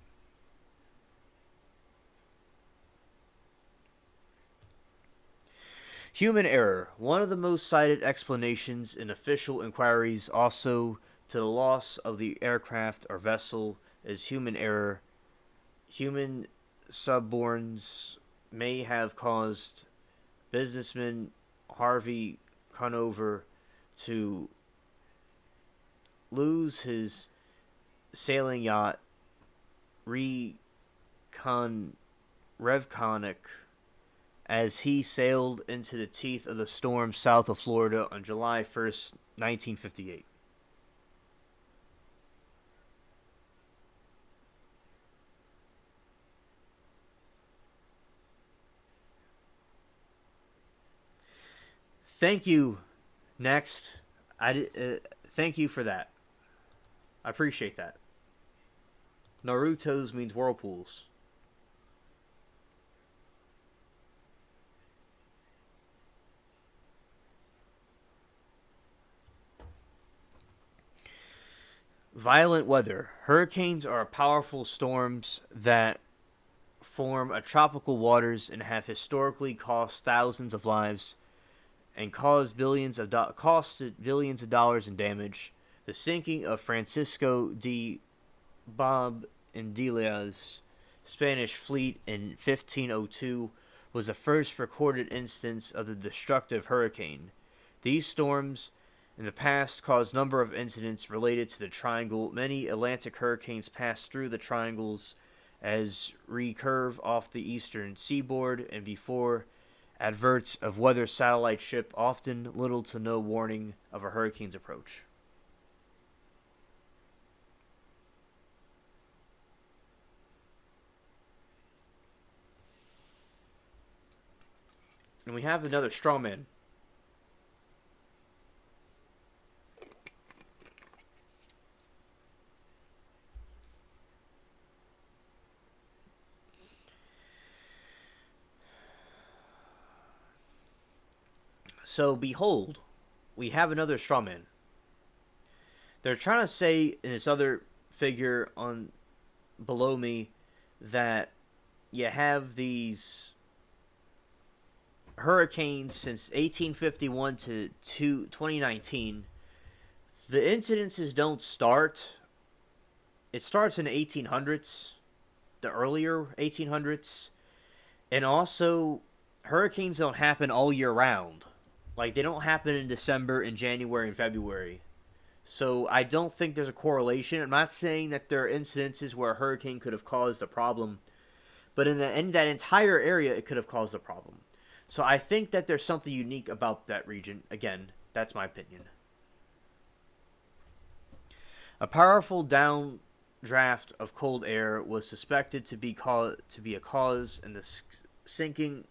Human error. One of the most cited explanations in official inquiries also to the loss of the aircraft or vessel is human error. Human suborns may have caused businessman Harvey Conover to lose his sailing yacht Revconic as he sailed into the teeth of the storm south of Florida on July 1st, 1958. Thank you. Next, thank you for that. I appreciate that. Naruto's means whirlpools. Violent weather. Hurricanes are powerful storms that form a tropical waters and have historically cost thousands of lives and costed billions of dollars in damage. The sinking of Francisco de Boabdila's Spanish fleet in 1502 was the first recorded instance of the destructive hurricane. These storms in the past caused a number of incidents related to the triangle. Many Atlantic hurricanes pass through the triangles as recurve off the eastern seaboard and before adverts of weather satellite ship, often little to no warning of a hurricane's approach. And we have another straw man. So behold, we have another straw man. They're trying to say in this other figure on below me that you have these hurricanes since 1851 to 2019. The incidences don't start. It starts in the 1800s, the earlier 1800s, and also hurricanes don't happen all year round. Like, they don't happen in December and January and February. So I don't think there's a correlation. I'm not saying that there are incidences where a hurricane could have caused a problem, but in that entire area, it could have caused a problem. So I think that there's something unique about that region. Again, that's my opinion. A powerful downdraft of cold air was suspected to be a cause in the sinking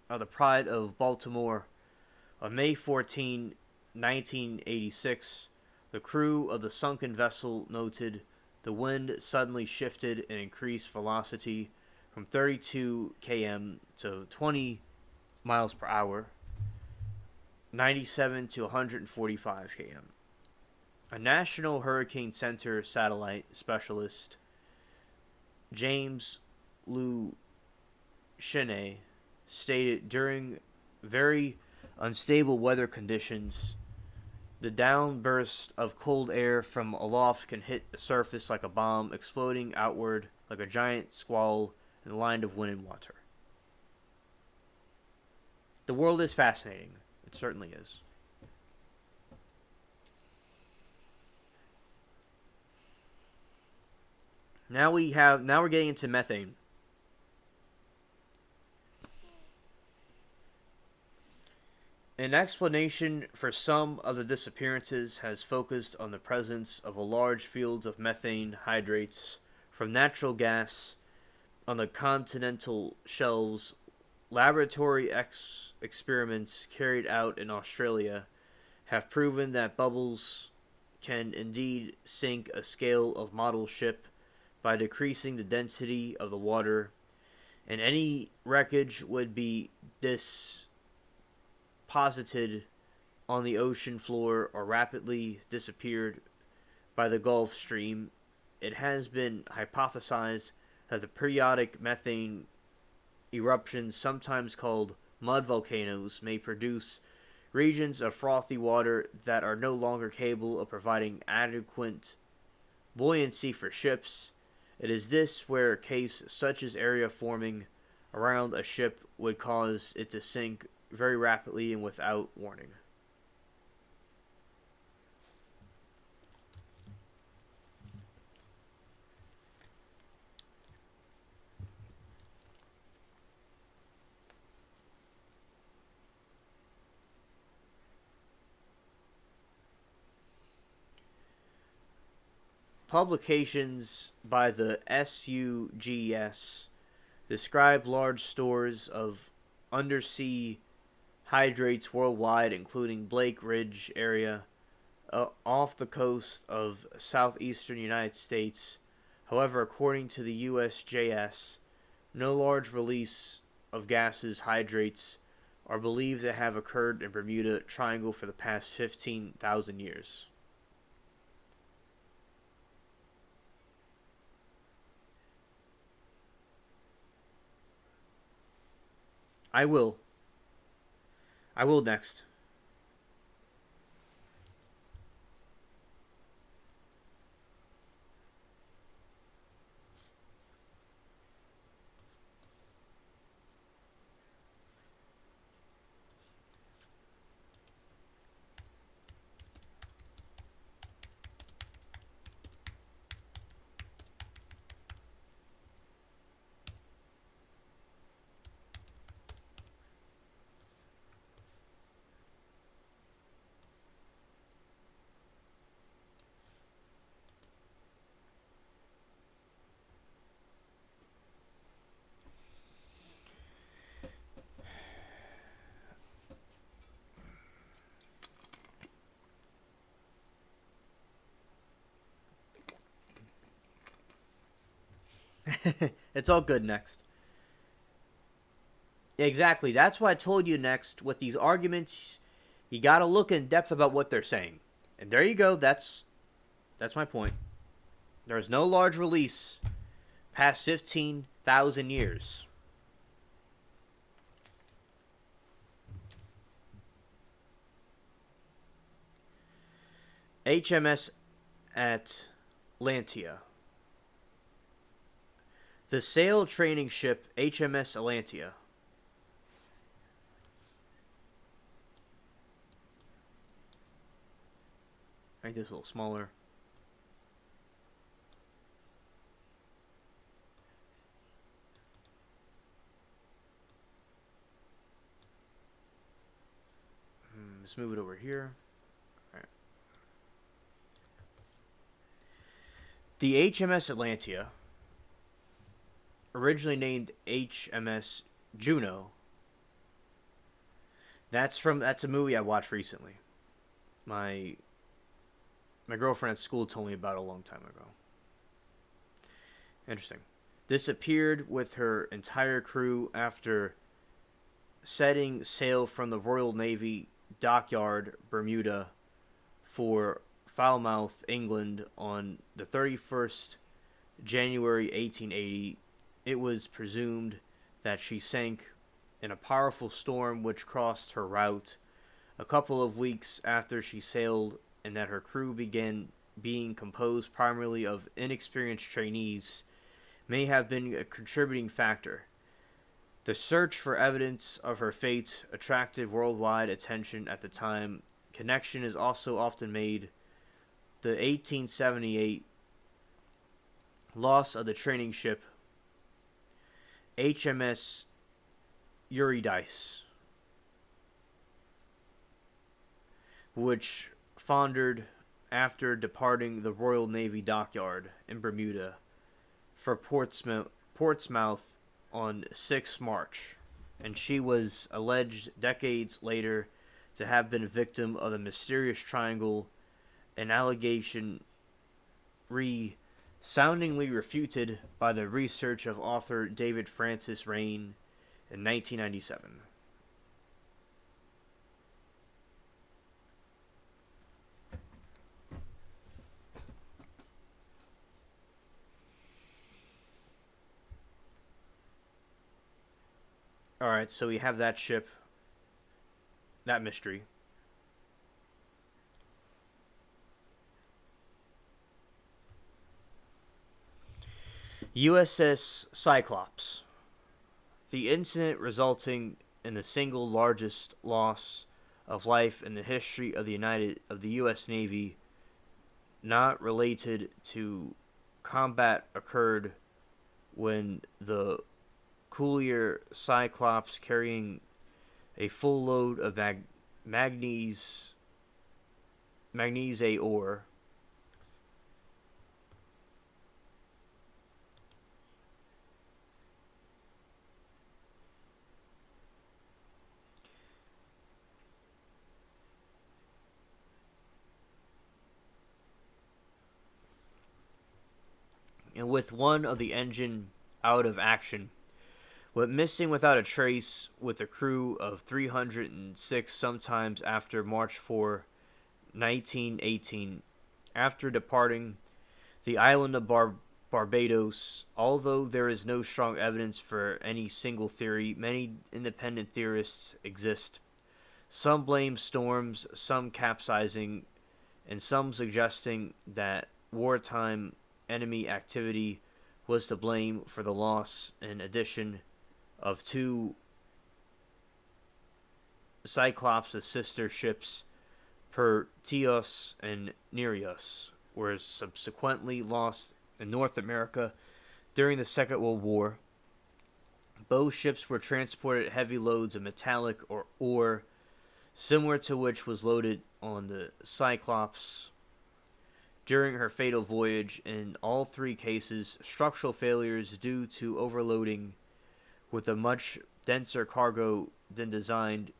of the Pride of Baltimore on May 14, 1986. The crew of the sunken vessel noted the wind suddenly shifted and increased velocity from 32 km to 20 miles per hour, 97 to 145 km. A National Hurricane Center satellite specialist, James Lucchene, stated during very unstable weather conditions, the downburst of cold air from aloft can hit the surface like a bomb, exploding outward like a giant squall in a line of wind and water. The world is fascinating. It certainly is. Now we're getting into methane. An explanation for some of the disappearances has focused on the presence of large fields of methane hydrates from natural gas on the continental shelves. Laboratory experiments carried out in Australia have proven that bubbles can indeed sink a scale of model ship by decreasing the density of the water, and any wreckage would be deposited on the ocean floor or rapidly disappeared by the Gulf Stream. It has been hypothesized that the periodic methane eruptions, sometimes called mud volcanoes, may produce regions of frothy water that are no longer capable of providing adequate buoyancy for ships. It is this where a case such as area forming around a ship would cause it to sink very rapidly and without warning. Publications by the SUGS describe large stores of undersea hydrates worldwide, including Blake Ridge area off the coast of southeastern United States. However, according to the USGS, no large release of gases hydrates are believed to have occurred in Bermuda Triangle for the past 15,000 years. I will. I will next. It's all good next. Exactly. That's why I told you next. With these arguments, you got to look in depth about what they're saying. And there you go. That's my point. There is no large release past 15,000 years. HMS Atlantia. The sail training ship HMS Atlantia. Make this a little smaller. Let's move it over here. All right. The HMS Atlantia, originally named HMS Juno. That's a movie I watched recently. My girlfriend at school told me about it a long time ago. Interesting. Disappeared with her entire crew after setting sail from the Royal Navy dockyard, Bermuda, for Falmouth, England on the 31st January 1880. It was presumed that she sank in a powerful storm which crossed her route a couple of weeks after she sailed, and that her crew began being composed primarily of inexperienced trainees may have been a contributing factor. The search for evidence of her fate attracted worldwide attention at the time. Connection is also often made. The 1878 loss of the training ship HMS Eurydice, which foundered after departing the Royal Navy dockyard in Bermuda for Portsmouth on 6 March, and she was alleged decades later to have been a victim of the mysterious triangle, an allegation resoundingly refuted by the research of author David Francis Rain in 1997. Alright, so we have that ship, that mystery. USS Cyclops. The incident resulting in the single largest loss of life in the history of the US Navy, not related to combat, occurred when the Collier Cyclops, carrying a full load of magnesium ore, and with one of the engine out of action, went missing without a trace, with a crew of 306 sometimes after March 4, 1918. After departing the island of Barbados, although there is no strong evidence for any single theory, many independent theorists exist. Some blame storms, some capsizing, and some suggesting that wartime enemy activity was to blame for the loss, in addition of 2 Cyclops' sister ships, Perteos and Nereus, were subsequently lost in North America during the Second World War. Both ships were transported heavy loads of metallic or ore, similar to which was loaded on the Cyclops during her fatal voyage. In all 3 cases, structural failures due to overloading with a much denser cargo than designed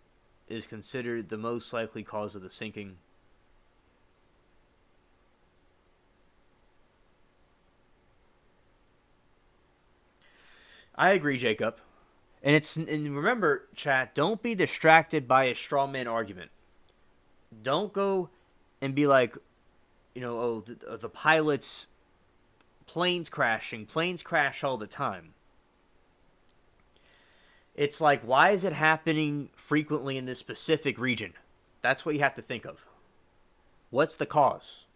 is considered the most likely cause of the sinking. I agree, Jacob. And remember, chat, don't be distracted by a straw man argument. Don't go and be like, oh, the pilots, planes crash all the time. It's like, why is it happening frequently in this specific region? That's what you have to think of. What's the cause?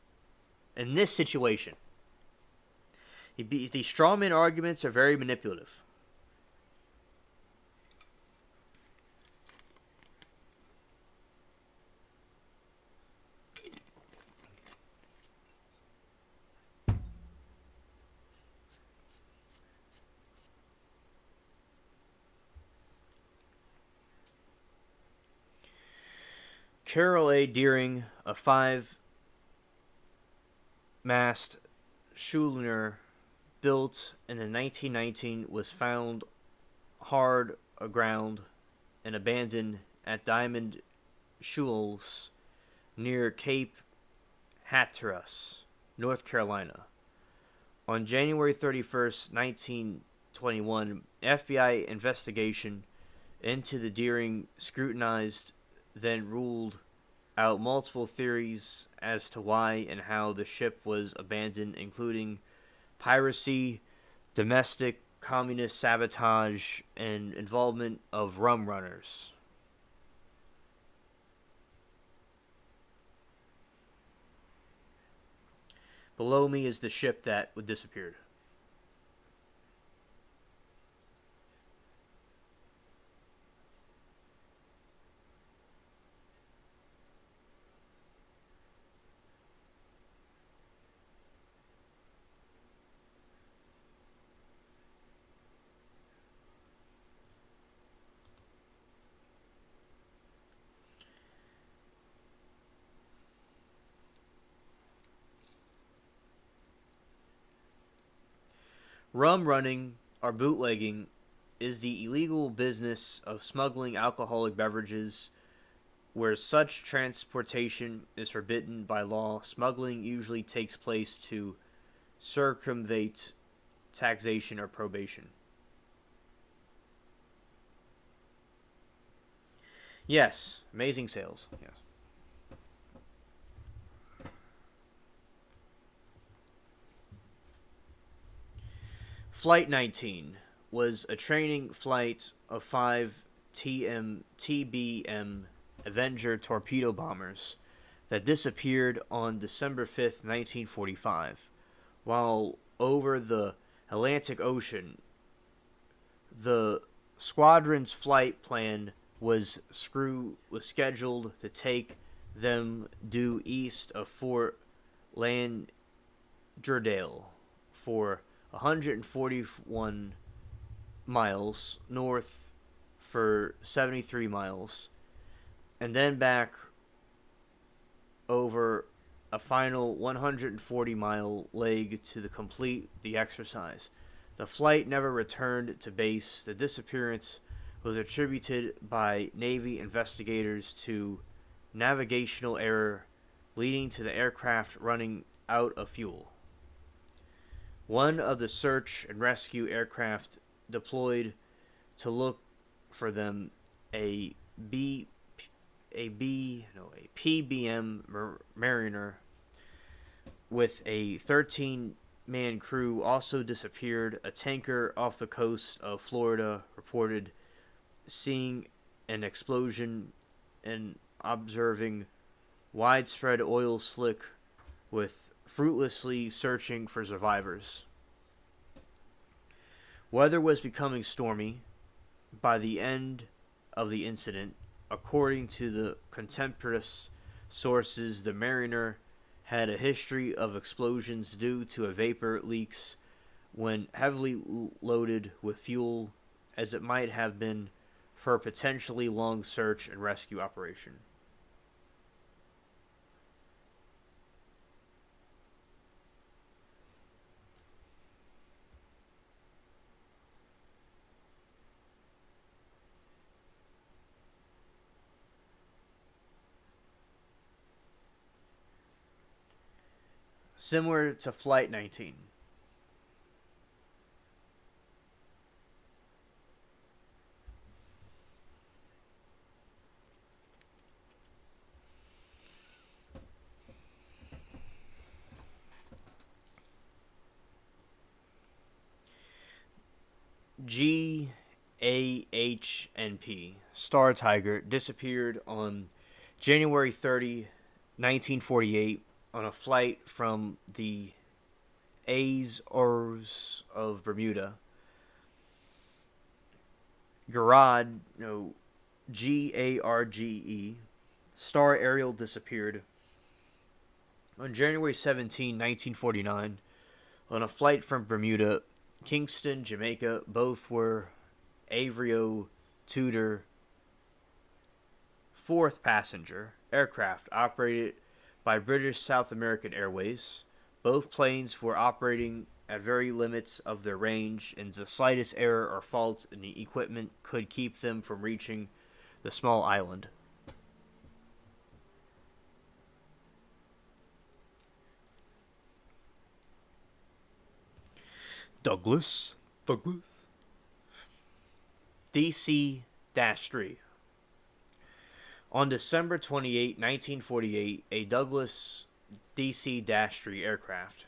In this situation. These strawman arguments are very manipulative. Carroll A. Deering, a 5-mast schooner built in the 1919, was found hard aground and abandoned at Diamond Shoals near Cape Hatteras, North Carolina. On January 31st, 1921, FBI investigation into the Deering scrutinized, then ruled out multiple theories as to why and how the ship was abandoned, including piracy, domestic communist sabotage, and involvement of rum runners. Below me is the ship that disappeared. Rum running, or bootlegging, is the illegal business of smuggling alcoholic beverages. Where such transportation is forbidden by law, smuggling usually takes place to circumvent taxation or probation. Yes, amazing sales. Yes. Flight 19 was a training flight of 5 TBM Avenger torpedo bombers that disappeared on December 5th, 1945. While over the Atlantic Ocean, the squadron's flight plan was scheduled to take them due east of Fort Lauderdale for 141 miles, north for 73 miles, and then back over a final 140-mile leg to complete the exercise. The flight never returned to base. The disappearance was attributed by Navy investigators to navigational error, leading to the aircraft running out of fuel. One of the search and rescue aircraft deployed to look for them, a PBM Mariner with a 13-man crew also disappeared. A tanker off the coast of Florida reported seeing an explosion and observing widespread oil slick with fruitlessly searching for survivors. Weather was becoming stormy by the end of the incident. According to the contemporaneous sources, the Mariner had a history of explosions due to vapor leaks when heavily loaded with fuel, as it might have been for a potentially long search and rescue operation. Similar to Flight 19. GAHNP Star Tiger disappeared on January 30, 1948 on a flight from the Azores of Bermuda. GARGE Star Ariel disappeared on January 17, 1949 on a flight from Bermuda, Kingston, Jamaica. Both were Avro Tudor fourth passenger aircraft operated by British South American Airways. Both planes were operating at very limits of their range, and the slightest error or fault in the equipment could keep them from reaching the small island. Douglas DC-3. On December 28, 1948, a Douglas DC-3 aircraft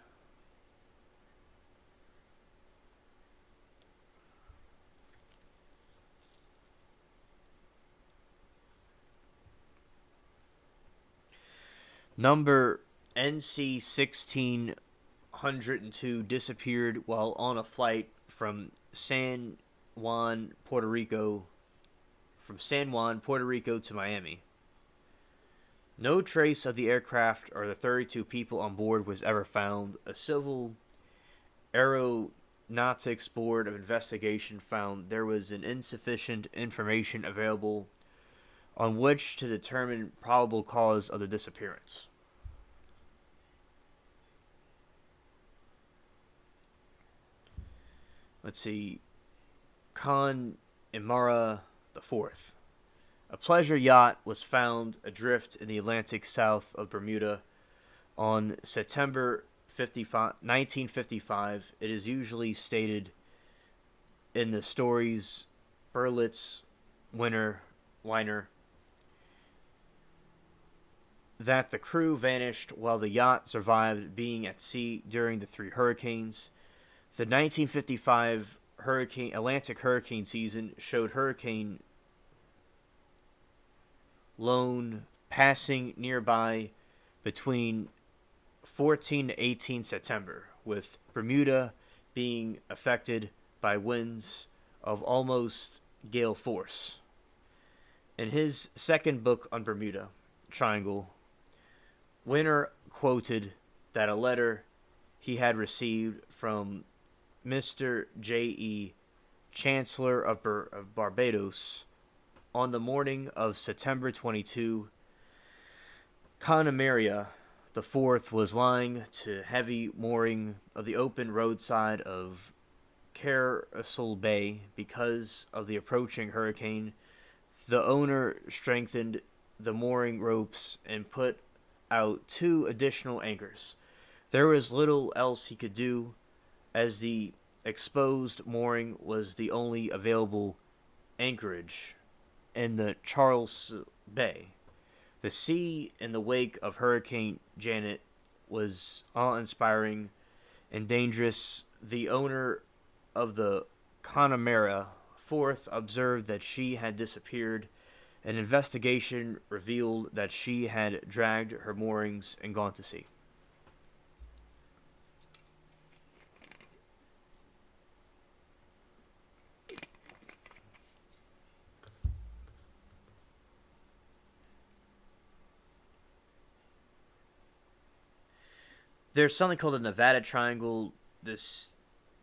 number NC-1602 disappeared while on a flight from San Juan, Puerto Rico to Miami. No trace of the aircraft or the 32 people on board was ever found. A Civil Aeronautics Board of Investigation found there was insufficient information available on which to determine probable cause of the disappearance. let's see, Khan Imara IV. A pleasure yacht was found adrift in the Atlantic south of Bermuda on September 1955. It is usually stated in the stories Berlitz Winter liner that the crew vanished while the yacht survived being at sea during the three hurricanes. The 1955 Atlantic hurricane season showed Hurricane Lone passing nearby between 14 to 18 September, with Bermuda being affected by winds of almost gale force. In his second book on Bermuda Triangle, Winter quoted that a letter he had received from Mr. J.E., Chancellor of Barbados, on the morning of September 22. Connemara the Fourth was lying to heavy mooring of the open roadside of Carousel Bay because of the approaching hurricane. The owner strengthened the mooring ropes and put out 2 additional anchors. There was little else he could do, as the exposed mooring was the only available anchorage in the Charles Bay. The sea in the wake of Hurricane Janet was awe-inspiring and dangerous. The owner of the Connemara IV observed that she had disappeared. An investigation revealed that she had dragged her moorings and gone to sea. There's something called the Nevada Triangle. The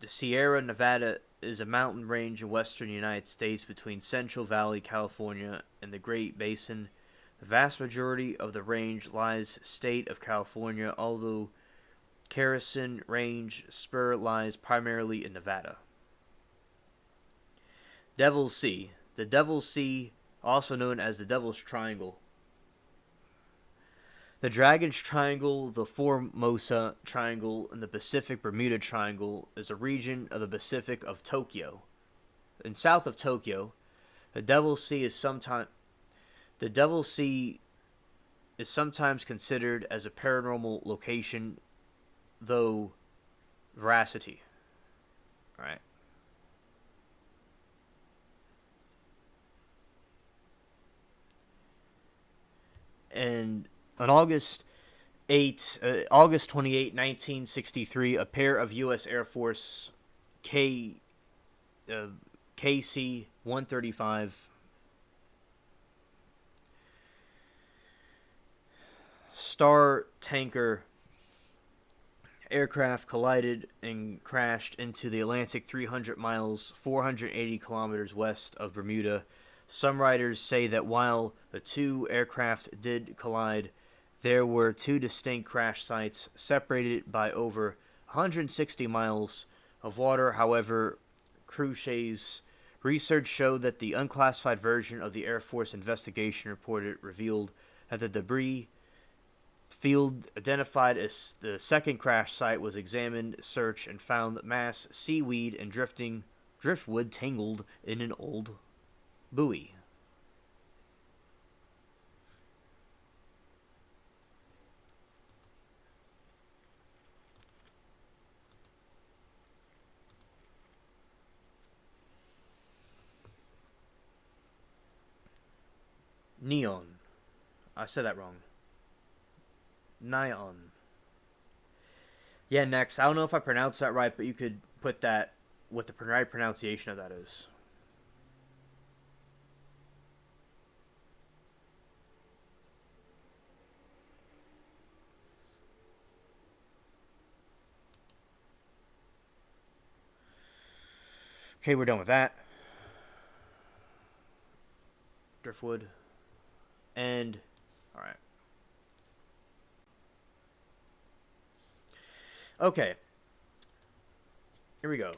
Sierra Nevada is a mountain range in western United States between Central Valley, California, and the Great Basin. The vast majority of the range lies state of California, although Carson Range Spur lies primarily in Nevada. Devil's Sea. The Devil's Sea, also known as the Devil's Triangle. The Dragon's Triangle, the Formosa Triangle, and the Pacific Bermuda Triangle is a region of the Pacific of Tokyo. In south of Tokyo, the Devil's Sea is sometimes considered as a paranormal location, though veracity. All right. And on August 28, 1963, a pair of U.S. Air Force KC-135 Star Tanker aircraft collided and crashed into the Atlantic 300 miles, 480 kilometers west of Bermuda. Some writers say that while the 2 aircraft did collide, there were 2 distinct crash sites separated by over 160 miles of water. However, Cruche's research showed that the unclassified version of the Air Force investigation report revealed that the debris field identified as the second crash site was examined, searched, and found mass seaweed and driftwood tangled in an old buoy. Neon. I said that wrong. Neon. Yeah, next. I don't know if I pronounced that right, but you could put that what the right pronunciation of that is. Okay, we're done with that. Driftwood. And, alright. Okay. Here we go.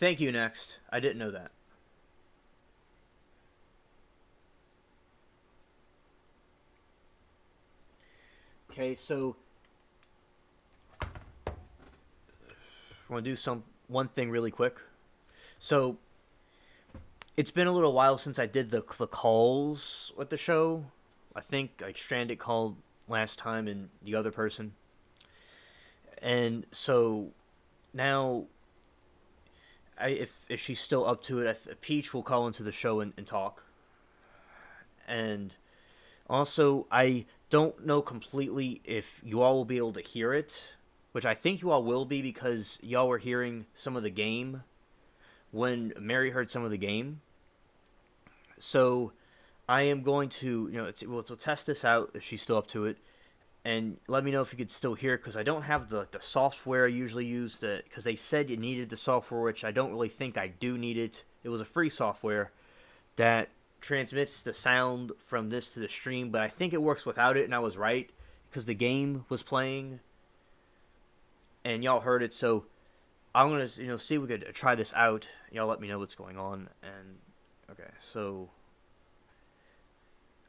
Thank you, next. I didn't know that. Okay, so I want to do one thing really quick. So it's been a little while since I did the calls with the show. I think like Stranded called last time and the other person, and so now if she's still up to it, Peach will call into the show and talk. And also, I don't know completely if you all will be able to hear it, which I think you all will be because y'all were hearing some of the game when Mary heard some of the game. So I am going to, we'll test this out if she's still up to it, and let me know if you could still hear it because I don't have the software I usually use because they said you needed the software, which I don't really think I do need it. It was a free software that transmits the sound from this to the stream, but I think it works without it, and I was right because the game was playing and y'all heard it. So I'm gonna see if we could try this out. Y'all let me know what's going on. And okay, so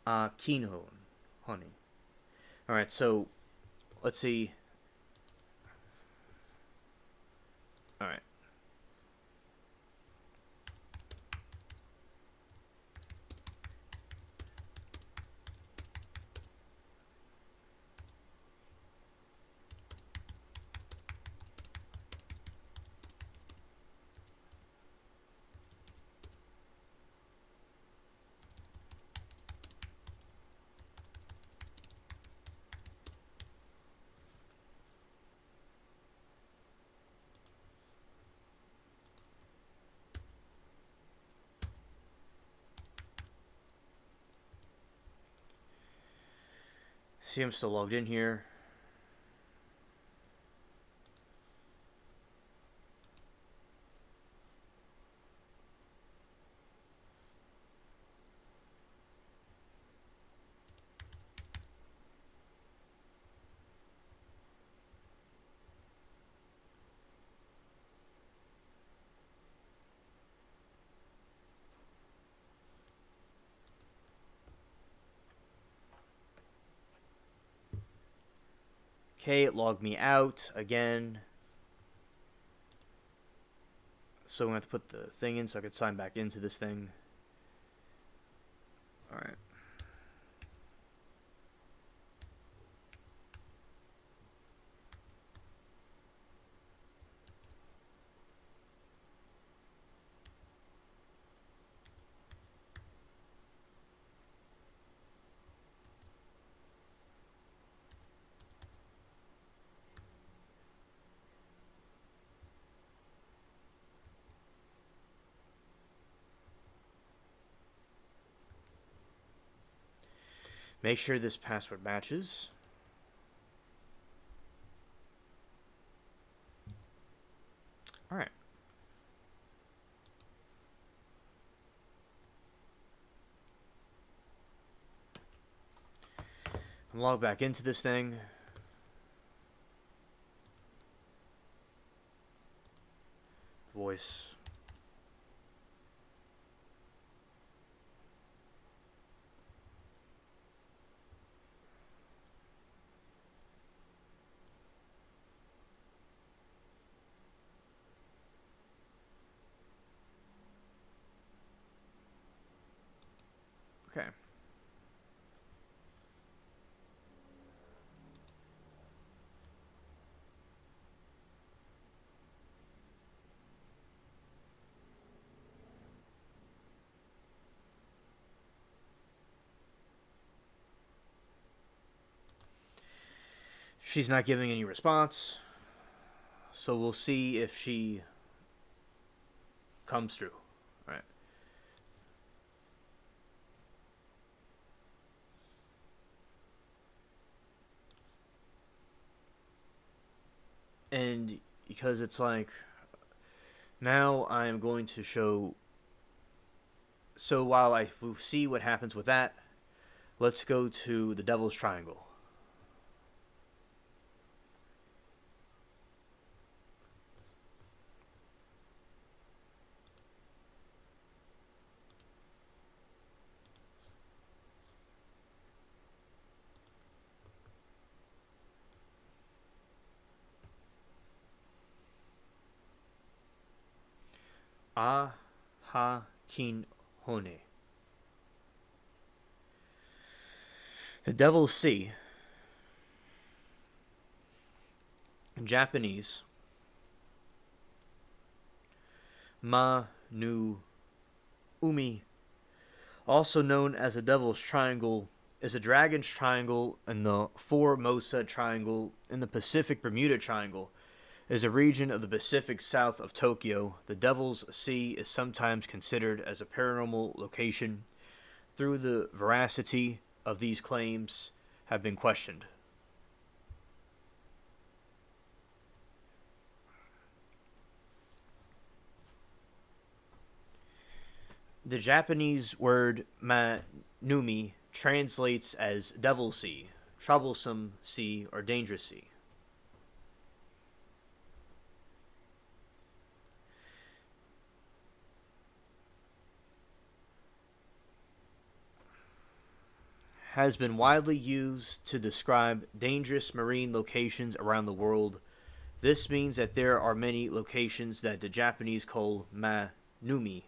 Keenhone, honey. All right, so let's see. All right. See, I'm still logged in here. Okay, it logged me out again. So I'm going to have to put the thing in so I could sign back into this thing. Alright. Make sure this password matches. Alright. I'm logged back into this thing. Voice. Okay. She's not giving any response. So we'll see if she comes through. Alright. And because it's like now I'm going to show. So while I see what happens with that, let's go to the Devil's Triangle. Ahakinhone. The Devil's Sea, in Japanese, Ma nu Umi, also known as the Devil's Triangle, is a dragon's triangle in the Formosa Triangle in the Pacific Bermuda Triangle. It is a region of the Pacific south of Tokyo. The Devil's Sea is sometimes considered as a paranormal location. Through the veracity of these claims have been questioned. The Japanese word manumi translates as devil sea, troublesome sea, or dangerous sea. Has been widely used to describe dangerous marine locations around the world. This means that there are many locations that the Japanese call manumi.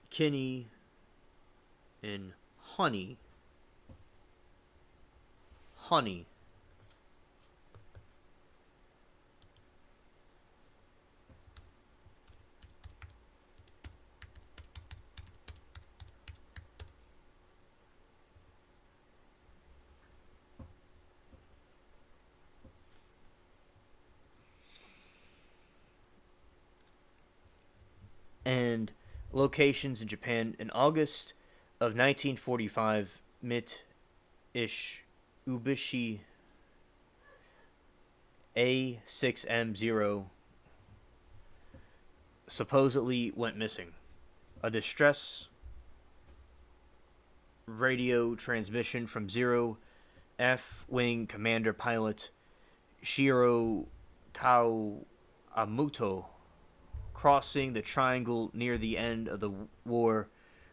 Kinney and honey. And locations in Japan. In August of 1945, Mit Ish Ubishi A6M0 supposedly went missing. A distress radio transmission from Zero F Wing Commander Pilot Shiro Kawamoto crossing the triangle near the end of the war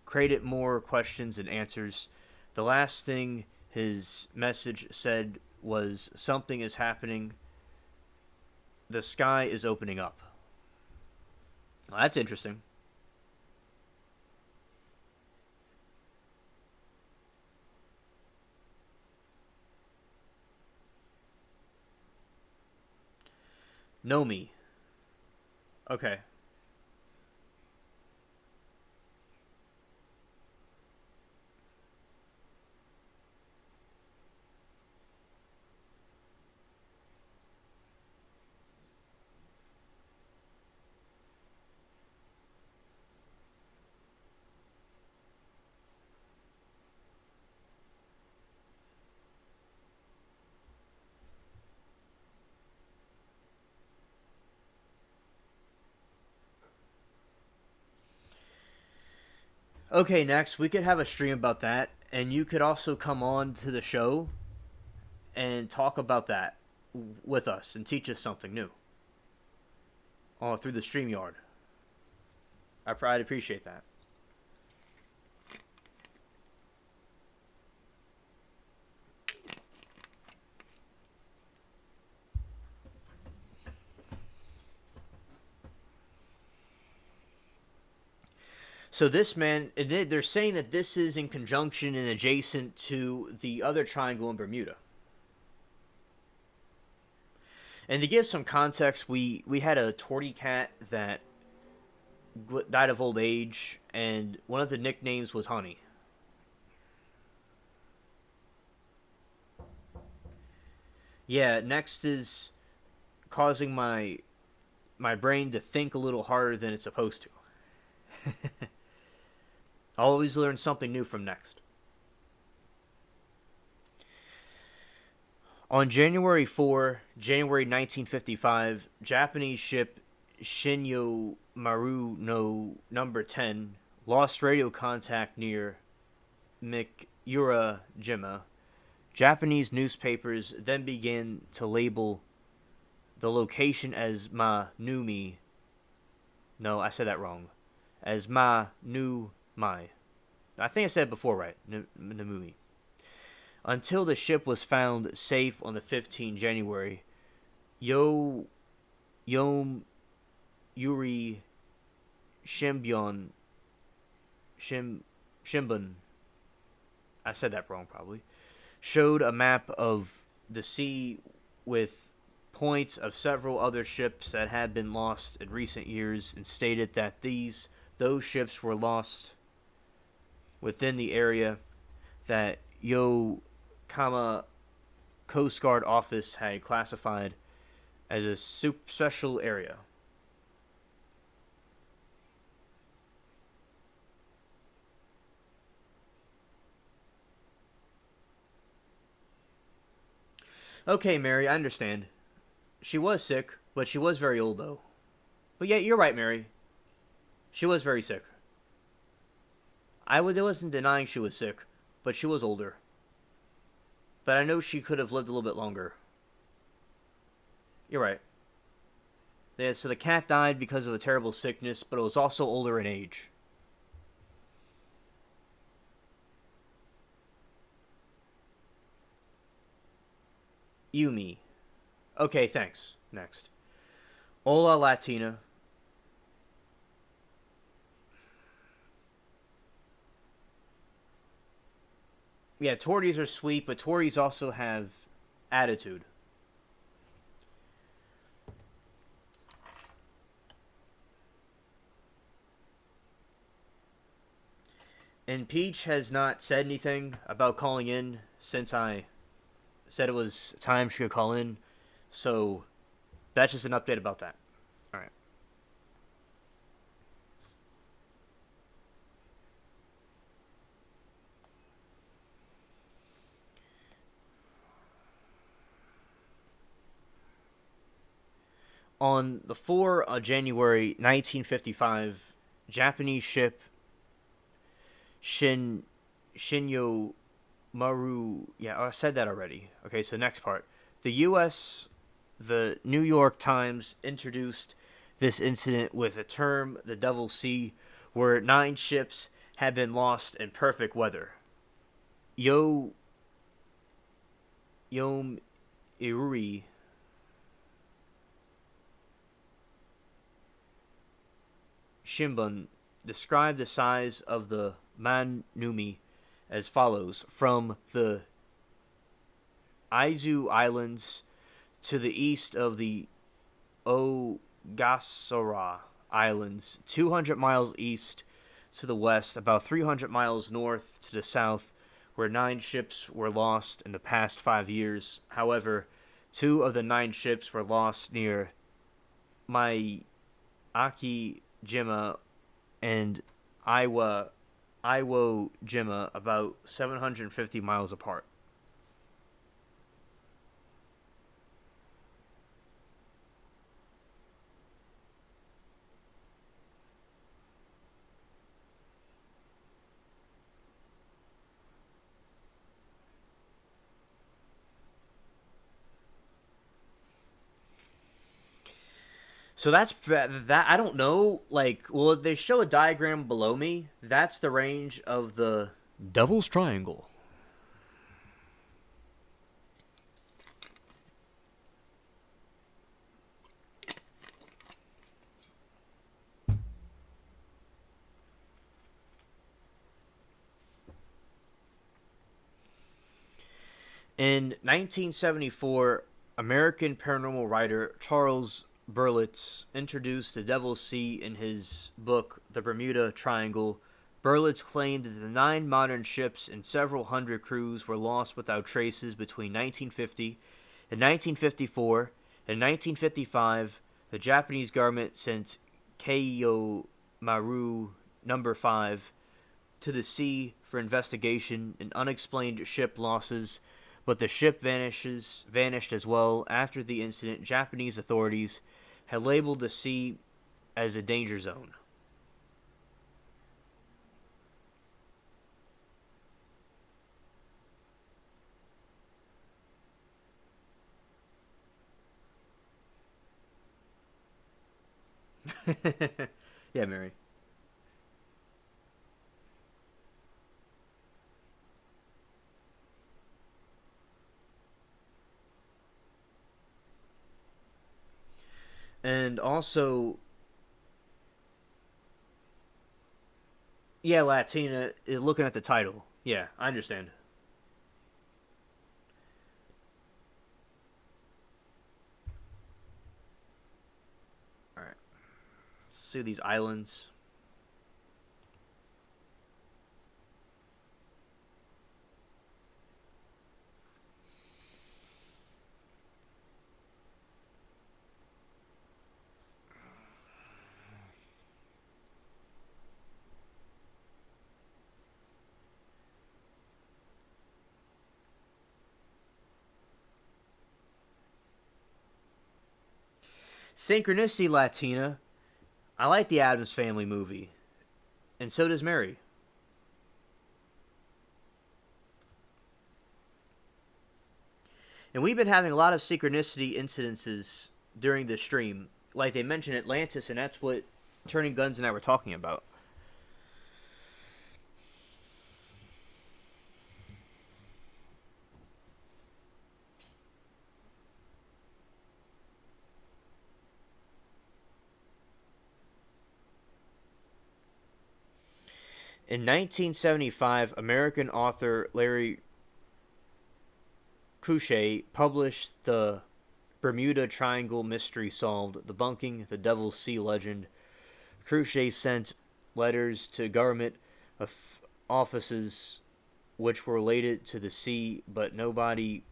created more questions than answers. The last thing his message said was, "Something is happening. The sky is opening up." Well, that's interesting. Nomi. Okay. Okay, next we could have a stream about that, and you could also come on to the show and talk about that with us and teach us something new. Through the StreamYard. I'd appreciate that. So this man, they're saying that this is in conjunction and adjacent to the other triangle in Bermuda. And to give some context, we had a tortie cat that died of old age, and one of the nicknames was Honey. Yeah, next is causing my brain to think a little harder than it's supposed to. I always learn something new from next. On January 1955, Japanese ship Shinyo Maru no number 10 lost radio contact near Mikurajima. Japanese newspapers then began to label the location as Ma-numi. No, I said that wrong. As Ma-nu-mai. I think I said it before right. Namumi. Until the ship was found safe on the 15th January, Yo Yom Yuri Shimbyon Shim Shimbun, I said that wrong probably, showed a map of the sea with points of several other ships that had been lost in recent years and stated that those ships were lost within the area that Yokohama Coast Guard office had classified as a special area. Okay, Mary, I understand. She was sick, but she was very old, though. But yeah, you're right, Mary. She was very sick. Wasn't denying she was sick, but she was older. But I know she could have lived a little bit longer. You're right. Yeah, so the cat died because of a terrible sickness, but it was also older in age. Yumi. Okay, thanks. Next. Hola Latina. Yeah, Tories are sweet, but Tories also have attitude. And Peach has not said anything about calling in since I said it was time she could call in. So that's just an update about that. All right. On the 4th of January 1955, Japanese ship Shinyo Maru. Yeah, I said that already. Okay, so next part. The U.S. The New York Times introduced this incident with a term, the Devil's Sea, where 9 ships had been lost in perfect weather. Yo Yom Irui Shimbun described the size of the Manumi as follows: from the Izu Islands to the east of the Ogasawara Islands, 200 miles east to the west, about 300 miles north to the south, where 9 ships were lost in the past 5 years. However, 2 of the 9 ships were lost near Maiaki Jima and Iwo Jima, about 750 miles apart. So that's that. I don't know. Like, well, they show a diagram below me. That's the range of the Devil's Triangle. In 1974, American paranormal writer Charles Berlitz introduced the Devil's Sea in his book The Bermuda Triangle. Berlitz claimed that the 9 modern ships and several hundred crews were lost without traces between 1950 and 1954. In 1955, the Japanese government sent Keiyo Maru Number 5 to the sea for investigation and unexplained ship losses, but the ship vanished as well. After the incident, Japanese authorities had labeled the sea as a danger zone. Yeah, Mary. And also, yeah, Latina, looking at the title. Yeah, I understand. Alright. See these islands. Synchronicity Latina. I like the Addams Family movie. And so does Mary. And we've been having a lot of synchronicity incidences during this stream. Like they mentioned Atlantis, and that's what Turning Guns and I were talking about. In 1975, American author Larry Couchet published the Bermuda Triangle Mystery Solved, debunking the Devil's Sea legend. Couchet sent letters to government offices which were related to the sea, but nobody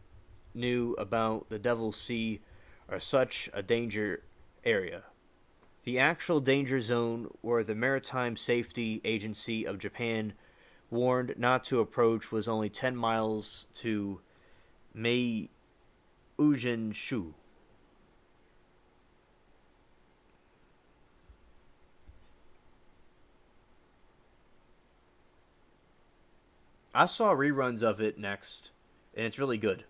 knew about the Devil's Sea or such a danger area. The actual danger zone where the Maritime Safety Agency of Japan warned not to approach was only 10 miles to Mei Ujin-shu. I saw reruns of it next, and it's really good.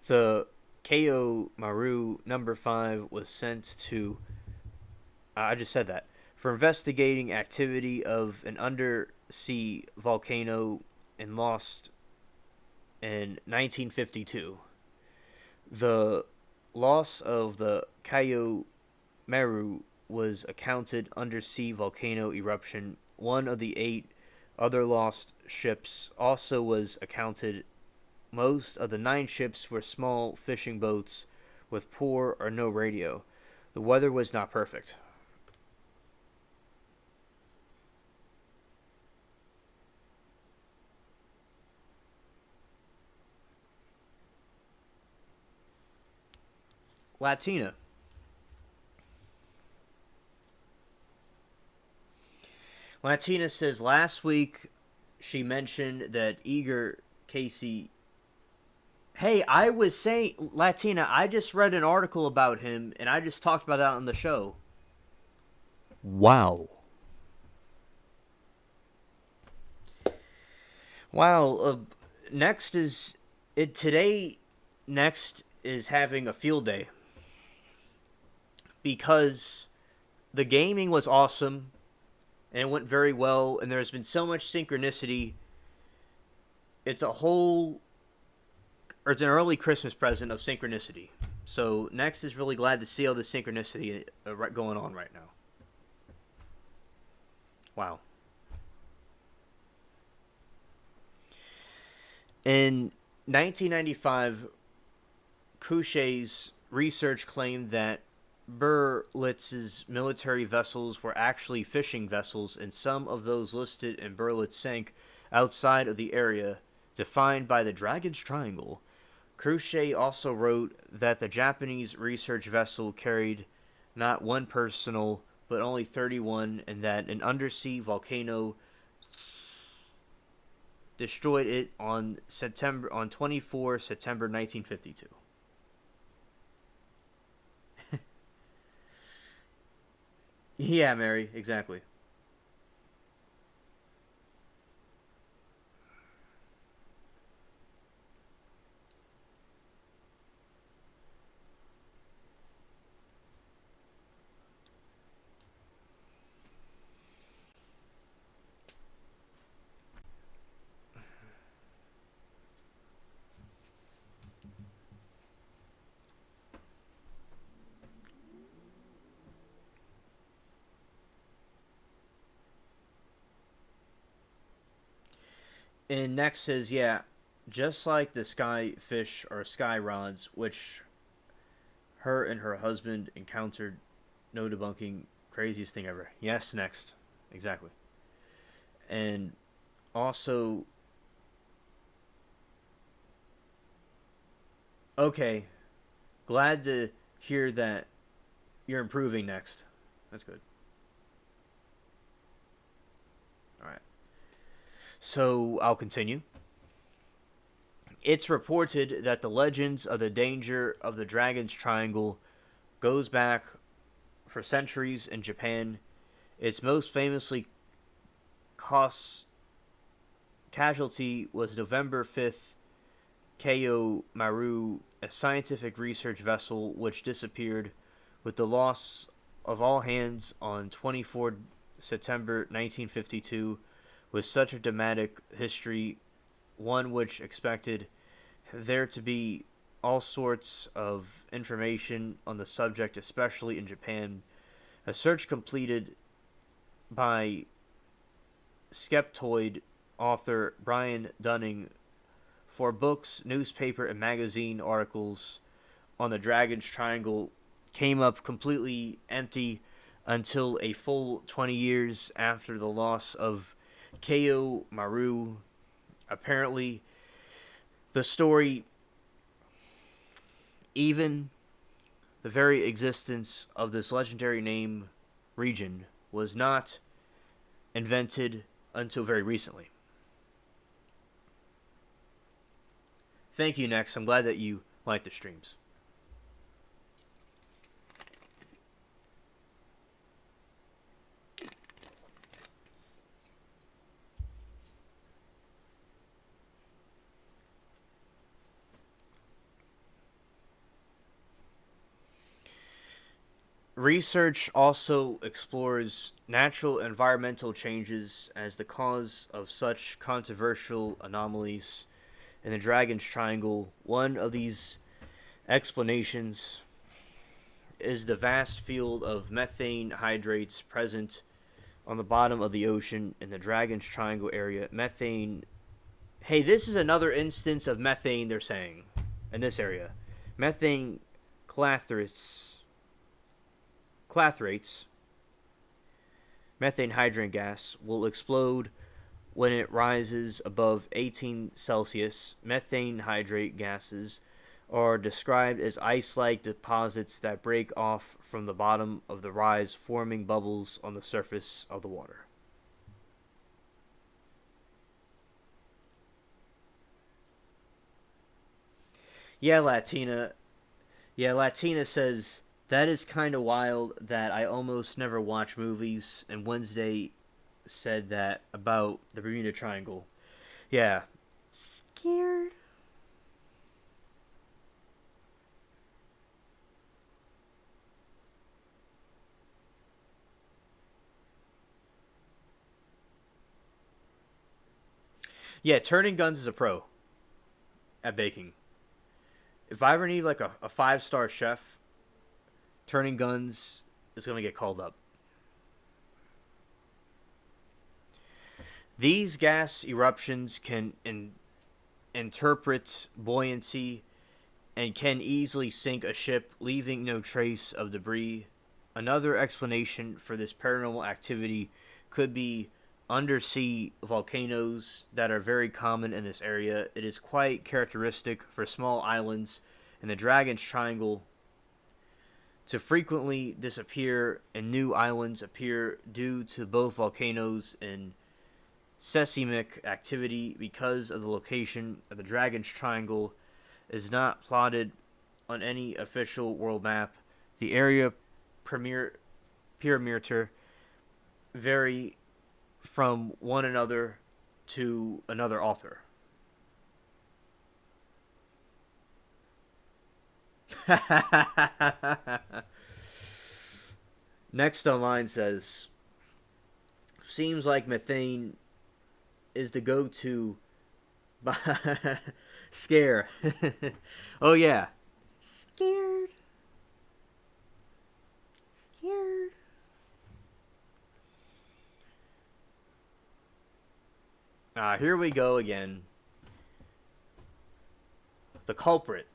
The Ko Maru number 5 was sent to, I just said that, for investigating activity of an undersea volcano and lost in 1952. The loss of the Kayo Maru was accounted undersea volcano eruption. One of the 8 other lost ships also was accounted. Most of the 9 ships were small fishing boats with poor or no radio. The weather was not perfect. Latina. Latina says last week she mentioned that Eager Casey. Hey, I was saying, Latina, I just read an article about him and I just talked about that on the show. Wow. Wow. Next is. It today. Next is having a field day. Because the gaming was awesome and it went very well, and there's been so much synchronicity. It's a whole, or it's an early Christmas present of synchronicity. So next is really glad to see all the synchronicity going on right now. Wow. In 1995, Couchet's research claimed that Berlitz's military vessels were actually fishing vessels, and some of those listed in Berlitz sank outside of the area defined by the Dragon's Triangle. Couchet also wrote that the Japanese research vessel carried not one personnel but only 31, and that an undersea volcano destroyed it on 24 September 1952. Yeah, Mary, exactly. And next says, yeah, just like the sky fish or sky rods, which her and her husband encountered, no debunking, craziest thing ever. Yes, next. Exactly. And also, okay, glad to hear that you're improving next. That's good. All right. So I'll continue. It's reported that the legends of the danger of the Dragon's Triangle goes back for centuries in Japan. Its most famously cost casualty was November 5th Ko Maru, a scientific research vessel which disappeared with the loss of all hands on 24 September 1952 with such a dramatic history, one which expected there to be all sorts of information on the subject, especially in Japan. A search completed by skeptoid author Brian Dunning for books, newspaper, and magazine articles on the Dragon's Triangle came up completely empty until a full 20 years after the loss of Ko Maru. Apparently, the story, even the very existence of this legendary name region, was not invented until very recently. Thank you, Next. I'm glad that you like the streams. Research also explores natural environmental changes as the cause of such controversial anomalies in the Dragon's Triangle. One of these explanations is the vast field of methane hydrates present on the bottom of the ocean in the Dragon's Triangle area. Methane. Hey, this is another instance of methane, they're saying, in this area. Methane clathrates, methane hydrant gas, will explode when it rises above 18 Celsius. Methane hydrate gases are described as ice-like deposits that break off from the bottom of the rise, forming bubbles on the surface of the water. Yeah, Latina. Yeah, Latina says that is kind of wild that I almost never watch movies, and Wednesday said that about the Bermuda Triangle. Yeah. Scared? Yeah, Turning Guns is a pro at baking. If I ever need like a 5-star chef, Turning Guns is going to get called up. These gas eruptions can interpret buoyancy and can easily sink a ship, leaving no trace of debris. Another explanation for this paranormal activity could be undersea volcanoes that are very common in this area. It is quite characteristic for small islands in the Dragon's Triangle to frequently disappear and new islands appear due to both volcanoes and seismic activity. Because of the location of the Dragon's Triangle is not plotted on any official world map, the area perimeter vary from one another to another author. Next online says, seems like methane is the go-to scare. Oh yeah. Scared. Here we go again. The culprit.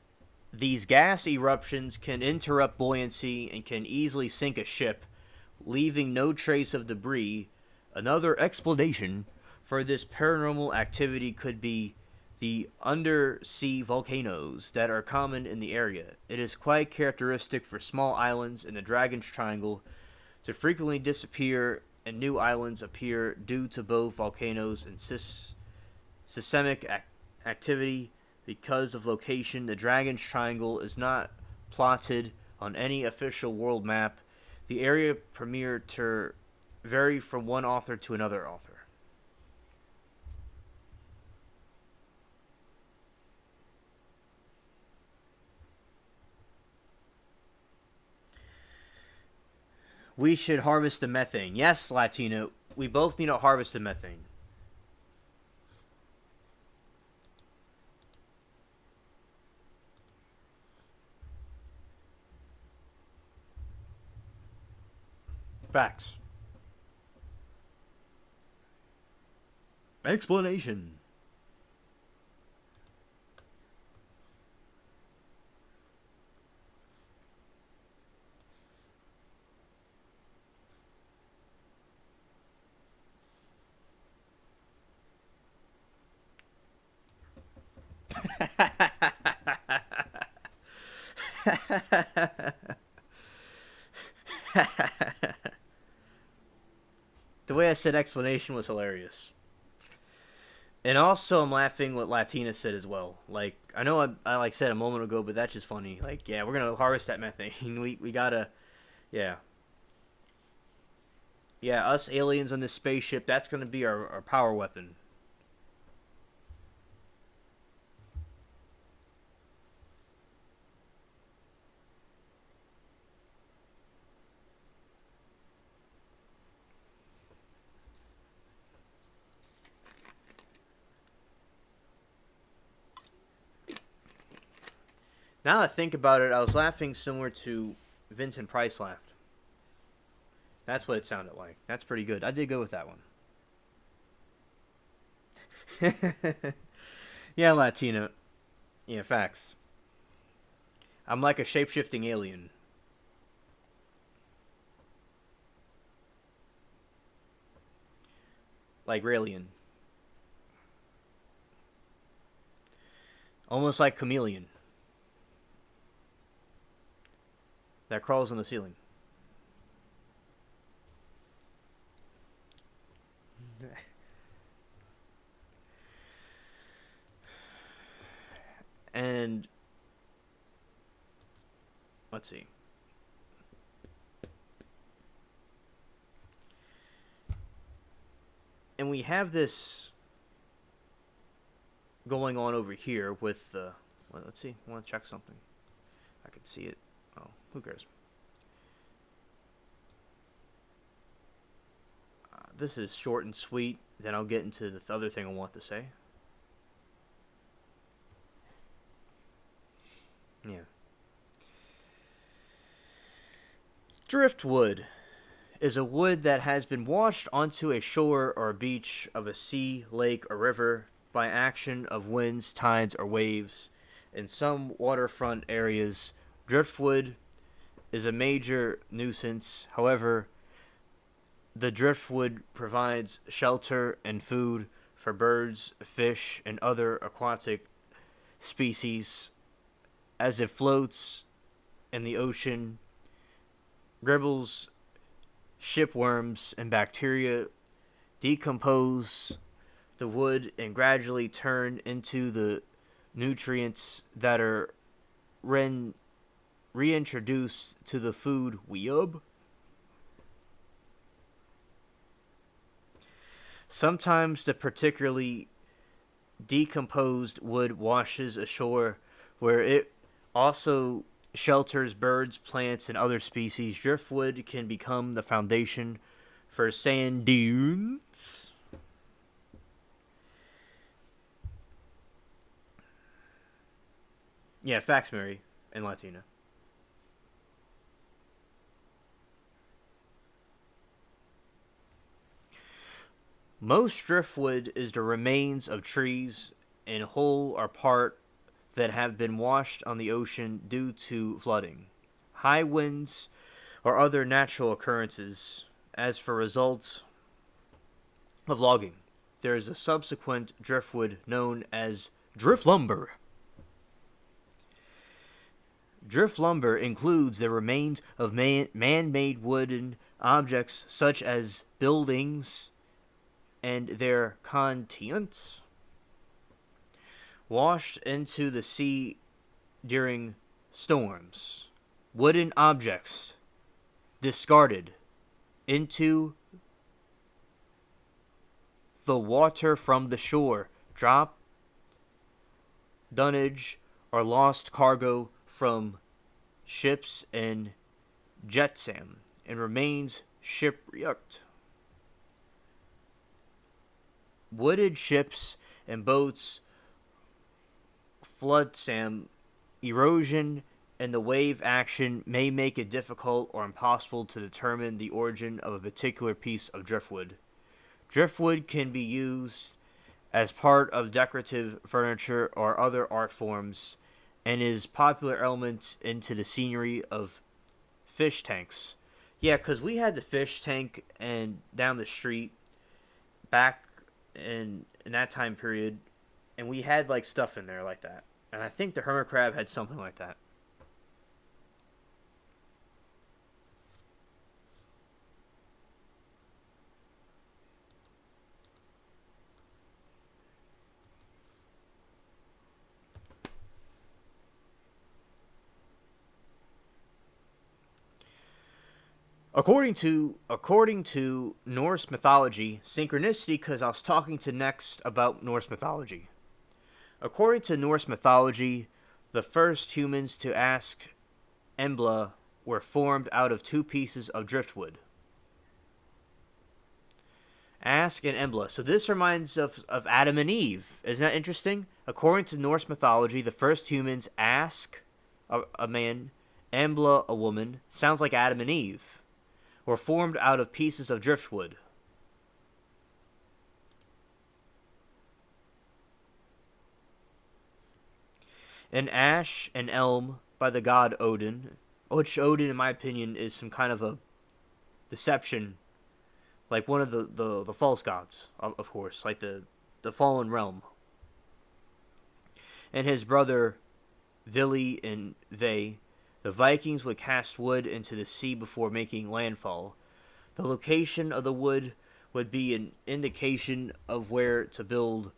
These gas eruptions can interrupt buoyancy and can easily sink a ship, leaving no trace of debris. Another explanation for this paranormal activity could be the undersea volcanoes that are common in the area. It is quite characteristic for small islands in the Dragon's Triangle to frequently disappear and new islands appear due to both volcanoes and seismic activity. Because of location, the Dragon's Triangle is not plotted on any official world map. The area premiered to vary from one author to another author. We should harvest the methane. Yes, Latino, we both need to harvest the methane. Facts. Explanation. The way I said explanation was hilarious. And also, I'm laughing what Latina said as well. Like, I know I like said a moment ago, but that's just funny. Like, yeah, we're gonna harvest that methane. We gotta, yeah, yeah. Us aliens on this spaceship. That's gonna be our power weapon. Now that I think about it, I was laughing similar to Vincent Price laughed. That's what it sounded like. That's pretty good. I did go with that one. Yeah, Latino. Yeah, facts. I'm like a shape-shifting alien. Like Raelian. Almost like chameleon. That crawls on the ceiling. And let's see. And we have this going on over here with the. Well, let's see. I want to check something. I can see it. Oh, who cares? This is short and sweet. Then I'll get into the other thing I want to say. Yeah. Driftwood is a wood that has been washed onto a shore or a beach of a sea, lake, or river by action of winds, tides, or waves. In some waterfront areas, driftwood is a major nuisance. However, the driftwood provides shelter and food for birds, fish, and other aquatic species as it floats in the ocean. Gribbles, shipworms, and bacteria decompose the wood and gradually turn into the nutrients that are reintroduced to the food we eat. Sometimes the particularly decomposed wood washes ashore where it also shelters birds, plants, and other species. Driftwood can become the foundation for sand dunes. Yeah, facts, Mary, and Latina. Most driftwood is the remains of trees in whole or part that have been washed on the ocean due to flooding, high winds, or other natural occurrences. As for results of logging, there is a subsequent driftwood known as drift lumber. Drift lumber includes the remains of man-made wooden objects such as buildings and their contents washed into the sea during storms. Wooden objects discarded into the water from the shore, drop, dunnage, or lost cargo from ships and jetsam, and remains shipwrecked. Wooded ships and boats, floodsam, erosion, and the wave action may make it difficult or impossible to determine the origin of a particular piece of driftwood. Driftwood can be used as part of decorative furniture or other art forms, and is popular element into the scenery of fish tanks. Yeah, because we had the fish tank and down the street back in that time period, and we had like stuff in there like that. And I think the hermit crab had something like that. According to Norse mythology, synchronicity, because I was talking to next about Norse mythology. According to Norse mythology, the first humans to ask Embla were formed out of two pieces of driftwood. Ask and Embla. So this reminds of Adam and Eve. Isn't that interesting? According to Norse mythology, the first humans, Ask a man, Embla a woman, sounds like Adam and Eve, were formed out of pieces of driftwood. An ash and elm by the god Odin, which Odin, in my opinion, is some kind of a deception, like one of the false gods, of course, like the fallen realm. And his brother Vili and they, the Vikings would cast wood into the sea before making landfall. The location of the wood would be an indication of where to build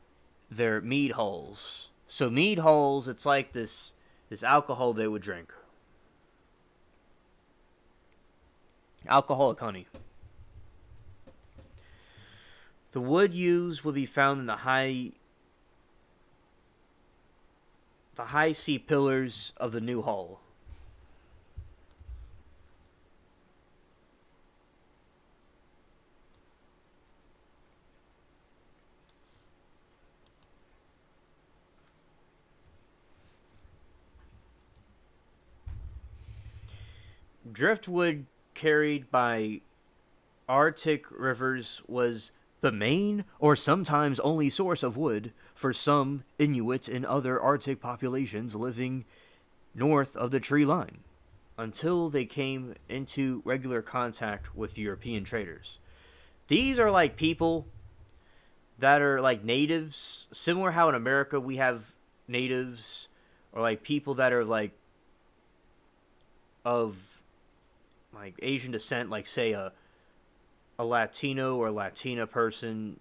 their mead halls. So mead halls, it's like this alcohol they would drink. Alcoholic honey. The wood used would be found in the high sea pillars of the new hall. Driftwood carried by Arctic rivers was the main or sometimes only source of wood for some Inuit and other Arctic populations living north of the tree line, until they came into regular contact with European traders. These are like people that are like natives, similar how in America we have natives, or like people that are like of like Asian descent, like say a Latino or Latina person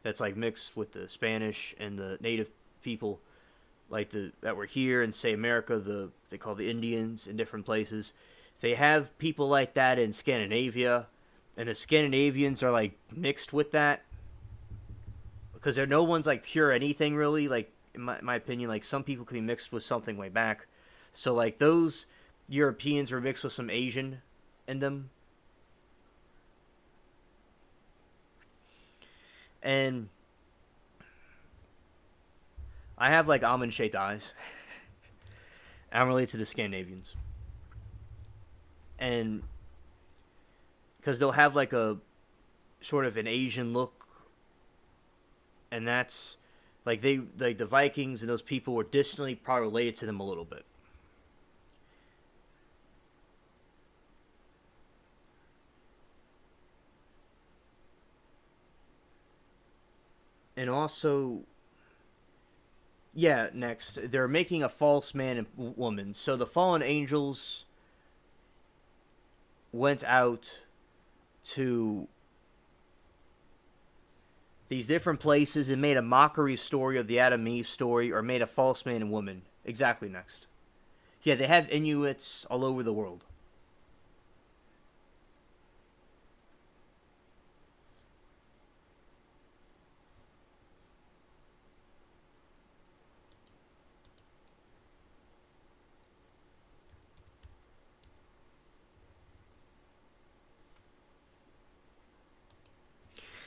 that's like mixed with the Spanish and the native people, like that were here in say America, they call the Indians in different places. They have people like that in Scandinavia, and the Scandinavians are like mixed with that because no one's like pure anything really. Like in my opinion, like some people can be mixed with something way back. So like those Europeans were mixed with some Asian in them. And I have like almond shaped eyes. I'm related to the Scandinavians. And because they'll have like a sort of an Asian look and that's like they like the Vikings and those people were distantly probably related to them a little bit. And also, yeah, next they're making a false man and woman. So the fallen angels went out to these different places and made a mockery story of the Adam and Eve story, or made a false man and woman. Exactly, next. Yeah, they have Inuits all over the world.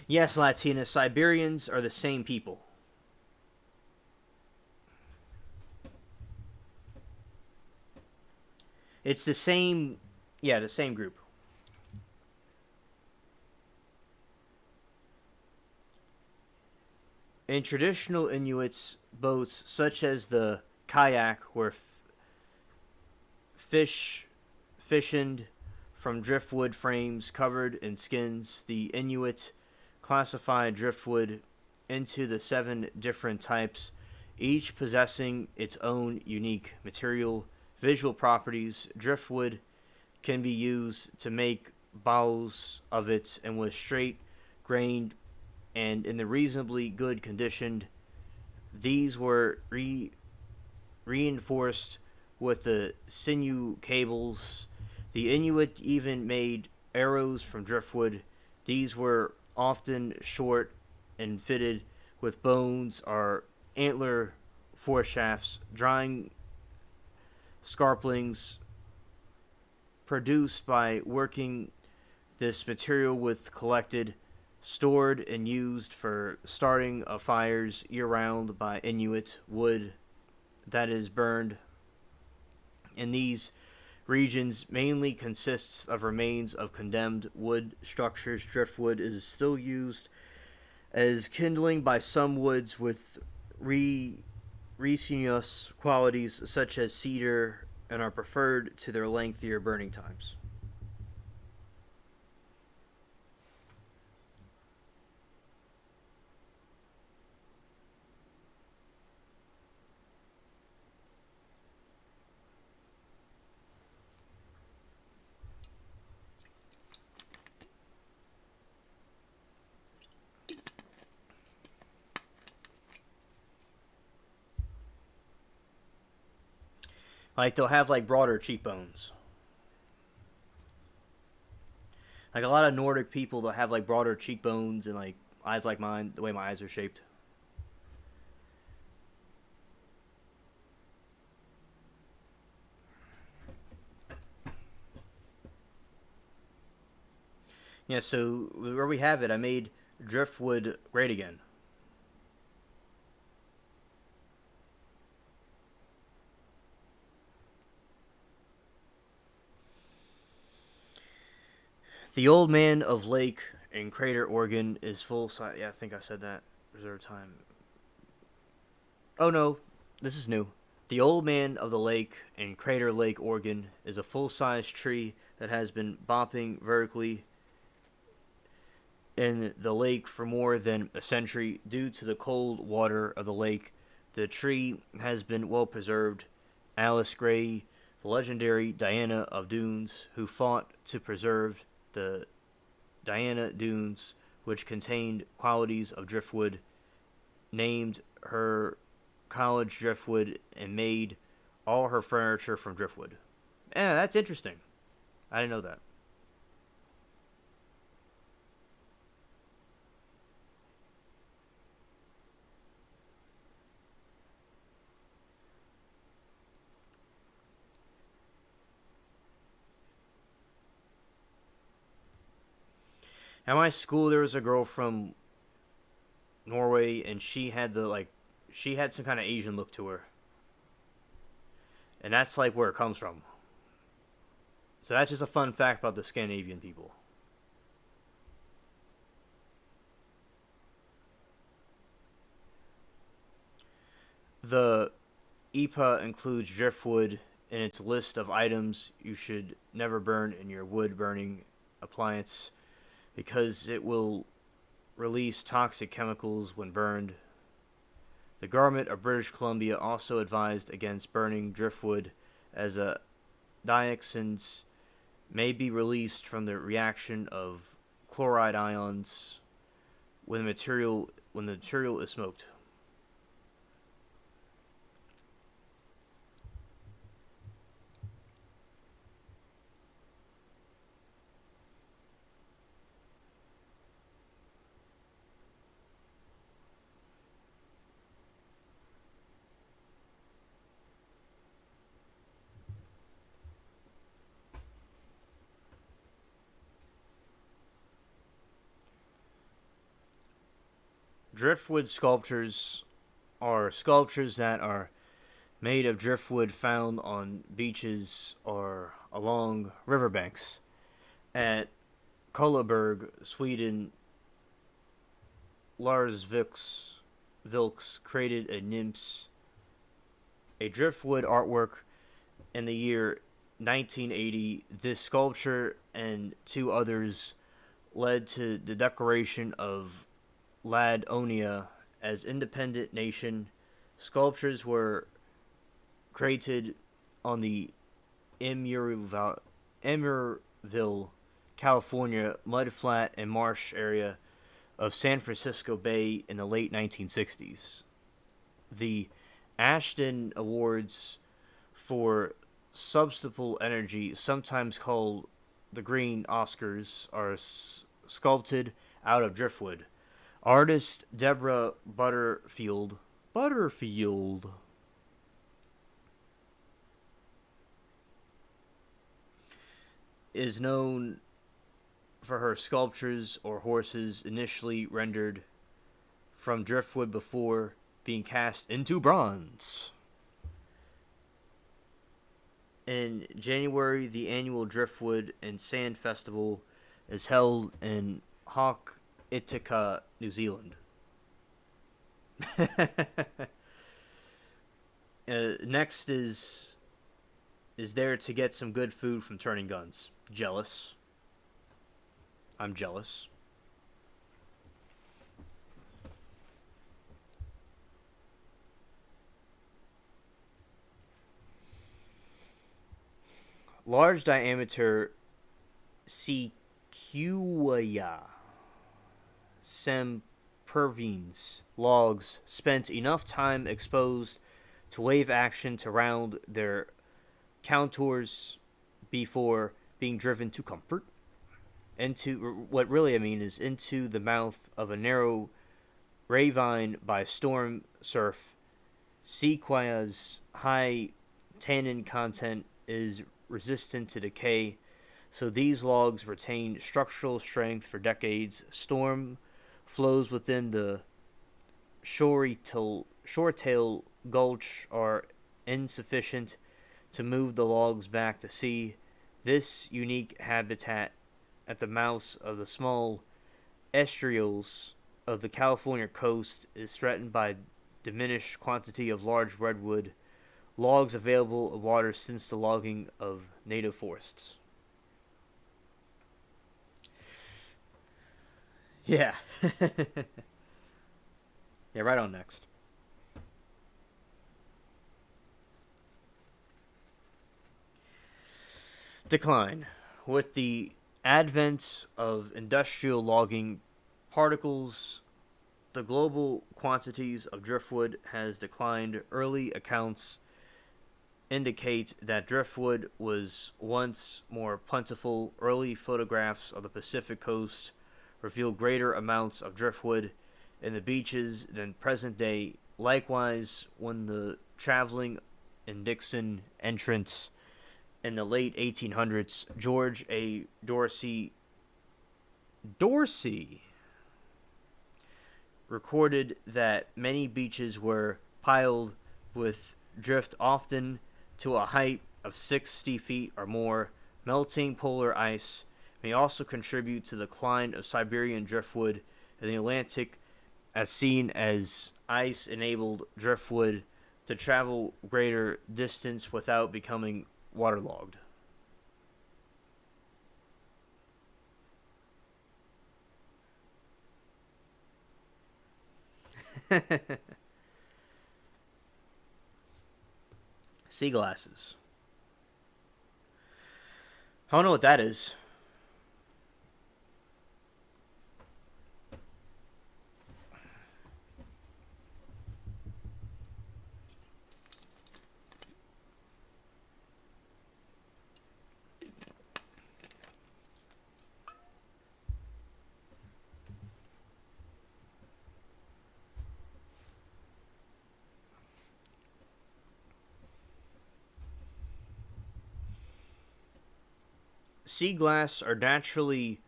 Yes, Latina Siberians are the same people. It's the same, yeah, the same group. In traditional Inuits boats, such as the kayak, were fish fissioned from driftwood frames covered in skins. The Inuit classified driftwood into the 7 different types, each possessing its own unique material, visual properties. Driftwood can be used to make bowls of it, and was straight grained and in the reasonably good condition. These were reinforced with the sinew cables. The Inuit even made arrows from driftwood. These were often short and fitted with bones or antler foreshafts. Drying scarplings produced by working this material with collected, stored, and used for starting of fires year round by Inuit. Wood that is burned in these regions mainly consists of remains of condemned wood structures. Driftwood is still used as kindling by some woods with resinous qualities, such as cedar, and are preferred to their lengthier burning times. Like they'll have like broader cheekbones. Like a lot of Nordic people, they'll have like broader cheekbones and like eyes like mine, the way my eyes are shaped. Yeah, so where we have it, I made driftwood great again. The Old Man of Lake in Crater, Oregon is full size. Yeah, I think I said that. Reserve time. Oh no, this is new. The Old Man of the Lake in Crater Lake, Oregon is a full size tree that has been bopping vertically in the lake for more than a century. Due to the cold water of the lake, the tree has been well preserved. Alice Gray, the legendary Diana of Dunes, who fought to preserve the Diana Dunes, which contained qualities of driftwood, named her college driftwood and made all her furniture from driftwood. Yeah, that's interesting. I didn't know that. At my school, there was a girl from Norway, and she had some kind of Asian look to her, and that's like where it comes from. So that's just a fun fact about the Scandinavian people. The EPA includes driftwood in its list of items you should never burn in your wood burning appliance because it will release toxic chemicals when burned. The government of British Columbia also advised against burning driftwood as a dioxins may be released from the reaction of chloride ions when the material is smoked. Driftwood sculptures are sculptures that are made of driftwood found on beaches or along riverbanks. At Kullaberg, Sweden, Lars Vilks created a driftwood artwork in the year 1980. This sculpture and two others led to the declaration of Ladonia as independent nation. Sculptures were created on the Emerville, California mudflat and marsh area of San Francisco Bay in the late 1960s. The Ashton Awards for Substantial Energy, sometimes called the Green Oscars, are sculpted out of driftwood. Artist Deborah Butterfield is known for her sculptures or horses initially rendered from driftwood before being cast into bronze. In January, the annual Driftwood and Sand Festival is held in Hawk Ithaca, New Zealand. Next is there to get some good food from Turning Guns. Jealous. I'm jealous. Large diameter sequoia sempervines logs spent enough time exposed to wave action to round their contours before being driven to comfort into what really I mean is into the mouth of a narrow ravine by storm surf. Sequoia's high tannin content is resistant to decay, so these logs retain structural strength for decades. Storm flows within the Shoretail Gulch are insufficient to move the logs back to sea. This unique habitat at the mouths of the small estuaries of the California coast is threatened by diminished quantity of large redwood logs available in water since the logging of native forests. Yeah. Yeah, right on next. Decline. With the advent of industrial logging, particles, the global quantities of driftwood has declined. Early accounts indicate that driftwood was once more plentiful. Early photographs of the Pacific coast reveal greater amounts of driftwood in the beaches than present day. Likewise, when the traveling in Dixon entrance in the late 1800s, George A. Dorsey recorded that many beaches were piled with drift, often to a height of 60 feet or more. Melting polar ice may also contribute to the decline of Siberian driftwood in the Atlantic, as seen as ice enabled driftwood to travel greater distance without becoming waterlogged. Sea glasses. I don't know what that is. Sea glass are naturally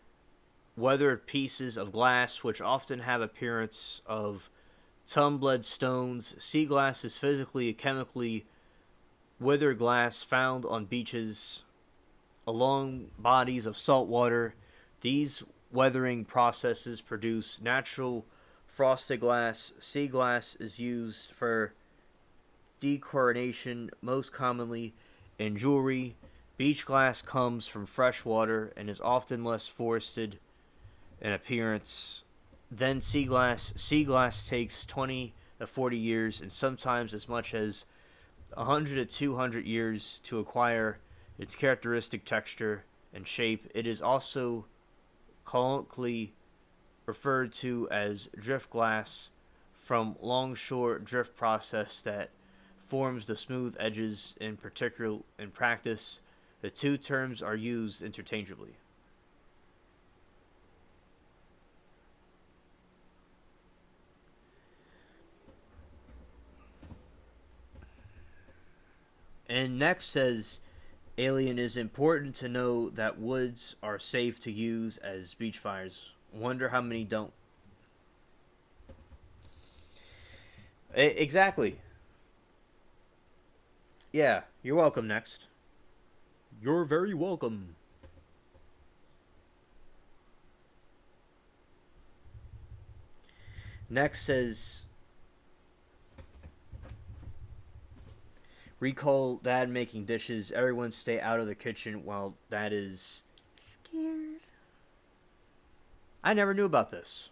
weathered pieces of glass which often have appearance of tumbled stones. Sea glass is physically and chemically weathered glass found on beaches along bodies of salt water. These weathering processes produce natural frosted glass. Sea glass is used for decoration, most commonly in jewelry. Beach glass comes from fresh water and is often less forested in appearance than sea glass. Sea glass takes 20 to 40 years and sometimes as much as 100 to 200 years to acquire its characteristic texture and shape. It is also colloquially referred to as drift glass from longshore drift process that forms the smooth edges. In particular, in practice, the two terms are used interchangeably. And next says, Alien is important to know that woods are safe to use as beach fires. Wonder how many don't. Exactly. Yeah, you're welcome next. You're very welcome. Next says, recall dad making dishes. Everyone stay out of the kitchen while dad is scared. I never knew about this.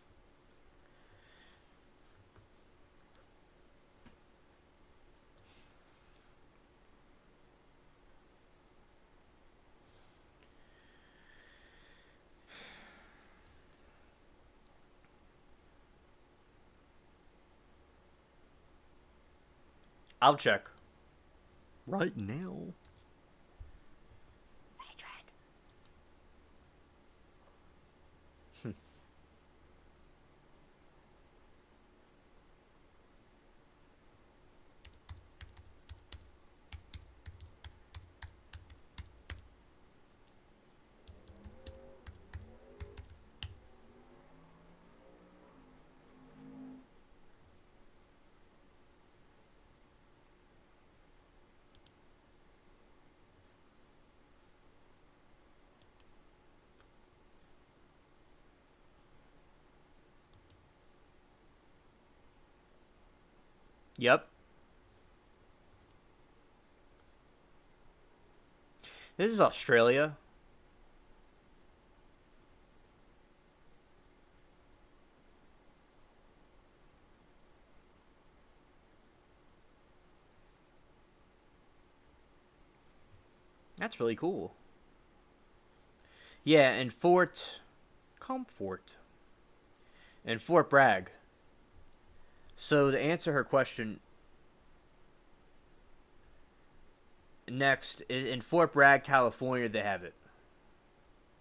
I'll check. Right now. Yep. This is Australia. That's really cool. Yeah, and Fort Comfort and Fort Bragg. So to answer her question, next in Fort Bragg, California, they have it.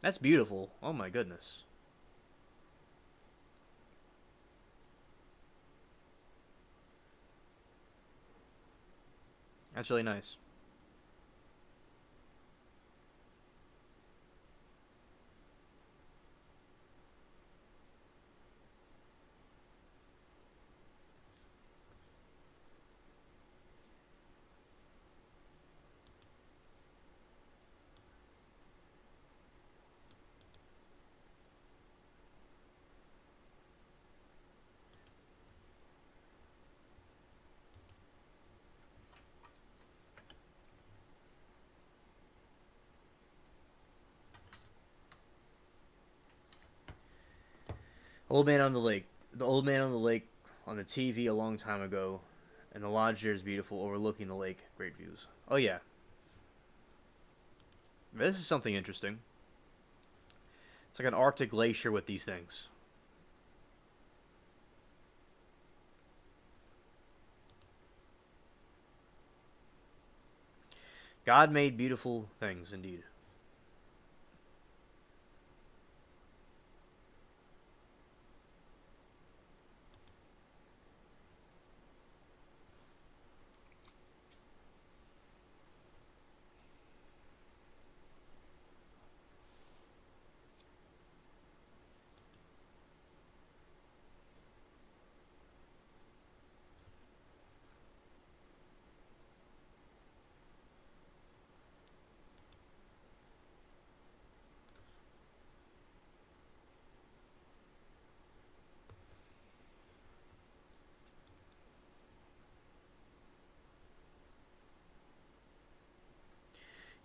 That's beautiful. Oh my goodness. That's really nice. Old Man on the Lake. The Old Man on the Lake on the TV a long time ago, and the lodge there is beautiful, overlooking the lake. Great views. Oh yeah, this is something interesting. It's like an Arctic glacier with these things. God made beautiful things, indeed.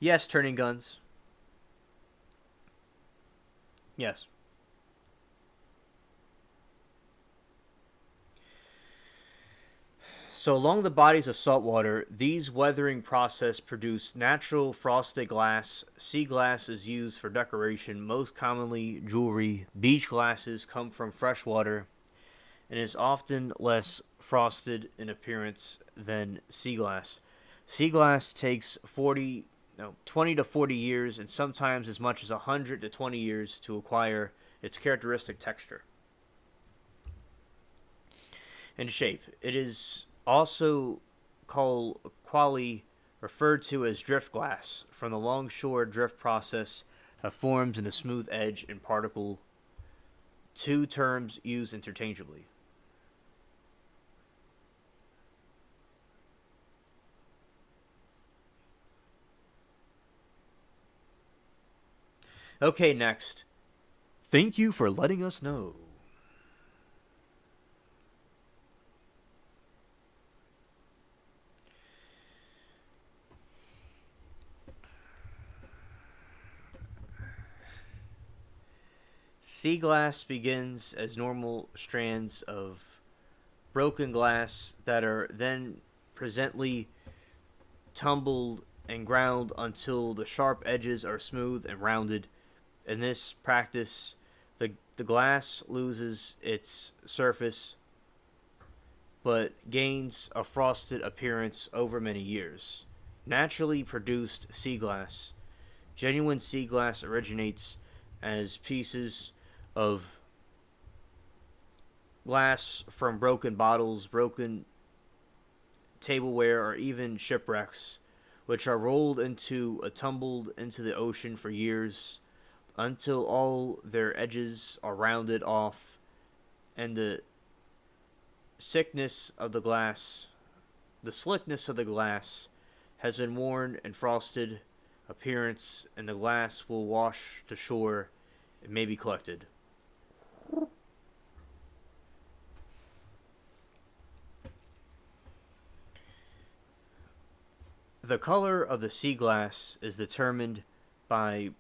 Yes, turning guns. Yes. So along the bodies of salt water, these weathering process produce natural frosted glass. Sea glass is used for decoration, most commonly jewelry. Beach glasses come from fresh water and is often less frosted in appearance than sea glass. Sea glass takes 20 to 40 years and sometimes as much as 100 to 20 years to acquire its characteristic texture and shape. It is also called quali, referred to as drift glass, from the longshore drift process that forms in a smooth edge and particle, two terms used interchangeably. Okay, next. Thank you for letting us know. Sea glass begins as normal strands of broken glass that are then presently tumbled and ground until the sharp edges are smooth and rounded. In this practice, the glass loses its surface but gains a frosted appearance over many years. Naturally produced sea glass. Genuine sea glass originates as pieces of glass from broken bottles, broken tableware, or even shipwrecks, which are rolled into a tumbled into the ocean for years until all their edges are rounded off and sickness of the glass the slickness of the glass has been worn and frosted appearance, and the glass will wash to shore and may be collected. The color of the sea glass is determined by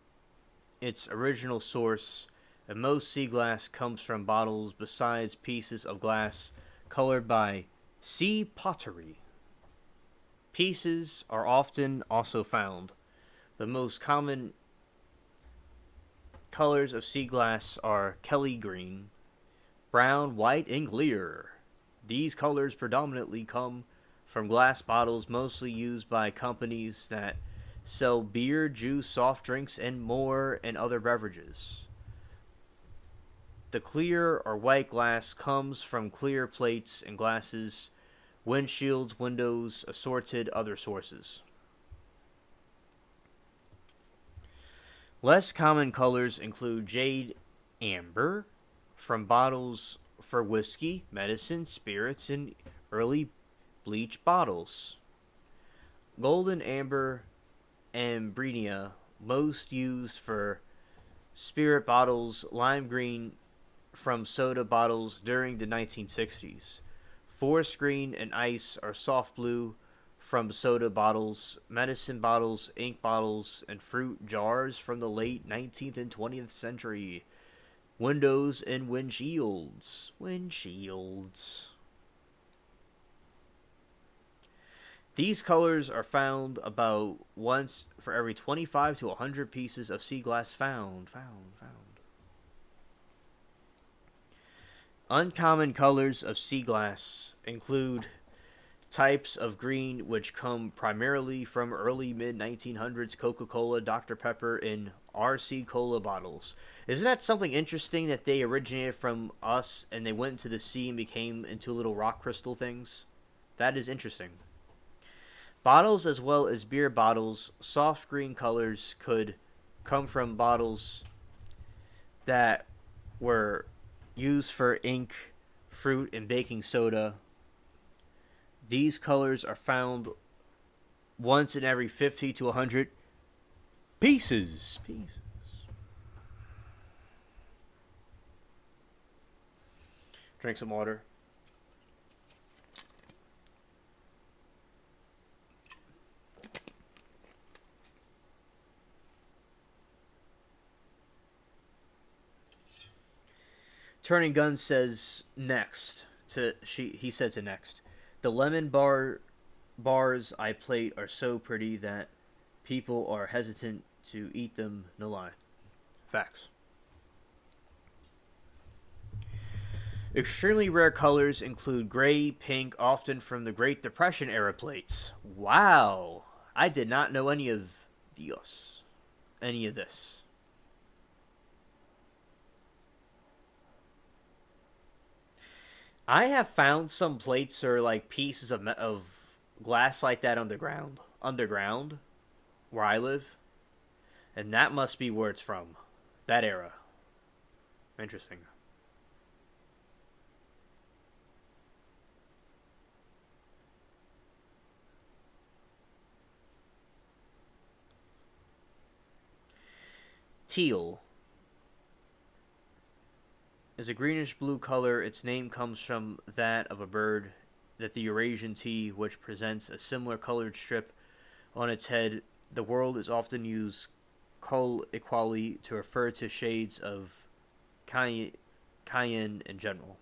its original source, and most sea glass comes from bottles besides pieces of glass colored by sea pottery. Pieces are often also found. The most common colors of sea glass are Kelly green, brown, white, and clear. These colors predominantly come from glass bottles mostly used by companies that sell beer, juice, soft drinks, and more, and other beverages. The clear or white glass comes from clear plates and glasses, windshields, windows, assorted other sources. Less common colors include jade amber from bottles for whiskey, medicine, spirits, and early bleach bottles. Golden amber and Brenia, most used for spirit bottles, lime green from soda bottles during the 1960s. Forest green and ice are soft blue from soda bottles, medicine bottles, ink bottles, and fruit jars from the late 19th and 20th century. windows and windshields. Windshields. These colors are found about once for every 25 to 100 pieces of sea glass found. Uncommon colors of sea glass include types of green which come primarily from early mid 1900s Coca-Cola, Dr. Pepper, and RC Cola bottles. Isn't that something interesting that they originated from us and they went into the sea and became into little rock crystal things? That is interesting. Bottles as well as beer bottles, soft green colors could come from bottles that were used for ink, fruit, and baking soda. These colors are found once in every 50 to 100 pieces. Drink some water. Turning Gun says next. He said to next. The lemon bars I plate are so pretty that people are hesitant to eat them. No lie. Facts. Extremely rare colors include gray, pink, often from the Great Depression era plates. Wow. I did not know any of this. I have found some plates or like pieces of glass like that underground, where I live, and that must be where it's from, that era. Interesting. Teal is a greenish blue color. Its name comes from that of a bird, that the Eurasian tea, which presents a similar colored strip on its head. The word is often used colloquially to refer to shades of cayenne in general.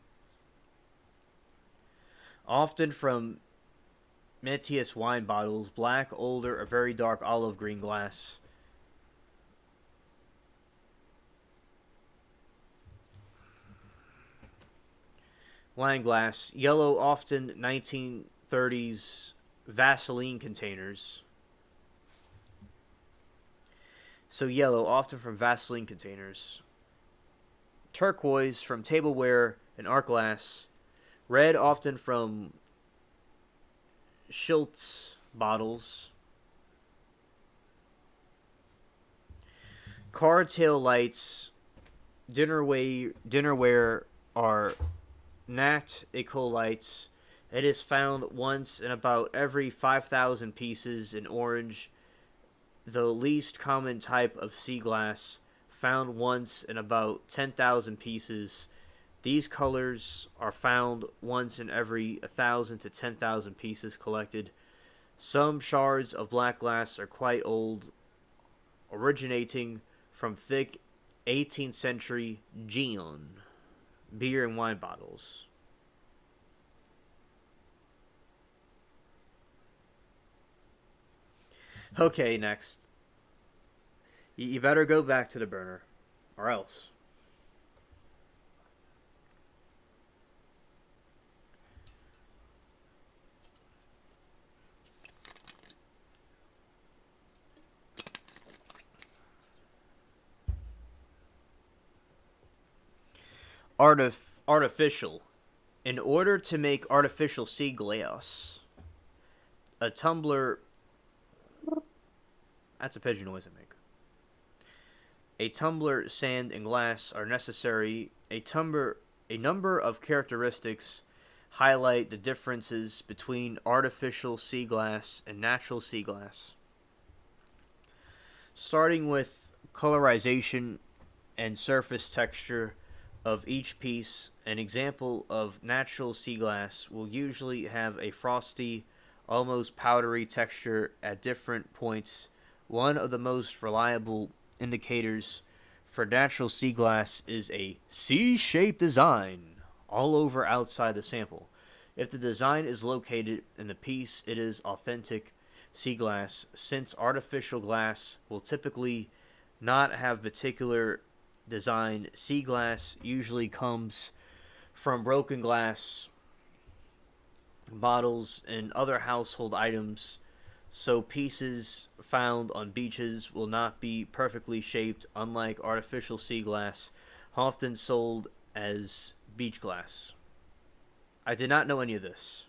Often from Metis wine bottles, black, older, or very dark olive green glass. Wine glass, yellow, often 1930s Vaseline containers. So yellow, often from Vaseline containers. Turquoise from tableware and art glass. Red, often from Schiltz bottles. Car tail lights, dinnerware are Nat ecolites. It is found once in about every 5,000 pieces in orange, the least common type of sea glass, found once in about 10,000 pieces. These colors are found once in every 1,000 to 10,000 pieces collected. Some shards of black glass are quite old, originating from thick 18th century Gion beer and wine bottles. Okay, next. You better go back to the burner, or else. Artificial. In order to make artificial sea glass, a tumbler. That's a pigeon noise I make. A tumbler, sand, and glass are necessary. A number of characteristics highlight the differences between artificial sea glass and natural sea glass. Starting with colorization and surface texture of each piece, an example of natural sea glass will usually have a frosty, almost powdery texture at different points. One of the most reliable indicators for natural sea glass is a C-shaped design all over outside the sample. If the design is located in the piece, it is authentic sea glass, since artificial glass will typically not have particular design. Sea glass usually comes from broken glass, bottles, and other household items, so pieces found on beaches will not be perfectly shaped, unlike artificial sea glass, often sold as beach glass. I did not know any of this.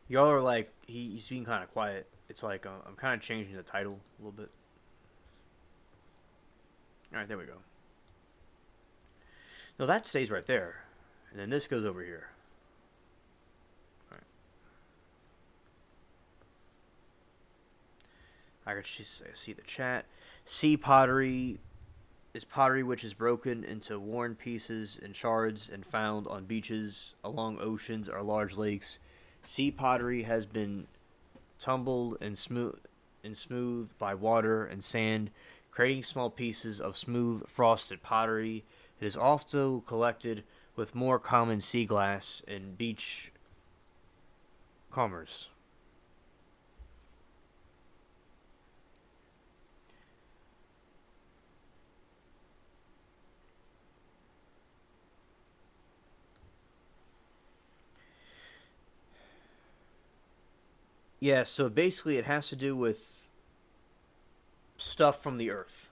Y'all are like, he's being kind of quiet. It's like, I'm kind of changing the title a little bit. Alright, there we go. No, that stays right there. And then this goes over here. Alright. I can just see the chat. Sea pottery is pottery which is broken into worn pieces and shards and found on beaches, along oceans, or large lakes. Sea pottery has been tumbled and smoothed by water and sand, creating small pieces of smooth frosted pottery. It is also collected with more common sea glass and beach commerce. Yeah, so basically it has to do with stuff from the earth.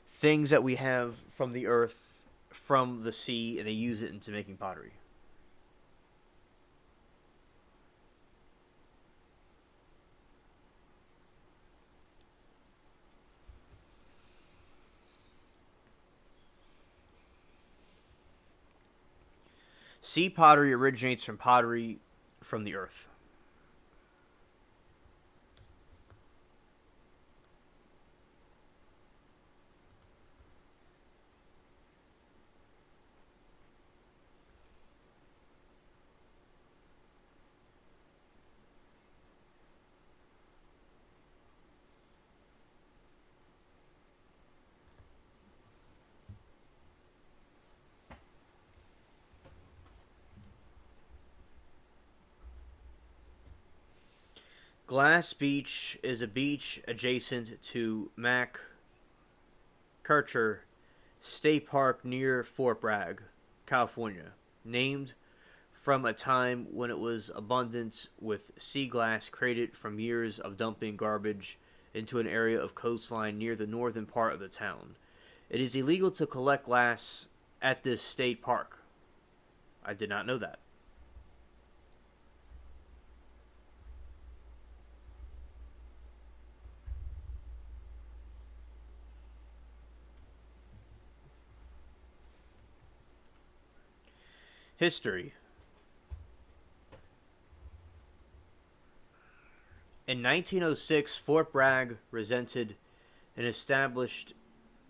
Things that we have from the earth, from the sea, and they use it into making pottery. Sea pottery originates from pottery from the earth. Glass Beach is a beach adjacent to McCarter State Park near Fort Bragg, California, named from a time when it was abundant with sea glass created from years of dumping garbage into an area of coastline near the northern part of the town. It is illegal to collect glass at this state park. I did not know that. History. In 1906, Fort Bragg resented and established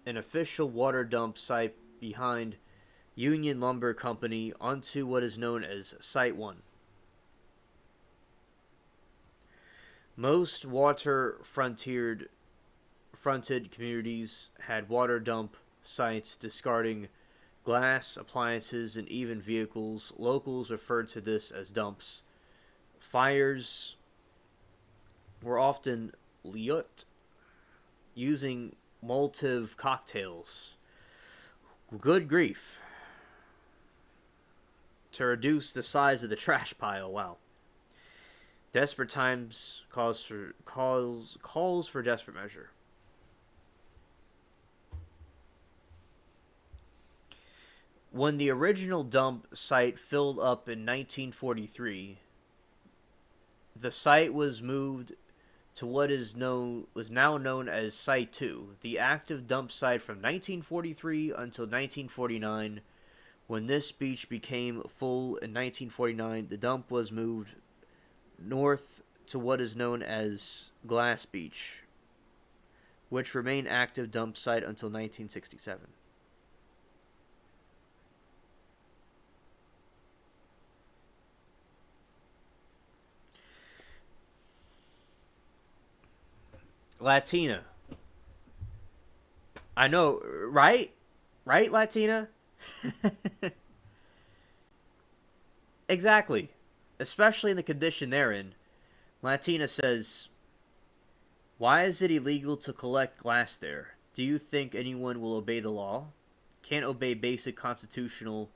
an official water dump site behind Union Lumber Company onto what is known as Site 1. Most fronted communities had water dump sites discarding glass, appliances, and even vehicles. Locals referred to this as dumps. Fires were often Liut using Molotov cocktails. Good grief. To reduce the size of the trash pile. Wow. Desperate times calls for desperate measure. When the original dump site filled up in 1943, the site was moved to what was now known as Site 2, the active dump site from 1943 until 1949. When this beach became full in 1949, the dump was moved north to what is known as Glass Beach, which remained active dump site until 1967. Latina. I know, right? Right, Latina? Exactly. Especially in the condition they're in. Latina says, "Why is it illegal to collect glass there? Do you think anyone will obey the law? Can't obey basic constitutional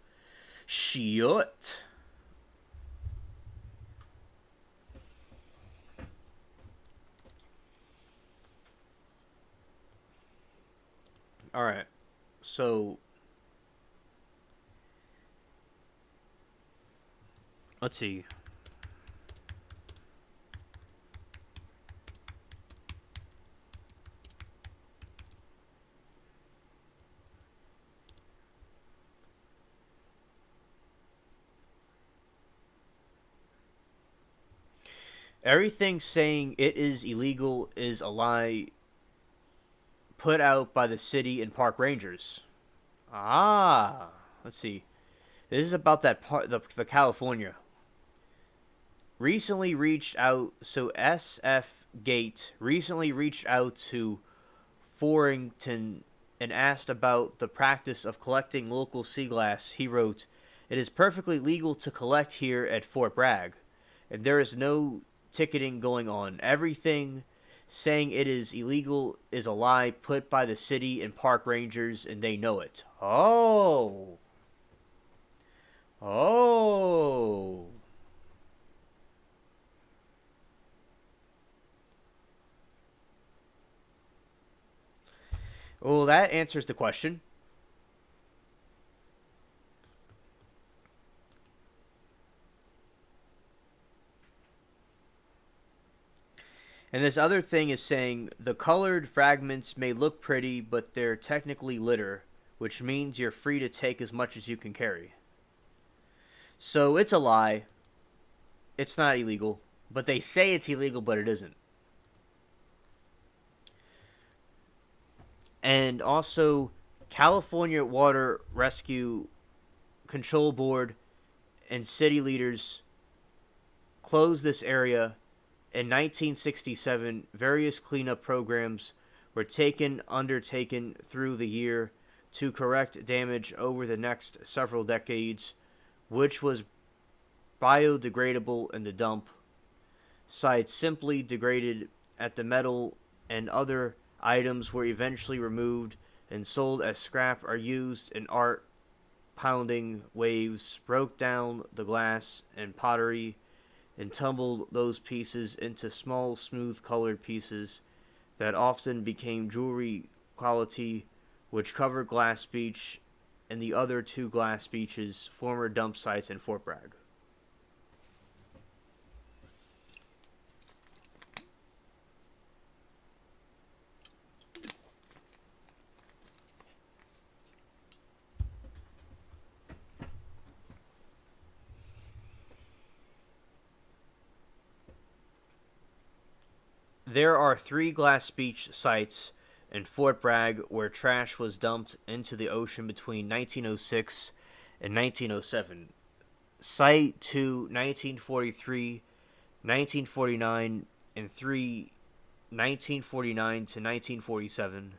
shit." Alright. So, let's see. Everything saying it is illegal is a lie put out by the city and park rangers. Ah, let's see. This is about that part, the California. Recently reached out, so SF Gate recently reached out to Forrington and asked about the practice of collecting local sea glass. He wrote, "It is perfectly legal to collect here at Fort Bragg, and there is no ticketing going on. Everything saying it is illegal is a lie put by the city and park rangers, and they know it." Oh. Oh. Well, that answers the question. And this other thing is saying the colored fragments may look pretty, but they're technically litter, which means you're free to take as much as you can carry. So it's a lie. It's not illegal. But they say it's illegal, but it isn't. And also, California Water Rescue Control Board and city leaders closed this area in 1967. Various cleanup programs were undertaken through the year to correct damage over the next several decades, which was biodegradable in the dump sites simply degraded at the metal, and other items were eventually removed and sold as scrap or used in art. Pounding waves broke down the glass and pottery and tumbled those pieces into small, smooth colored pieces that often became jewelry quality, which covered Glass Beach and the other two glass beaches, former dump sites in Fort Bragg. There are 3 Glass Beach sites in Fort Bragg where trash was dumped into the ocean between 1906 and 1907. Site 2, 1943, 1949, and 3, 1949 to 1947.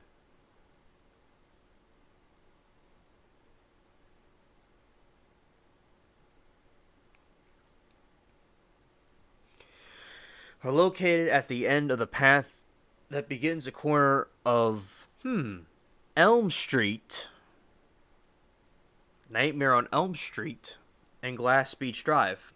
Are located at the end of the path that begins the corner of Elm Street, Nightmare on Elm Street, and Glass Beach Drive.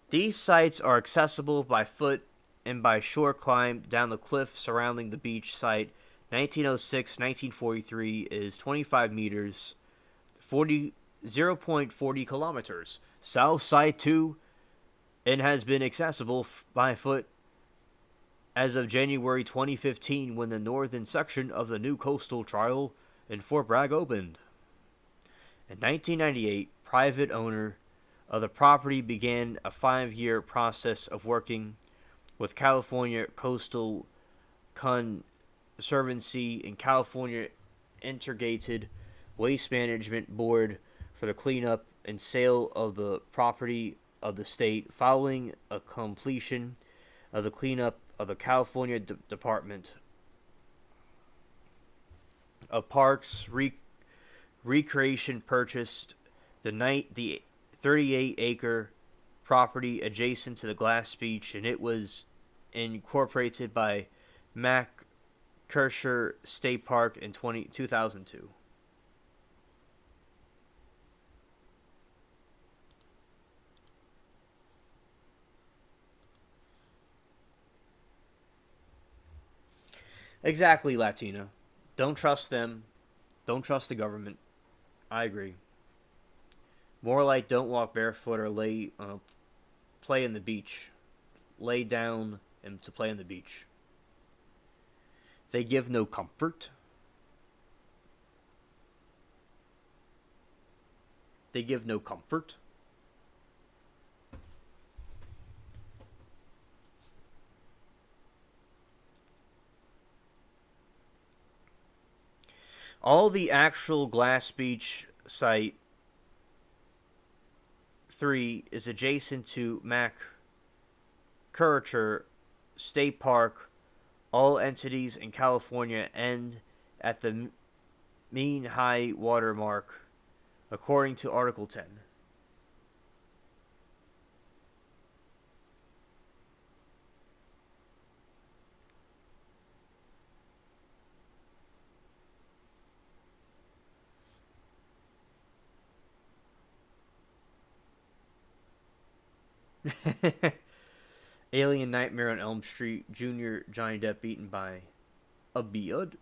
These sites are accessible by foot and by shore climb down the cliff surrounding the beach site. 1906-1943 is 25 meters, 0.40 kilometers. South side 2 and has been accessible by foot as of January 2015 when the northern section of the new coastal trail in Fort Bragg opened. In 1998, private owner of the property began a 5-year process of working with California Coastal Conservancy and California Integrated Waste Management Board for the cleanup and sale of the property of the state. Following a completion of the cleanup of the California Department of Parks Recreation purchased the 38-acre property adjacent to the Glass Beach, and it was incorporated by McKercher State Park in 2002. Exactly, Latina. Don't trust them. Don't trust the government. I agree. More like don't walk barefoot or play in the beach. Lay down and to play in the beach. They give no comfort. They give no comfort. All the actual Glass Beach site 3 is adjacent to McKercher State Park. All entities in California end at the mean high water mark, according to Article 10. Alien Nightmare on Elm Street, Junior Johnny Depp beaten by a beard.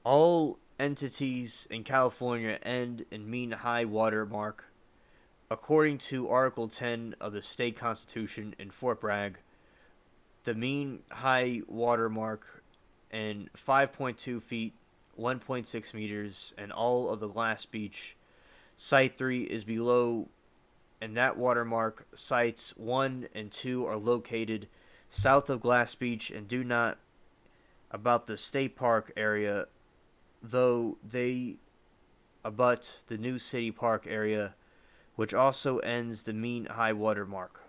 All entities in California end in mean high water mark, according to Article 10 of the state constitution in Fort Bragg. The mean high water mark in 5.2 feet, 1.6 meters, and all of the Glass Beach. Site 3 is below, and that watermark. Sites 1 and 2 are located south of Glass Beach and do not about the state park area, though they abut the new city park area, which also ends the mean high water mark.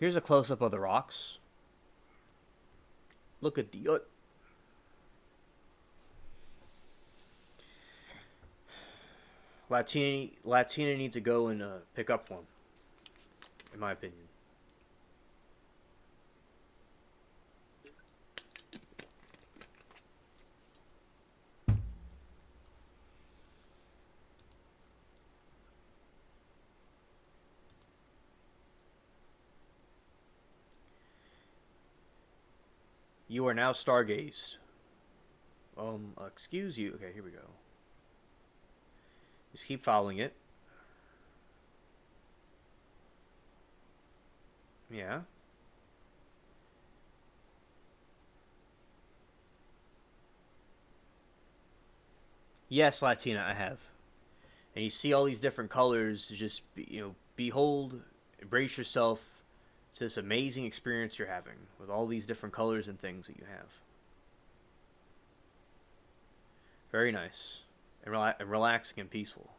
Here's a close-up of the rocks. Look at the Latina needs to go and pick up one, in my opinion. You are now stargazed. Excuse you. Okay, here we go. Just keep following it. Yeah. Yes, Latina, I have. And you see all these different colors. Just behold, embrace yourself to this amazing experience you're having with all these different colors and things that you have. Very nice and relaxing and peaceful.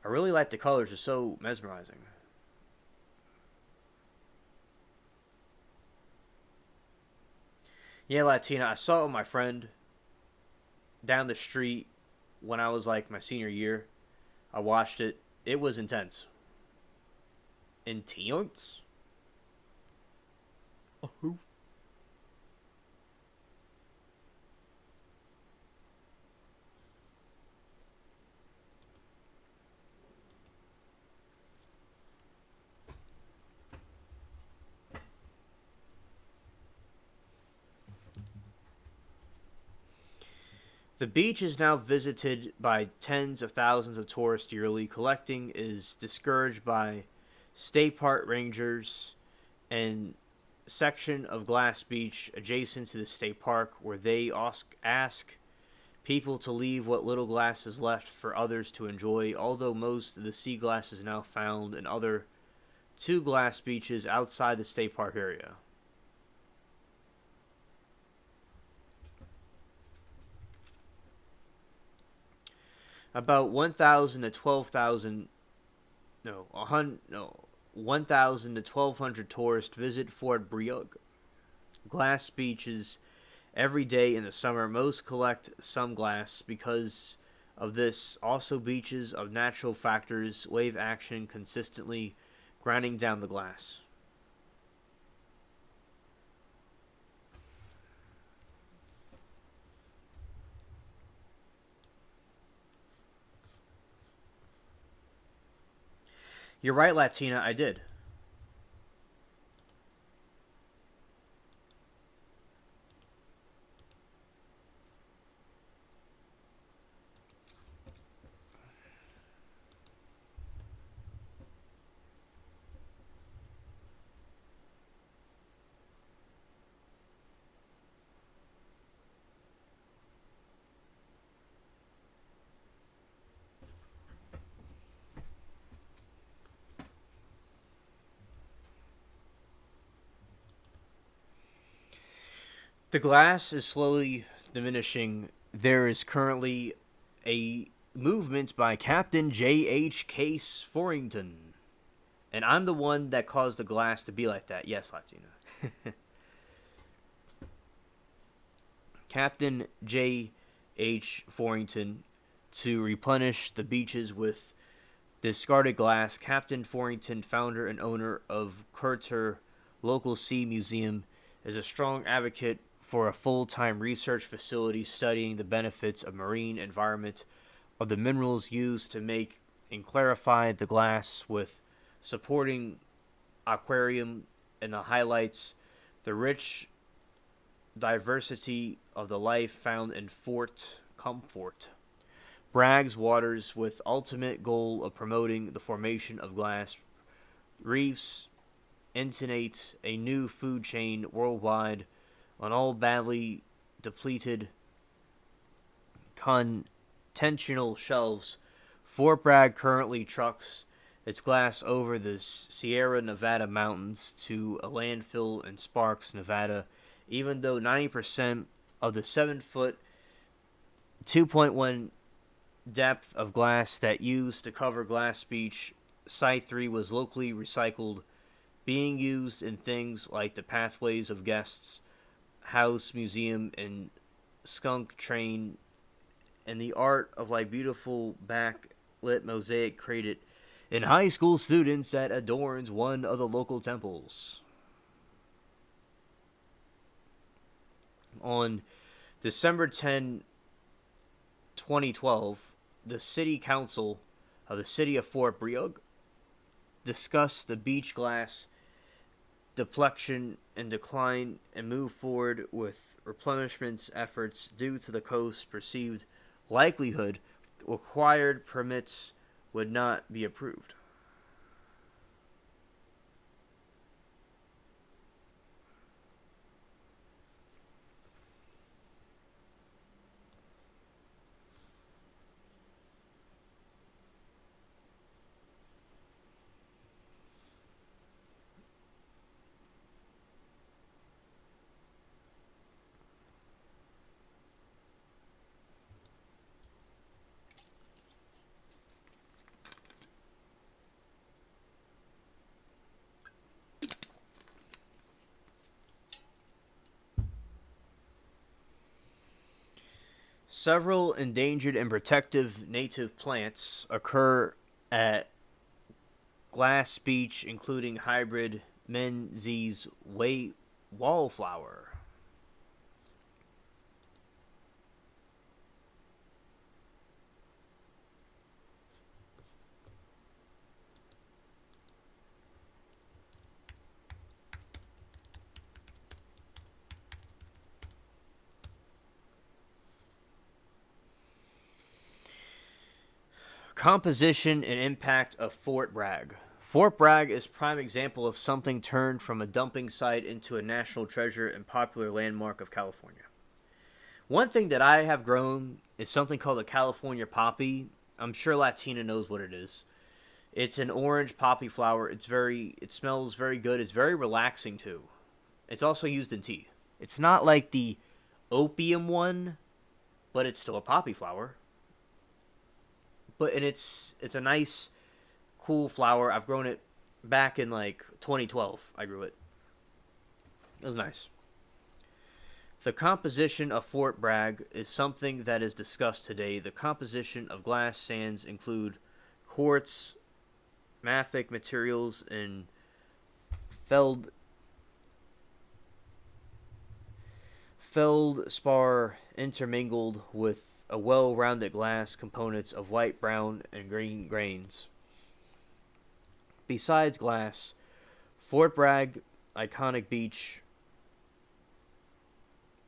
I really like the colors; they're so mesmerizing. Yeah, Latina. I saw it with my friend down the street when I was like my senior year. I watched it. It was intense. Intense? Who? The beach is now visited by tens of thousands of tourists yearly. Collecting is discouraged by state park rangers and section of Glass Beach adjacent to the state park where they ask people to leave what little glass is left for others to enjoy, although most of the sea glass is now found in other two glass beaches outside the state park area. About 1,000 to 12,000 no, 100 no 1,000 to 1,200 tourists visit Fort Briog glass beaches every day in the summer. Most collect some glass because of this. Also, beaches of natural factors, wave action consistently grinding down the glass. You're right, Latina. I did. The glass is slowly diminishing. There is currently a movement by Captain J.H. Case Forrington. And I'm the one that caused the glass to be like that. Yes, Latina. Captain J.H. Forrington to replenish the beaches with discarded glass. Captain Forrington, founder and owner of Curter Local Sea Museum, is a strong advocate for a full-time research facility studying the benefits of marine environment of the minerals used to make and clarify the glass with supporting aquarium and the highlights the rich diversity of the life found in Fort Comfort. Bragg's waters with ultimate goal of promoting the formation of glass reefs intonate a new food chain worldwide on all badly depleted contentional shelves. Fort Bragg currently trucks its glass over the Sierra Nevada mountains to a landfill in Sparks, Nevada, even though 90% of the 7-foot 2.1 depth of glass that used to cover Glass Beach Site 3 was locally recycled, being used in things like the Pathways of Guests House Museum and Skunk Train, and the art of like beautiful backlit mosaic created in high school students that adorns one of the local temples. On December 10, 2012, the City Council of the City of Fort Briog discussed the beach glass depletion and decline and move forward with replenishment efforts due to the coast's perceived likelihood required permits would not be approved. Several endangered and protective native plants occur at Glass Beach, including hybrid Menzies wallflower. Composition and impact of Fort Bragg. Fort Bragg is prime example of something turned from a dumping site into a national treasure and popular landmark of California. One thing that I have grown is something called the California poppy. I'm sure Latina knows what it is. It's an orange poppy flower. It smells very good. It's very relaxing too. It's also used in tea. It's not like the opium one, but it's still a poppy flower. It's a nice, cool flower. I've grown it back in like 2012. I grew it. It was nice. The composition of Fort Bragg is something that is discussed today. The composition of glass sands include quartz, mafic materials, and feldspar intermingled with a well-rounded glass components of white, brown, and green grains. Besides glass, Fort Bragg iconic beach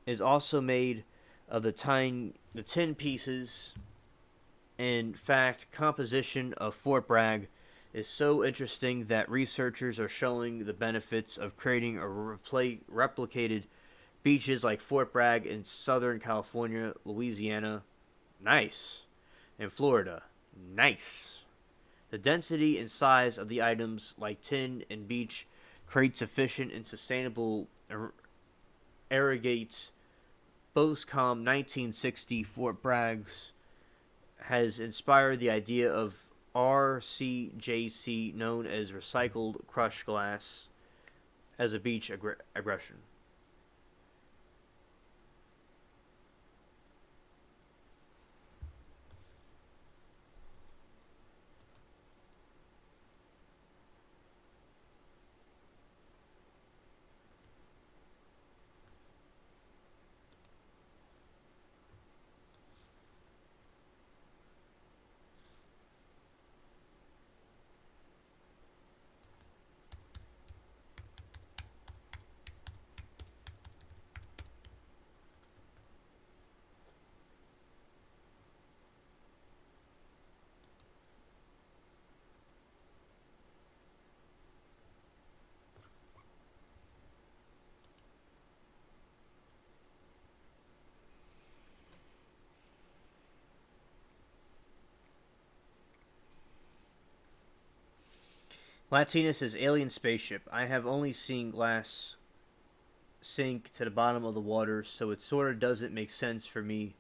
is also made of the tin pieces. In fact, composition of Fort Bragg is so interesting that researchers are showing the benefits of creating a replicated beaches like Fort Bragg in Southern California, Louisiana, nice, and Florida, nice. The density and size of the items like tin and beach creates efficient and sustainable irrigates. Boscombe 1960 Fort Bragg's has inspired the idea of RCJC, known as recycled crushed glass, as a beach aggression. Latina says alien spaceship. I have only seen glass sink to the bottom of the water, so it sort of doesn't make sense for me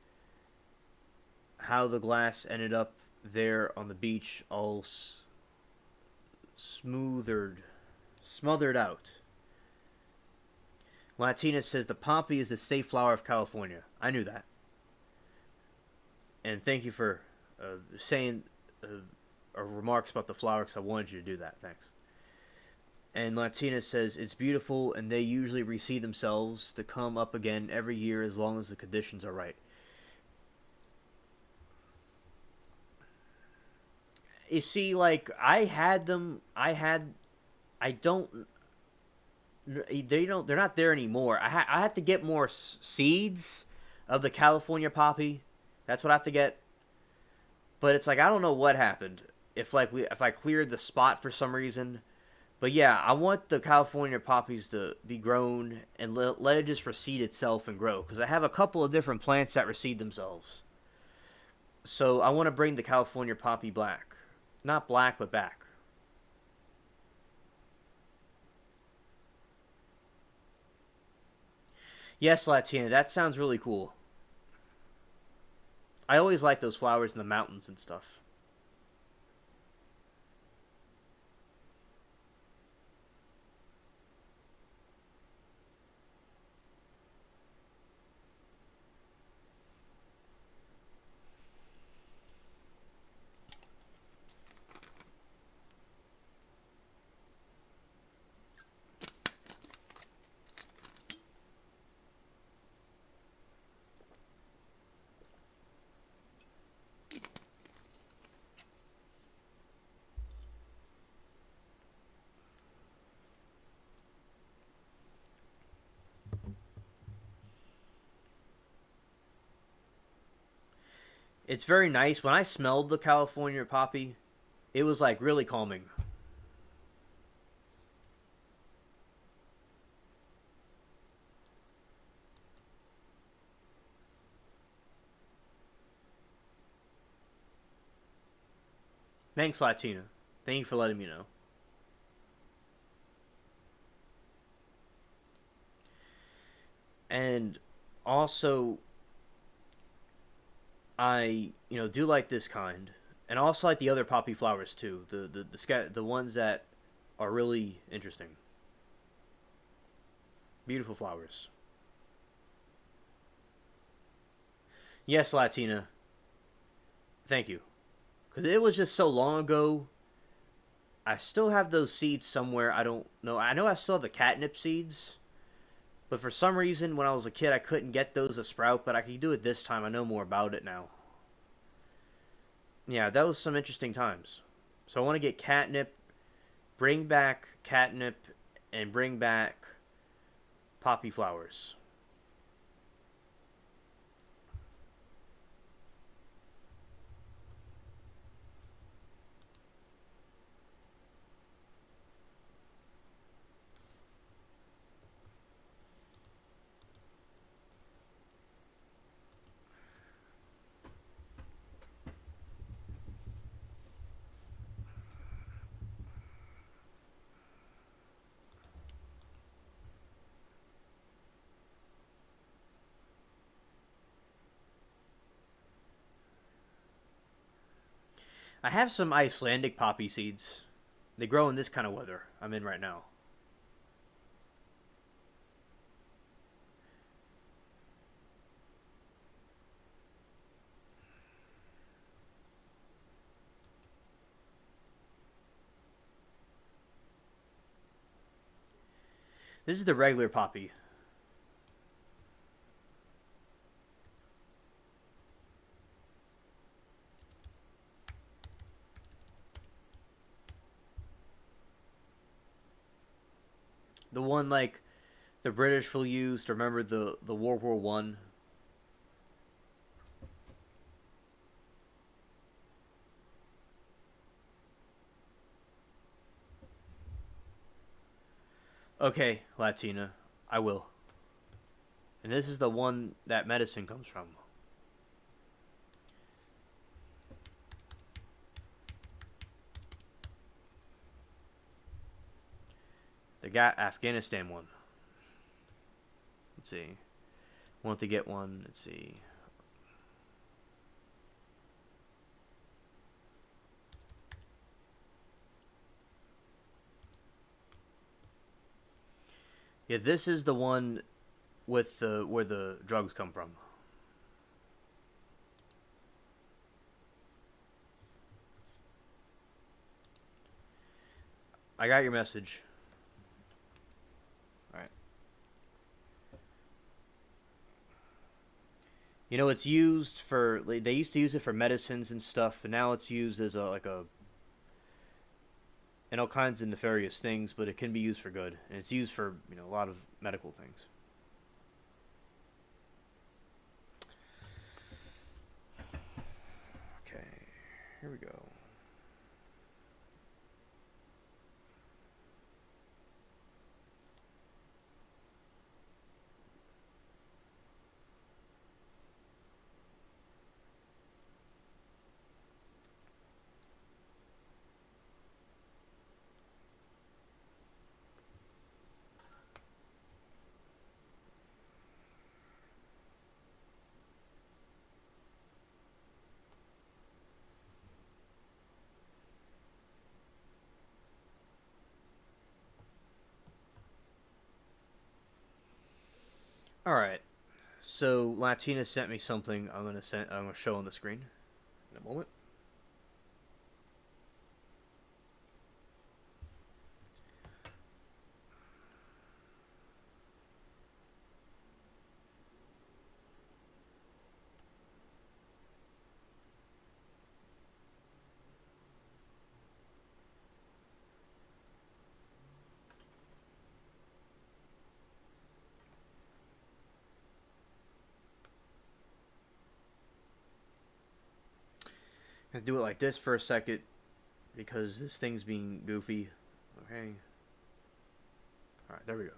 how the glass ended up there on the beach, all smothered out. Latina says the poppy is the state flower of California. I knew that, and thank you for saying remarks about the flower, because I wanted you to do that. Thanks. And Latina says it's beautiful, and they usually reseed themselves to come up again every year as long as the conditions are right. You see, like I don't. They're not there anymore. I had to get more seeds of the California poppy. That's what I have to get. But it's like I don't know what happened. If I cleared the spot for some reason. But yeah, I want the California poppies to be grown and let it just reseed itself and grow, because I have a couple of different plants that reseed themselves. So I want to bring the California poppy black. Not black, but back. Yes, Latina, that sounds really cool. I always like those flowers in the mountains and stuff. It's very nice. When I smelled the California poppy, it was like really calming. Thanks, Latina. Thank you for letting me know. And also, I do like this kind, and I also like the other poppy flowers too. The ones that are really interesting, beautiful flowers. Yes, Latina. Thank you. Because it was just so long ago. I still have those seeds somewhere. I don't know. I know I still have the catnip seeds, but for some reason, when I was a kid, I couldn't get those to sprout. But I can do it this time. I know more about it now. Yeah, that was some interesting times. So I want to get catnip, bring back catnip, and bring back poppy flowers. I have some Icelandic poppy seeds. They grow in this kind of weather I'm in right now. This is the regular poppy. The one like the British will use to remember the World War One. Okay, Latina, I will. And this is the one that medicine comes from. The Afghanistan one. Let's see. Want to get one? Let's see. Yeah, this is the one with the where the drugs come from. I got your message. All right. It's used for they used to use it for medicines and stuff, and now it's used as a like a and all kinds of nefarious things, but it can be used for good, and it's used for a lot of medical things. Okay, here we go. All right. So Latina sent me something. I'm gonna show on the screen in a moment. Let's do it like this for a second because this thing's being goofy. Okay. Alright, there we go.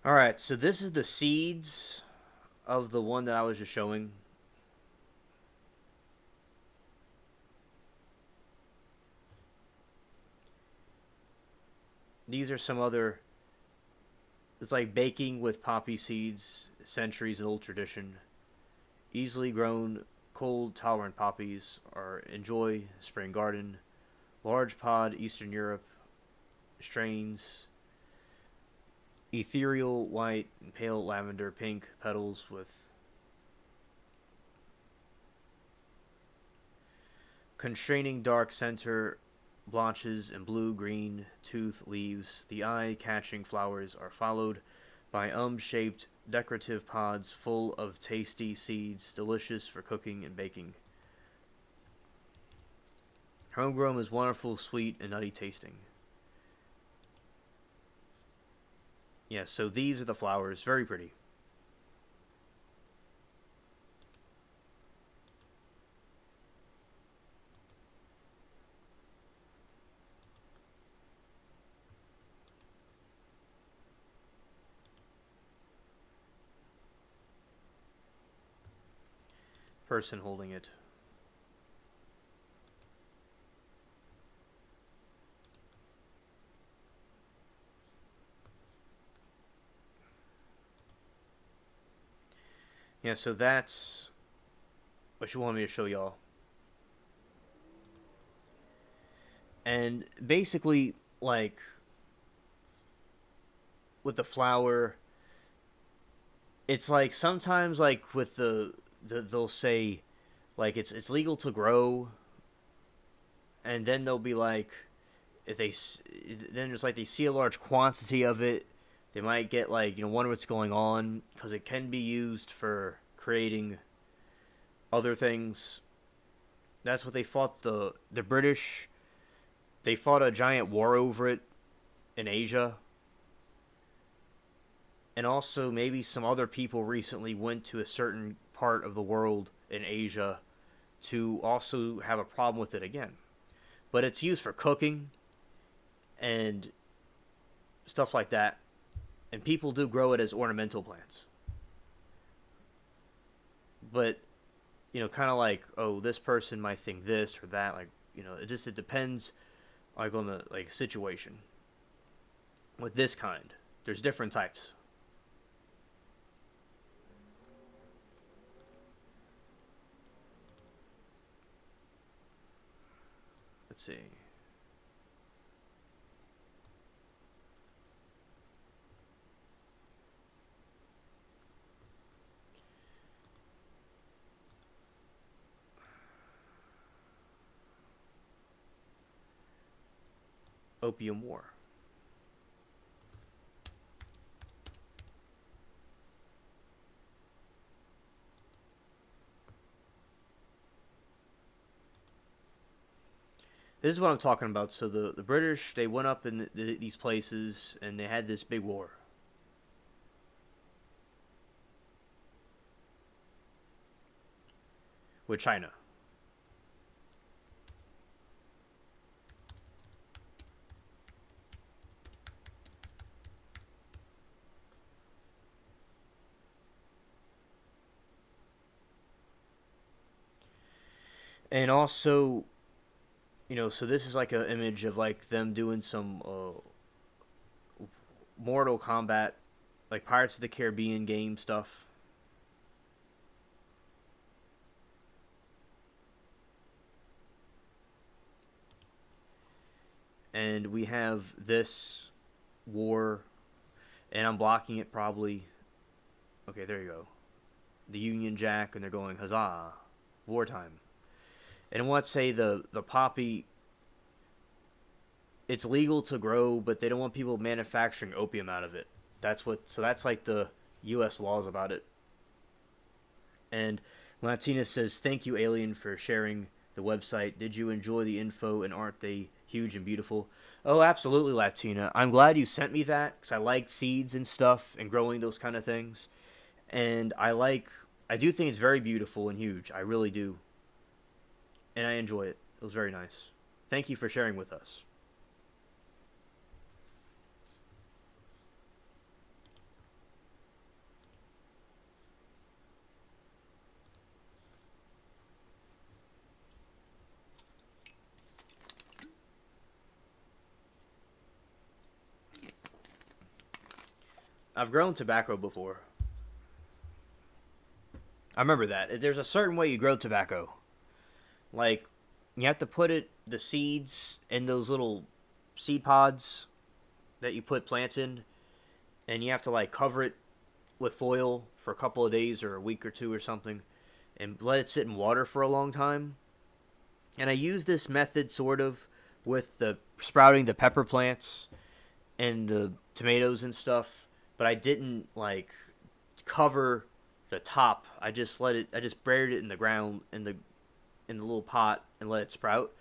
Alright, so this is the seeds of the one that I was just showing. These are some other... It's like baking with poppy seeds, centuries old tradition. Easily grown, cold tolerant poppies are enjoy spring garden. Large pod Eastern Europe strains. Ethereal white and pale lavender pink petals with constraining dark center blanches and blue-green tooth leaves. The eye-catching flowers are followed by shaped decorative pods full of tasty seeds, delicious for cooking and baking. Homegrown is wonderful, sweet, and nutty tasting. Yeah, so these are the flowers. Very pretty. Person holding it. Yeah, so that's what you wanted me to show y'all. And basically, like, with the flower, it's like sometimes, like, with they'll say, like, it's legal to grow, and then they'll be like, if they, then it's like they see a large quantity of it, they might get, like, wonder what's going on, because it can be used for creating other things. That's what they fought the British. They fought a giant war over it in Asia. And also maybe some other people recently went to a certain part of the world in Asia to also have a problem with it again. But it's used for cooking and stuff like that. And people do grow it as ornamental plants. But, kind of like, oh, this person might think this or that. Like, it depends, like, on the, like, situation. With this kind, there's different types. Let's see. Opium War. This is what I'm talking about. So the British, they went up in these places and they had this big war. With China. And also, so this is like an image of like them doing some Mortal Kombat, like Pirates of the Caribbean game stuff. And we have this war, and I'm blocking it probably. Okay, there you go. The Union Jack, and they're going, huzzah, wartime. And let's say the poppy, it's legal to grow, but they don't want people manufacturing opium out of it. So that's like the U.S. laws about it. And Latina says, thank you, Alien, for sharing the website. Did you enjoy the info, and aren't they huge and beautiful? Oh, absolutely, Latina. I'm glad you sent me that because I like seeds and stuff and growing those kind of things. And I do think it's very beautiful and huge. I really do. And I enjoy it. It was very nice. Thank you for sharing with us. I've grown tobacco before. I remember that. There's a certain way you grow tobacco. Like, you have to put the seeds in those little seed pods that you put plants in, and you have to, like, cover it with foil for a couple of days or a week or two or something, and let it sit in water for a long time. And I use this method sort of with the sprouting the pepper plants and the tomatoes and stuff, but I didn't like cover the top. I just buried it in the ground in the little pot and let it sprout.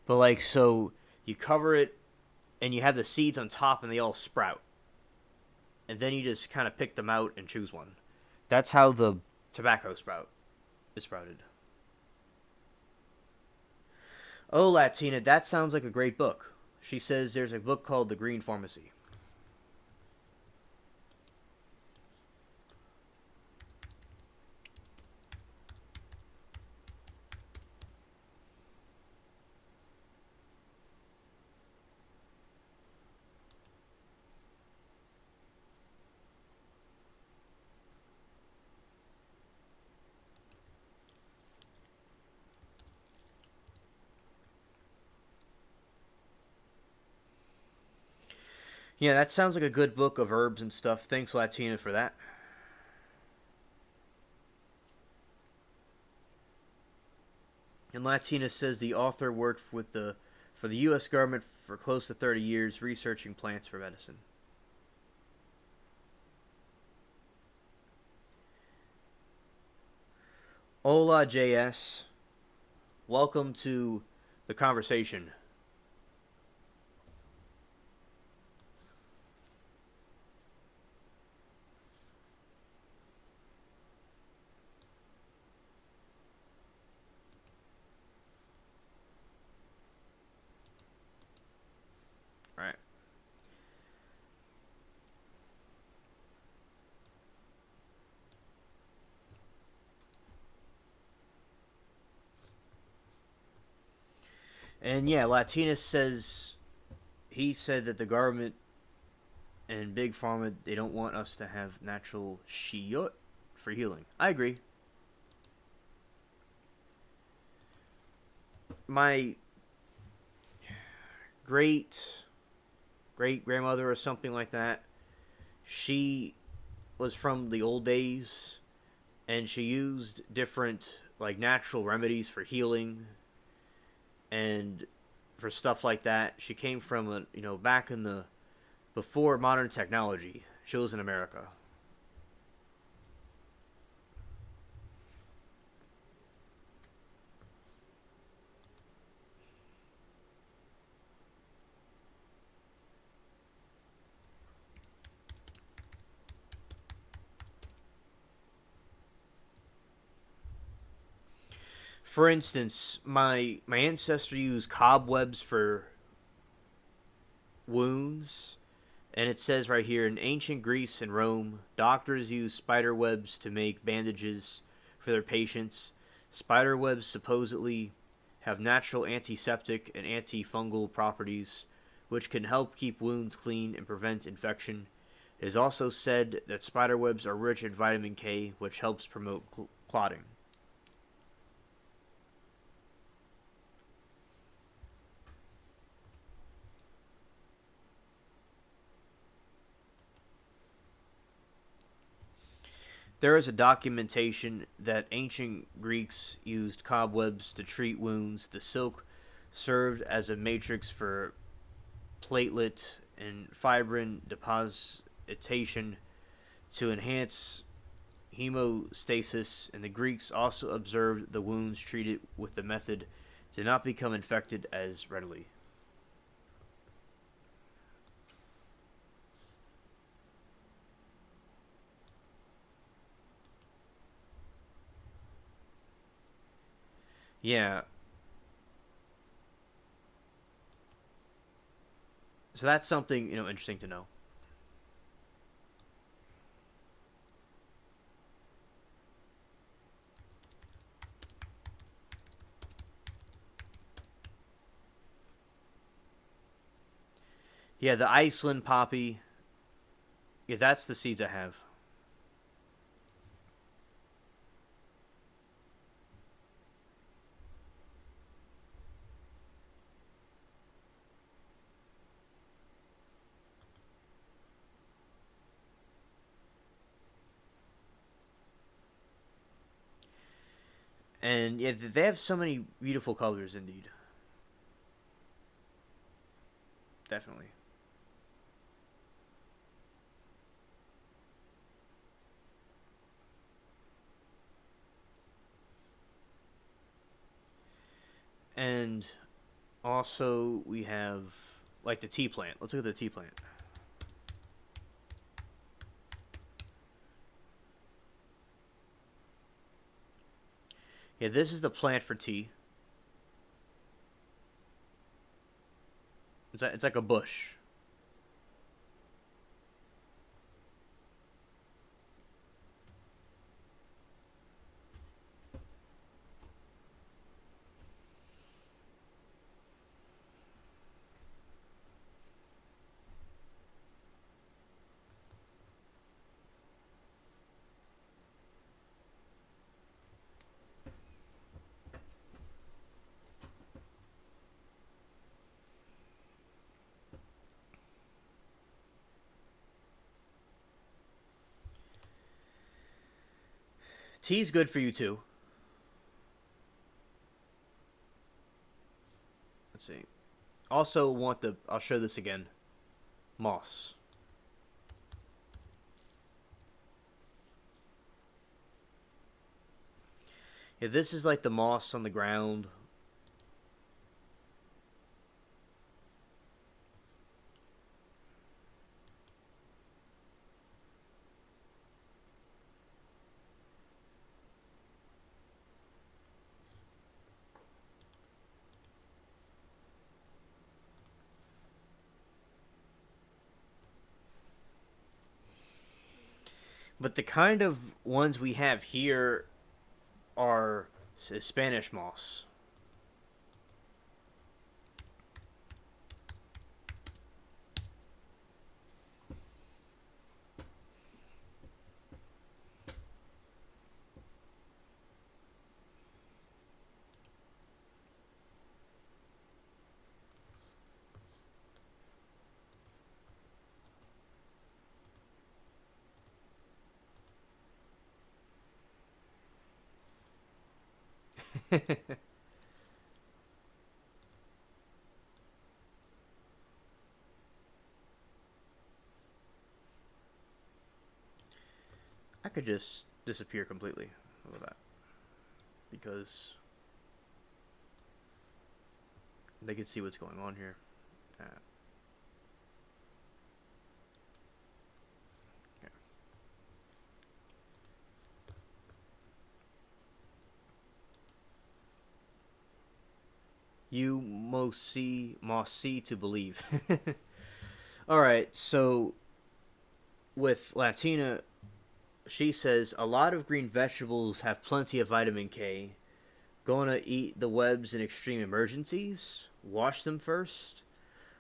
But like so you cover it and you have the seeds on top and they all sprout. And then you just kind of pick them out and choose one. That's how the tobacco sprout is sprouted. Oh, Latina, that sounds like a great book. She says there's a book called The Green Pharmacy. Yeah, that sounds like a good book of herbs and stuff. Thanks, Latina, for that. And Latina says the author worked for the U.S. government for close to 30 years researching plants for medicine. Hola, JS. Welcome to the conversation. All right. And yeah, Latina says he said that the government and big pharma they don't want us to have natural shiot for healing. I agree. My great great grandmother or something like that, she was from the old days and she used different like natural remedies for healing and for stuff like that. She came from back in the before modern technology. She was in America. For instance, my ancestor used cobwebs for wounds, and it says right here in ancient Greece and Rome, doctors used spider webs to make bandages for their patients. Spider webs supposedly have natural antiseptic and antifungal properties, which can help keep wounds clean and prevent infection. It is also said that spider webs are rich in vitamin K, which helps promote clotting. There is a documentation that ancient Greeks used cobwebs to treat wounds. The silk served as a matrix for platelet and fibrin depositation to enhance hemostasis, and the Greeks also observed the wounds treated with the method to not become infected as readily. Yeah. So that's something, interesting to know. Yeah, the Iceland poppy. Yeah, that's the seeds I have. And yeah, they have so many beautiful colors indeed. Definitely. And also we have like the tea plant. Let's look at the tea plant. Yeah, this is the plant for tea. It's like a bush. Tea's good for you too. Let's see. Also want the I'll show this again. Moss. Yeah, this is like the moss on the ground. But the kind of ones we have here are Spanish moss. I could just disappear completely with that because they can see what's going on here. Yeah. You must see to believe. All right, so with Latina, she says a lot of green vegetables have plenty of vitamin K. Gonna eat the webs in extreme emergencies? Wash them first?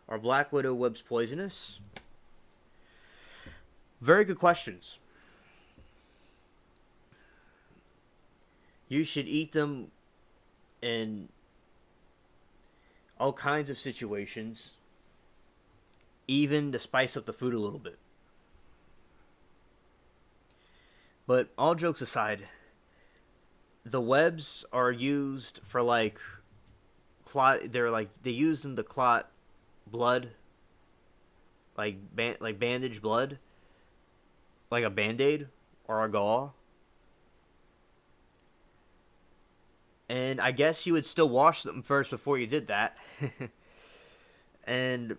Are black widow webs poisonous? Very good questions. You should eat them in all kinds of situations, even to spice up the food a little bit. But all jokes aside, the webs are used for like clot. They're like they use them to clot blood, like bandage blood, like a band-aid or a gauze. And I guess you would still wash them first before you did that. And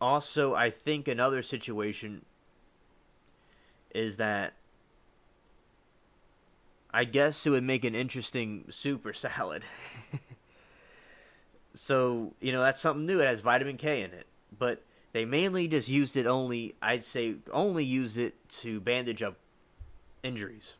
also, I think another situation is that I guess it would make an interesting soup or salad. So, that's something new. It has vitamin K in it. But they mainly just used it only, I'd say, only used it to bandage up injuries.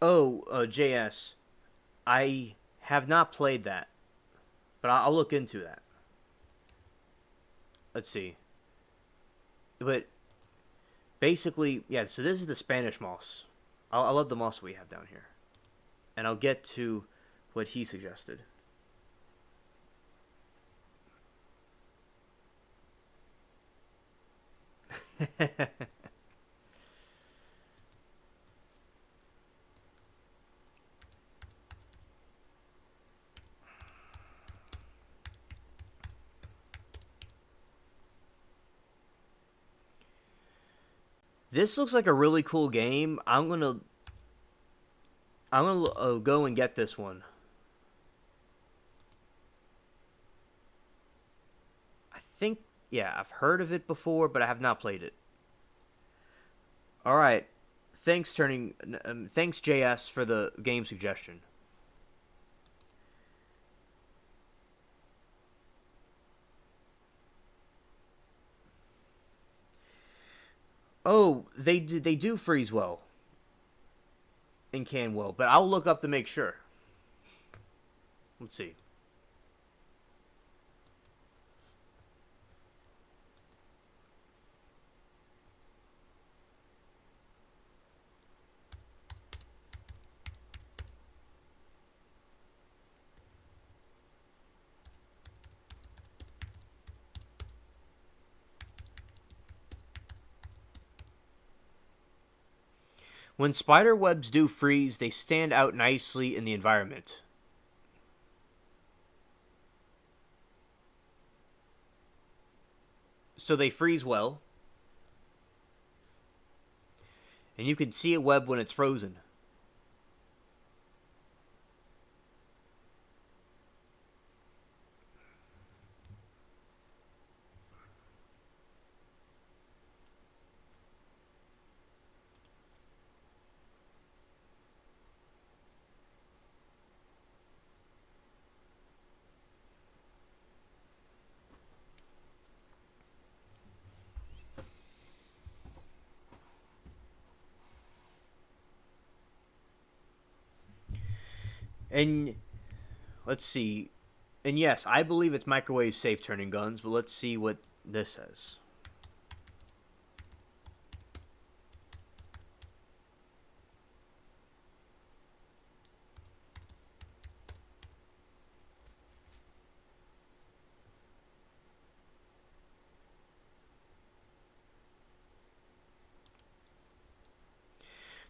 Oh, JS, I have not played that, but I'll look into that. Let's see. But basically, yeah, so this is the Spanish moss. I love the moss we have down here. And I'll get to what he suggested. This looks like a really cool game. I'm gonna go and get this one. I think, yeah, I've heard of it before, but I have not played it. All right, thanks JS for the game suggestion. Oh, they do freeze well and can well, but I'll look up to make sure. Let's see. When spider webs do freeze, they stand out nicely in the environment. So they freeze well, and you can see a web when it's frozen. And let's see. And yes, I believe it's microwave safe turning guns, but let's see what this says.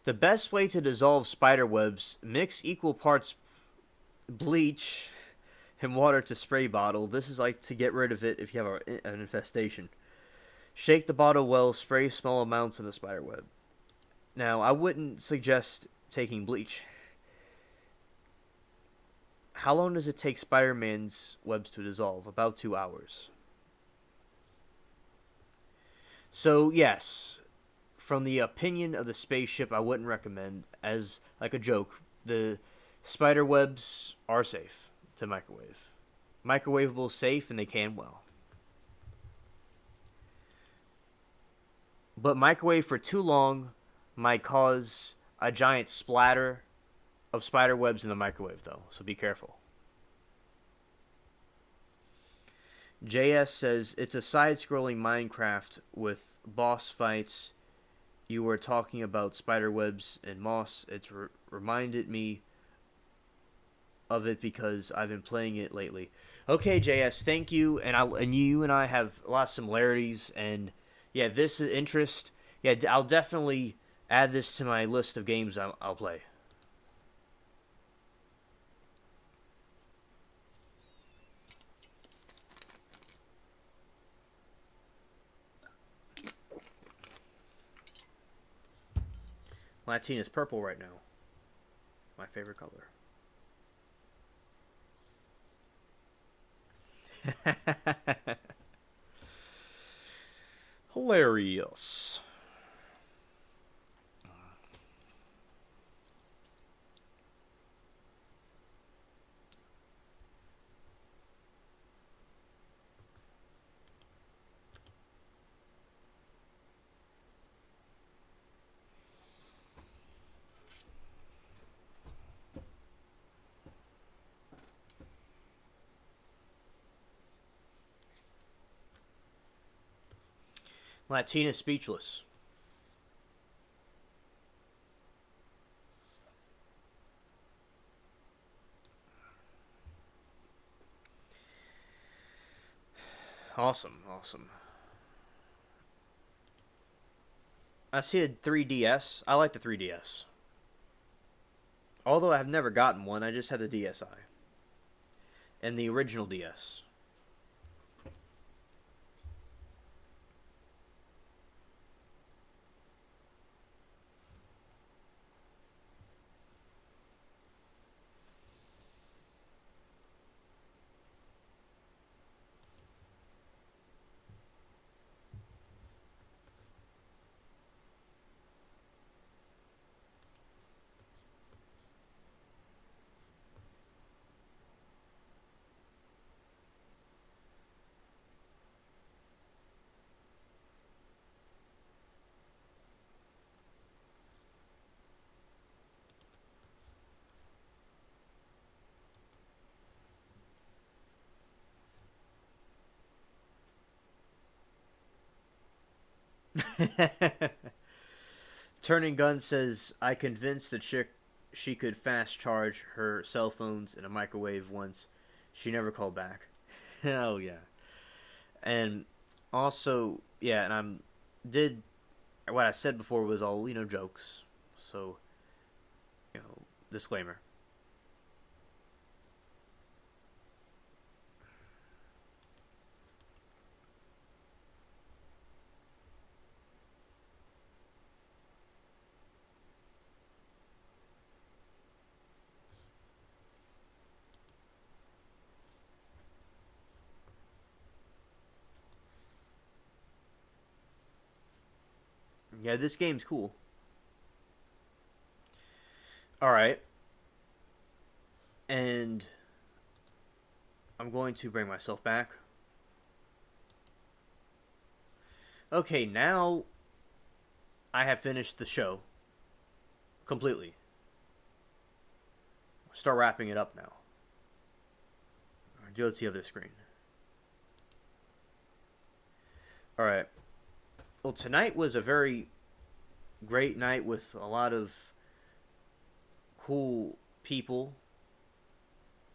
The best way to dissolve spider webs: mix equal parts bleach and water to spray bottle. This is like to get rid of it if you have an infestation. Shake the bottle well, spray small amounts in the spider web. Now, I wouldn't suggest taking bleach. How long does it take Spider-Man's webs to dissolve? About 2 hours. So, yes, from the opinion of the spaceship, I wouldn't recommend. As like a joke, the spider webs are safe to microwave. Microwavable, safe, and they can well. But microwave for too long might cause a giant splatter of spider webs in the microwave, though, so be careful. JS says it's a side-scrolling Minecraft with boss fights. You were talking about spider webs and moss. It's reminded me of it because I've been playing it lately. Okay, JS, thank you. And you and I have a lot of similarities. And yeah, this interest. Yeah, I'll definitely add this to my list of games I'll play. Latina's purple right now. My favorite color. Hilarious. Latina's speechless. Awesome, awesome. I see a 3DS. I like the 3DS. Although I've never gotten one, I just had the DSi. And the original DS. Turning Gun says, I convinced the chick she could fast charge her cell phones in a microwave once. She never called back. Hell yeah. And also, yeah, and did what I said before was all, jokes. So, disclaimer. Yeah, this game's cool. Alright. And I'm going to bring myself back. Okay, now I have finished the show completely. Start wrapping it up now. Go to the other screen. Alright. Well, tonight was a very great night with a lot of cool people.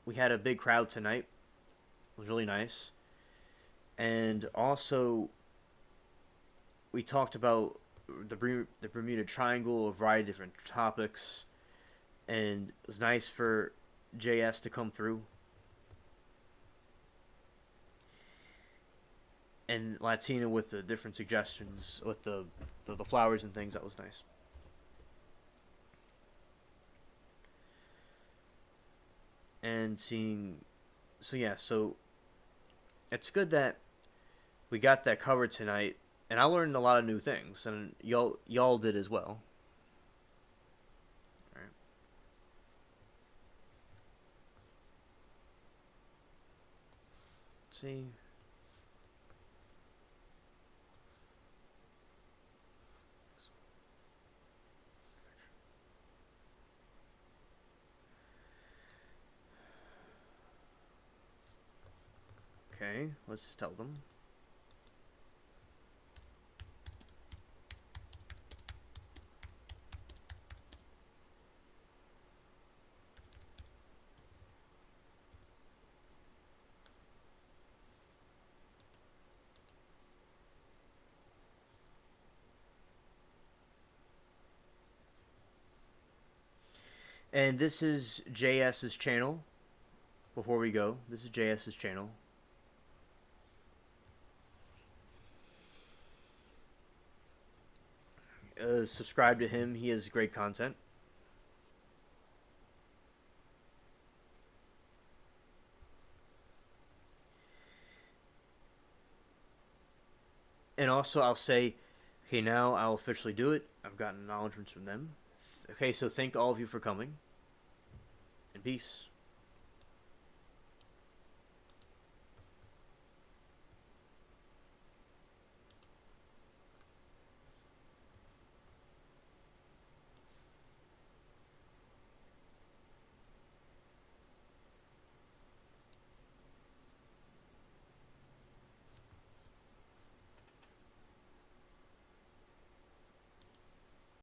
We had a big crowd tonight. It was really nice. And also, we talked about the Bermuda Triangle, a variety of different topics. And it was nice for JS to come through. And Latina with the different suggestions with the flowers and things. That was nice. And seeing, so yeah, so it's good that we got that covered tonight, and I learned a lot of new things, and y'all did as well. All right. Let's see. Okay, let's just tell them. And this is JS's channel. Before we go, this is JS's channel. Subscribe to him. He has great content. And also, I'll say, okay, now I'll officially do it. I've gotten acknowledgments from them. Okay, so thank all of you for coming. And peace.